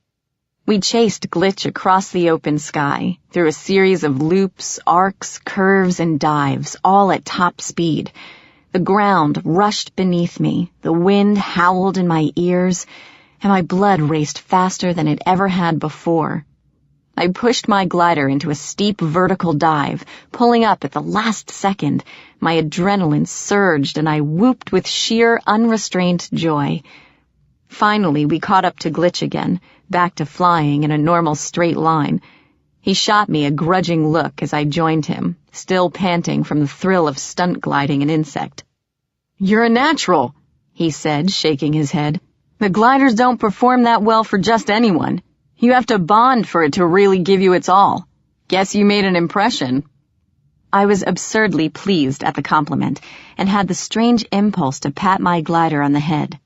A: We chased Glitch across the open sky, through a series of loops, arcs, curves, and dives, all at top speed. The ground rushed beneath me, the wind howled in my ears, and my blood raced faster than it ever had before. I pushed my glider into a steep vertical dive, pulling up at the last second. My adrenaline surged, and I whooped with sheer, unrestrained joy. Finally, we caught up to Glitch again, back to flying in a normal straight line. He shot me a grudging look as I joined him, still panting from the thrill of stunt gliding an insect.
B: "You're a natural," he said, shaking his head. "The gliders don't perform that well for just anyone. You have to bond for it to really give you its all. Guess you made an impression."
A: I was absurdly pleased at the compliment, and had the strange impulse to pat my glider on the head.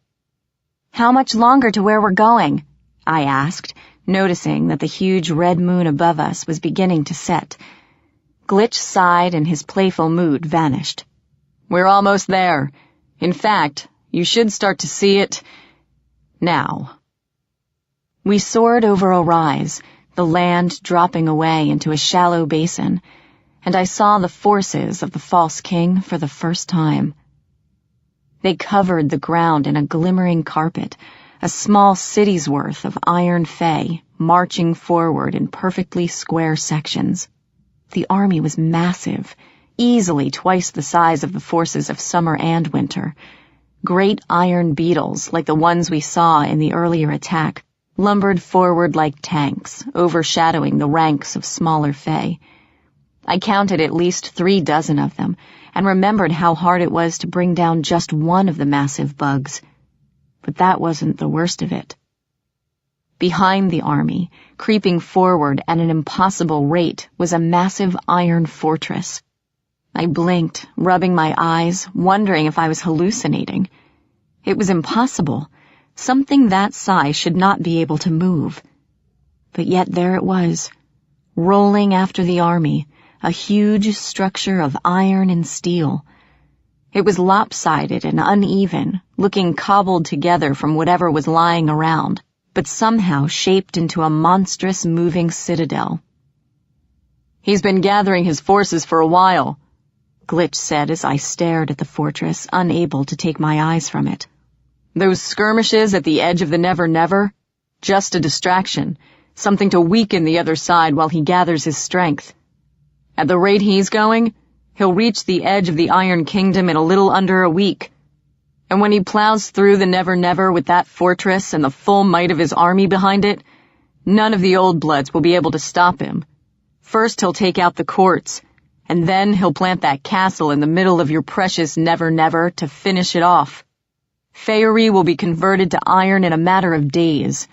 A: "How much longer to where we're going?" I asked, noticing that the huge red moon above us was beginning to set. Glitch sighed, and his playful mood vanished.
B: "We're almost there. In fact, you should start to see it now."
A: We soared over a rise, the land dropping away into a shallow basin, and I saw the forces of the false king for the first time. They covered the ground in a glimmering carpet, a small city's worth of Iron Fey, marching forward in perfectly square sections. The army was massive, easily twice the size of the forces of summer and winter. Great iron beetles, like the ones we saw in the earlier attack, lumbered forward like tanks, overshadowing the ranks of smaller Fey. I counted at least 3 dozen of them, and remembered how hard it was to bring down just one of the massive bugs. But that wasn't the worst of it. Behind the army, creeping forward at an impossible rate, was a massive iron fortress. I blinked, rubbing my eyes, wondering if I was hallucinating. It was impossible. Something that size should not be able to move. But yet there it was, rolling after the army, a huge structure of iron and steel. It was lopsided and uneven, looking cobbled together from whatever was lying around, but somehow shaped into a monstrous moving citadel.
B: "He's been gathering his forces for a while,"
A: Glitch said as I stared at the fortress, unable to take my eyes from it.
B: "Those skirmishes at the edge of the Nevernever? Just a distraction, something to weaken the other side while he gathers his strength. At the rate he's going, he'll reach the edge of the Iron Kingdom in a little under a week. And when he plows through the Nevernever with that fortress and the full might of his army behind it, none of the old bloods will be able to stop him. First he'll take out the courts, and then he'll plant that castle in the middle of your precious Nevernever to finish it off. Faerie will be converted to iron in a matter of days."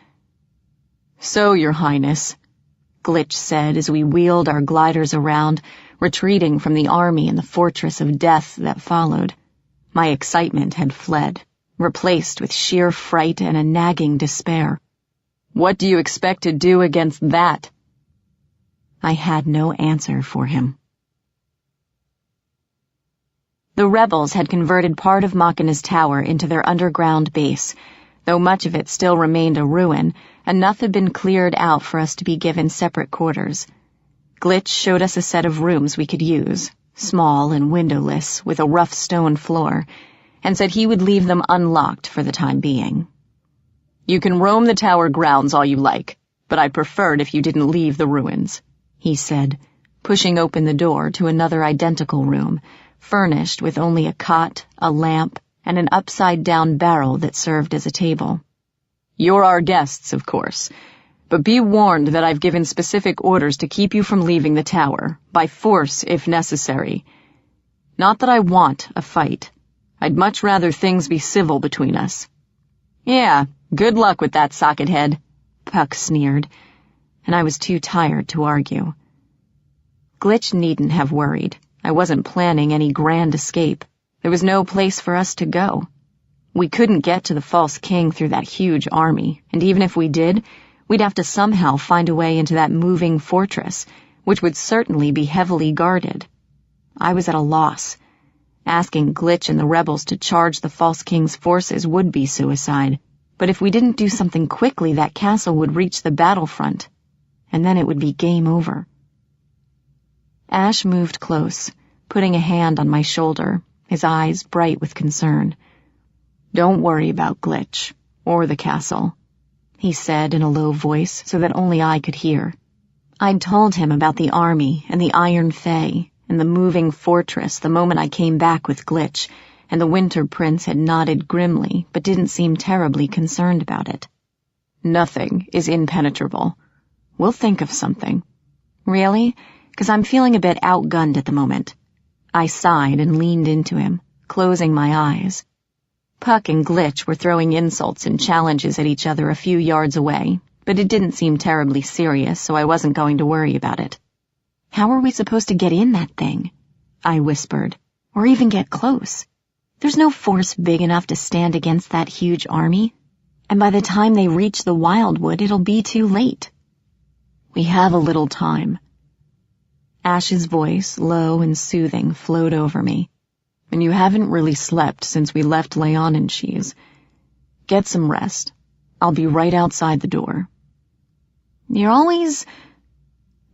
B: "So, Your Highness," Glitch said as we wheeled our gliders around, retreating from the army and the fortress of death that followed. My excitement had fled, replaced with sheer fright and a nagging despair. "What do you expect to do against that?" I had no answer for him. The rebels had converted part of Machina's tower into their underground base. Though much of it still remained a ruin, enough had been cleared out for us to be given separate quarters. Glitch showed us a set of rooms we could use, small and windowless, with a rough stone floor, and said he would leave them unlocked for the time being. "You can roam the tower grounds all you like, but I'd prefer it if you didn't leave the ruins," he said, pushing open the door to another identical room, furnished with only a cot, a lamp, and an upside-down barrel that served as a table. "You're our guests, of course, But be warned that I've given specific orders to keep you from leaving the tower, by force if necessary. Not that I want a fight. I'd much rather things be civil between us." "Yeah, good luck with that, socket-head," Puck sneered, and I was too tired to argue. Glitch needn't have worried. I wasn't planning any grand escape. There was no place for us to go. We couldn't get to the false king through that huge army, and even if we did, we'd have to somehow find a way into that moving fortress, which would certainly be heavily guarded. I was at a loss. Asking Glitch and the rebels to charge the false king's forces would be suicide, but if we didn't do something quickly, that castle would reach the battlefront, and then it would be game over. Ash moved close, putting a hand on my shoulder, his eyes bright with concern. "Don't worry about Glitch, or the castle," he said in a low voice so that only I could hear. I'd told him about the army and the Iron Fey and the moving fortress the moment I came back with Glitch, and the Winter Prince had nodded grimly but didn't seem terribly concerned about it. "Nothing is impenetrable. We'll think of something." "Really? 'Cause I'm feeling a bit outgunned at the moment." I sighed and leaned into him, closing my eyes. Puck and Glitch were throwing insults and challenges at each other a few yards away, but it didn't seem terribly serious, so I wasn't going to worry about it. "How are we supposed to get in that thing?" I whispered. "Or even get close? There's no force big enough to stand against that huge army, and by the time they reach the Wildwood, it'll be too late." "We have a little time." Ash's voice, low and soothing, flowed over me. "And you haven't really slept since we left Leon and Cheese. Get some rest. I'll be right outside the door." "You're always—"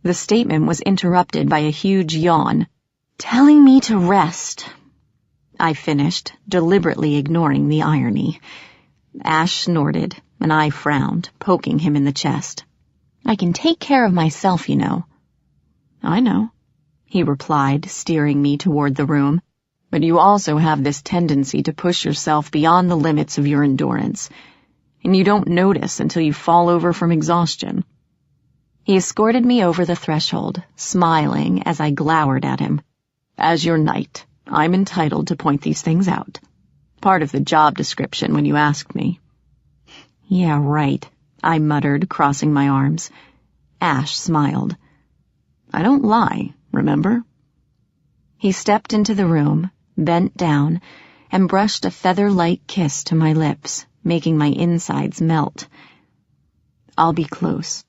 B: The statement was interrupted by a huge yawn. "Telling me to rest," I finished, deliberately ignoring the irony. Ash snorted, and I frowned, poking him in the chest. "I can take care of myself, you know." "I know," he replied, steering me toward the room. "But you also have this tendency to push yourself beyond the limits of your endurance, and you don't notice until you fall over from exhaustion." He escorted me over the threshold, smiling as I glowered at him. "As your knight, I'm entitled to point these things out. Part of the job description when you asked me." "Yeah, right," I muttered, crossing my arms. Ash smiled. "I don't lie, remember?" He stepped into the room, bent down, and brushed a feather-light kiss to my lips, making my insides melt. "I'll be close.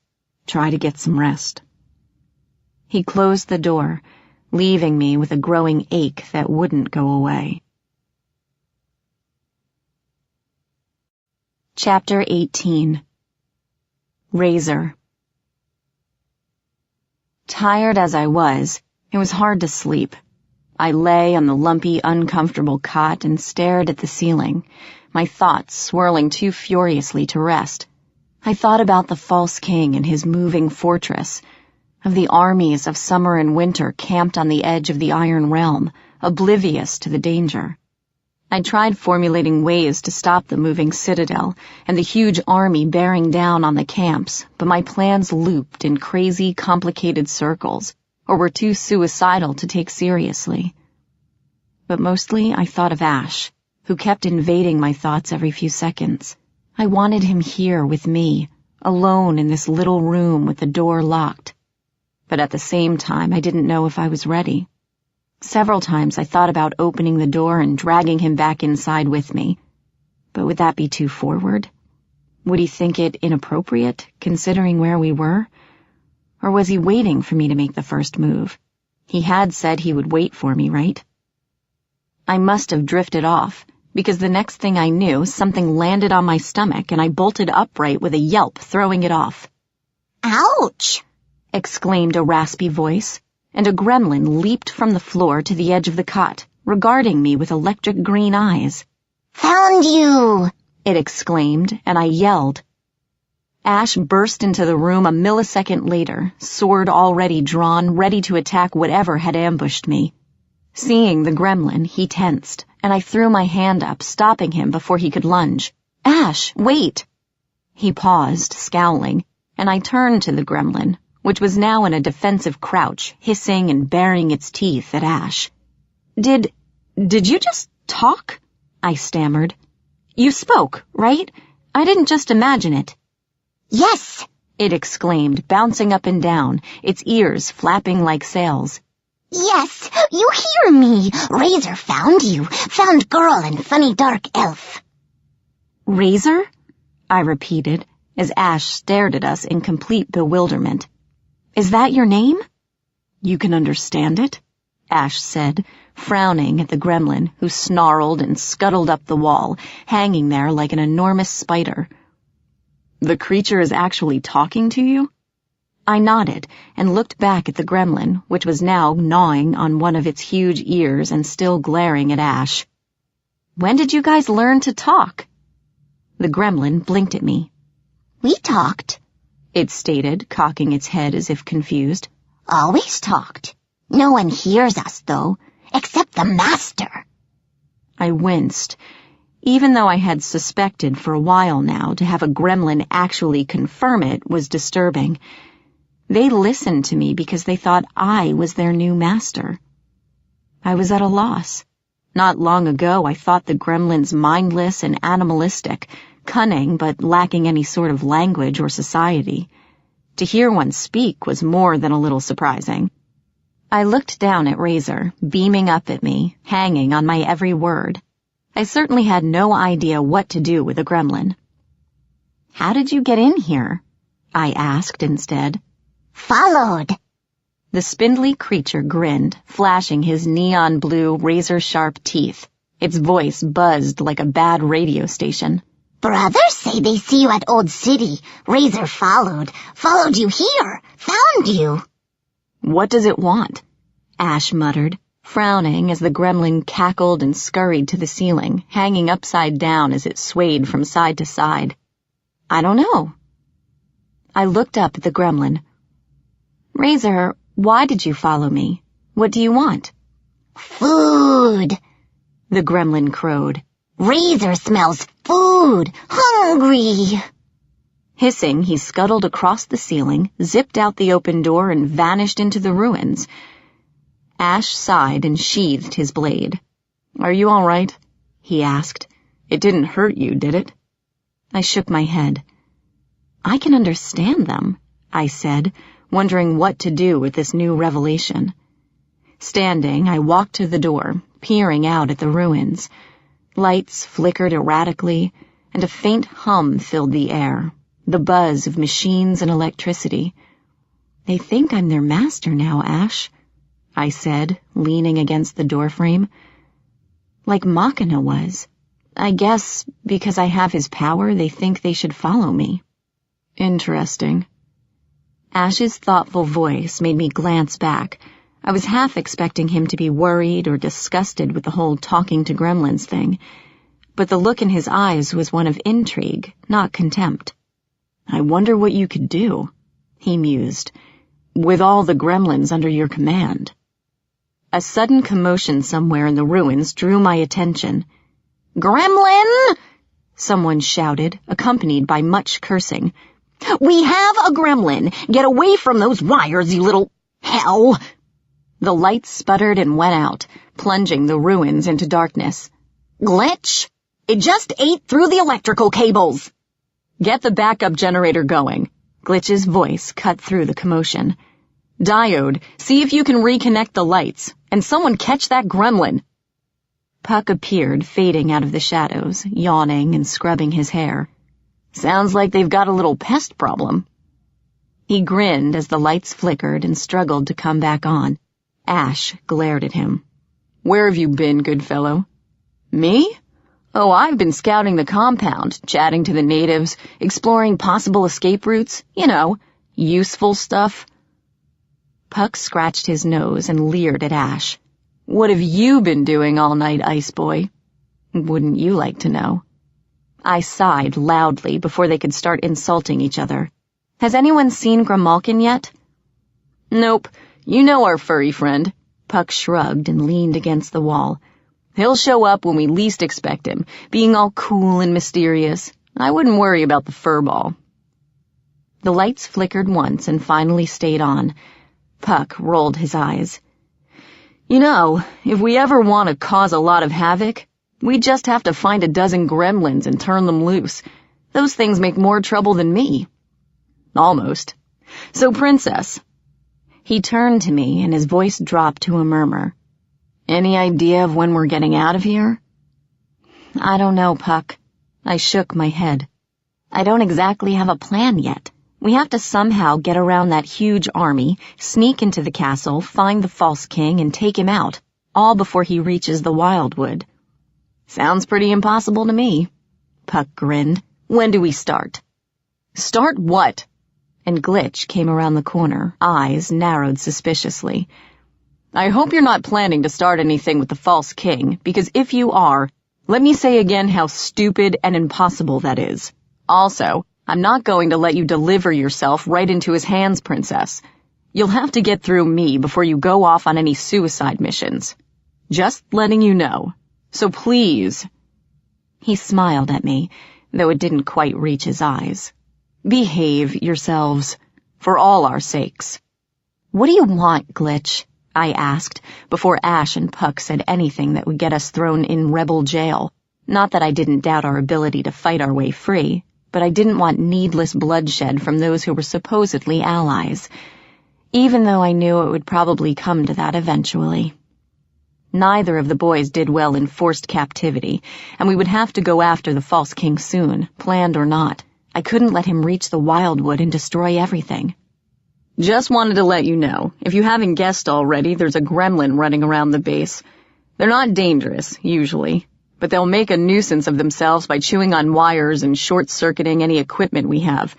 B: Try to get some rest." He closed the door, leaving me with a growing ache that wouldn't go away. Chapter 18. Razor. Tired as I was, it was hard to sleep. I lay on the lumpy, uncomfortable cot and stared at the ceiling, my thoughts swirling too furiously to rest. I thought about the false king and his moving fortress, of the armies of summer and winter camped on the edge of the Iron Realm, oblivious to the danger. I tried formulating ways to stop the moving citadel and the huge army bearing down on the camps, but my plans looped in crazy, complicated circles, or were too suicidal to take seriously. But mostly I thought of Ash, who kept invading my thoughts every few seconds. I wanted him here with me, alone in this little room with the door locked. But at the same time, I didn't know if I was ready. Several times I thought about opening the door and dragging him back inside with me. But would that be too forward? Would he think it inappropriate, considering where we were? Or was he waiting for me to make the first move? He had said he would wait for me, right? I must have drifted off, because the next thing I knew, something landed on my stomach and I bolted upright with a yelp, throwing it off.
D: "Ouch!"
B: exclaimed a raspy voice, and a gremlin leaped from the floor to the edge of the cot, regarding me with electric green eyes.
D: "Found you!"
B: it exclaimed, and I yelled. Ash burst into the room a millisecond later, sword already drawn, ready to attack whatever had ambushed me. Seeing the gremlin, he tensed, and I threw my hand up, stopping him before he could lunge. "Ash, wait!" He paused, scowling,
A: and I turned to the gremlin, which was now in a defensive crouch, hissing and baring its teeth at Ash. Did you just talk? I stammered. You spoke, right? I didn't just imagine it.
D: Yes,
A: it exclaimed, bouncing up and down, its ears flapping like sails.
D: Yes, you hear me. Razor found you, found girl and funny dark elf.
A: Razor? I repeated, as Ash stared at us in complete bewilderment. Is that your name? You can understand it? Ash said, frowning at the gremlin, who snarled and scuttled up the wall, hanging there like an enormous spider. The creature is actually talking to you? I nodded and looked back at the gremlin, which was now gnawing on one of its huge ears and still glaring at Ash. When did you guys learn to talk? The gremlin blinked at me.
D: We talked,
A: it stated, cocking its head as if confused.
D: Always talked. No one hears us, though, except the master.
A: I winced. Even though I had suspected for a while now, to have a gremlin actually confirm it was disturbing. They listened to me because they thought I was their new master. I was at a loss. Not long ago, I thought the gremlins mindless and animalistic, cunning but lacking any sort of language or society. To hear one speak was more than a little surprising. I looked down at Razor, beaming up at me, hanging on my every word. I certainly had no idea what to do with a gremlin. How did you get in here? I asked instead.
D: Followed.
A: The spindly creature grinned, flashing his neon blue, razor-sharp teeth. Its voice buzzed like a bad radio station.
D: Brothers say they see you at Old City. Razor followed you here, found you.
A: What does it want? Ash muttered, frowning as the gremlin cackled and scurried to the ceiling, hanging upside down as it swayed from side to side. I don't know. I looked up at the gremlin. Razor, why did you follow me? What do you want?
D: Food,
A: the gremlin crowed.
D: Razor smells food. Hungry.
A: Hissing, he scuttled across the ceiling, zipped out the open door, and vanished into the ruins. Ash sighed and sheathed his blade. Are you all right? He asked. It didn't hurt you, did it? I shook my head. I can understand them, I said, wondering what to do with this new revelation. Standing, I walked to the door, peering out at the ruins. Lights flickered erratically, and a faint hum filled the air, the buzz of machines and electricity. They think I'm their master now, Ash, I said, leaning against the doorframe. Like Machina was. I guess because I have his power, they think they should follow me. Interesting. Ash's thoughtful voice made me glance back. I was half expecting him to be worried or disgusted with the whole talking to gremlins thing, but the look in his eyes was one of intrigue, not contempt. I wonder what you could do, he mused, with all the gremlins under your command. A sudden commotion somewhere in the ruins drew my attention. Gremlin! Someone shouted, accompanied by much cursing. We have a gremlin! Get away from those wires, you little hell! The lights sputtered and went out, plunging the ruins into darkness. Glitch! It just ate through the electrical cables! Get the backup generator going. Glitch's voice cut through the commotion. Diode, see if you can reconnect the lights, and someone catch that gremlin. Puck appeared, fading out of the shadows, yawning and scrubbing his hair. Sounds like they've got a little pest problem. He grinned as the lights flickered and struggled to come back on. Ash glared at him. Where have you been, good fellow? Me? Oh, I've been scouting the compound, chatting to the natives, exploring possible escape routes, useful stuff. Puck scratched his nose and leered at Ash. What have you been doing all night, Ice Boy? Wouldn't you like to know? I sighed loudly before they could start insulting each other. Has anyone seen Grimalkin yet? Nope. You know our furry friend. Puck shrugged and leaned against the wall. He'll show up when we least expect him, being all cool and mysterious. I wouldn't worry about the furball. The lights flickered once and finally stayed on. Puck rolled his eyes. You know, if we ever want to cause a lot of havoc, we just have to find a dozen gremlins and turn them loose. Those things make more trouble than me. Almost. So, Princess. He turned to me and his voice dropped to a murmur. Any idea of when we're getting out of here?
C: I don't know, Puck. I shook my head. I don't exactly have a plan yet. We have to somehow get around that huge army, sneak into the castle, find the false king, and take him out, all before he reaches the Wildwood.
A: Sounds pretty impossible to me.
C: Puck grinned. When do we start?
A: Start what?
C: And Glitch came around the corner, eyes narrowed suspiciously.
A: I hope you're not planning to start anything with the false king, because if you are, let me say again how stupid and impossible that is. Also, I'm not going to let you deliver yourself right into his hands, Princess. You'll have to get through me before you go off on any suicide missions. Just letting you know. So please.
C: He smiled at me, though it didn't quite reach his eyes.
A: Behave yourselves, for all our sakes.
C: What do you want, Glitch? I asked, before Ash and Puck said anything that would get us thrown in rebel jail. Not that I didn't doubt our ability to fight our way free, but I didn't want needless bloodshed from those who were supposedly allies, even though I knew it would probably come to that eventually. Neither of the boys did well in forced captivity, and we would have to go after the false king soon, planned or not. I couldn't let him reach the Wildwood and destroy everything.
A: Just wanted to let you know, if you haven't guessed already, there's a gremlin running around the base. They're not dangerous, usually, but they'll make a nuisance of themselves by chewing on wires and short-circuiting any equipment we have.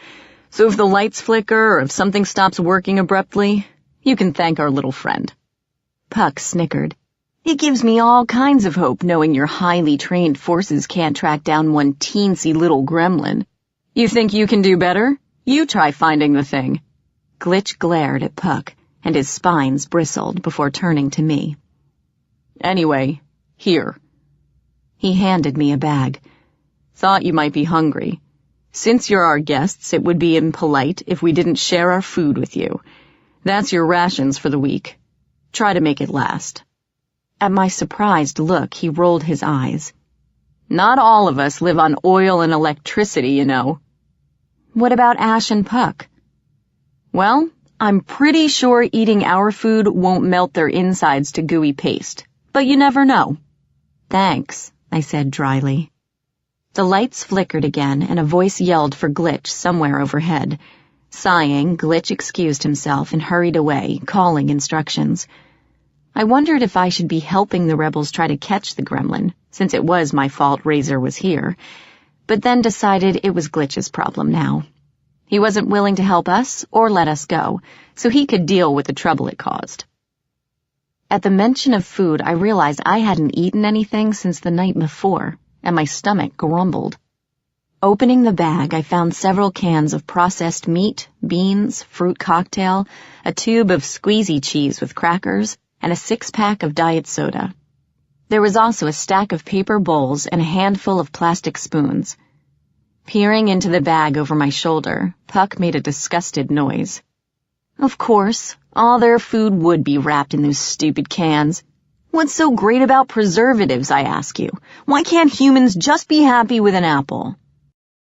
A: So if the lights flicker or if something stops working abruptly, you can thank our little friend.
C: Puck snickered.
A: It gives me all kinds of hope knowing your highly trained forces can't track down one teensy little gremlin. You think you can do better? You try finding the thing.
C: Glitch glared at Puck, and his spines bristled before turning to me.
A: Anyway, here.
C: He handed me a bag.
A: Thought you might be hungry. Since you're our guests, it would be impolite if we didn't share our food with you. That's your rations for the week. Try to make it last.
C: At my surprised look, he rolled his eyes.
A: Not all of us live on oil and electricity, you know.
C: What about Ash and Puck?
A: Well, I'm pretty sure eating our food won't melt their insides to gooey paste, but you never know.
C: Thanks, I said dryly. The lights flickered again, and a voice yelled for Glitch somewhere overhead. Sighing, Glitch excused himself and hurried away, calling instructions. I wondered if I should be helping the rebels try to catch the gremlin, since it was my fault Razor was here, but then decided it was Glitch's problem now. He wasn't willing to help us or let us go, so he could deal with the trouble it caused. At the mention of food, I realized I hadn't eaten anything since the night before, and my stomach grumbled. Opening the bag, I found several cans of processed meat, beans, fruit cocktail, a tube of squeezy cheese with crackers, and a 6-pack of diet soda. There was also a stack of paper bowls and a handful of plastic spoons. Peering into the bag over my shoulder, Puck made a disgusted noise. Of course, all their food would be wrapped in those stupid cans. What's so great about preservatives, I ask you? Why can't humans just be happy with an apple?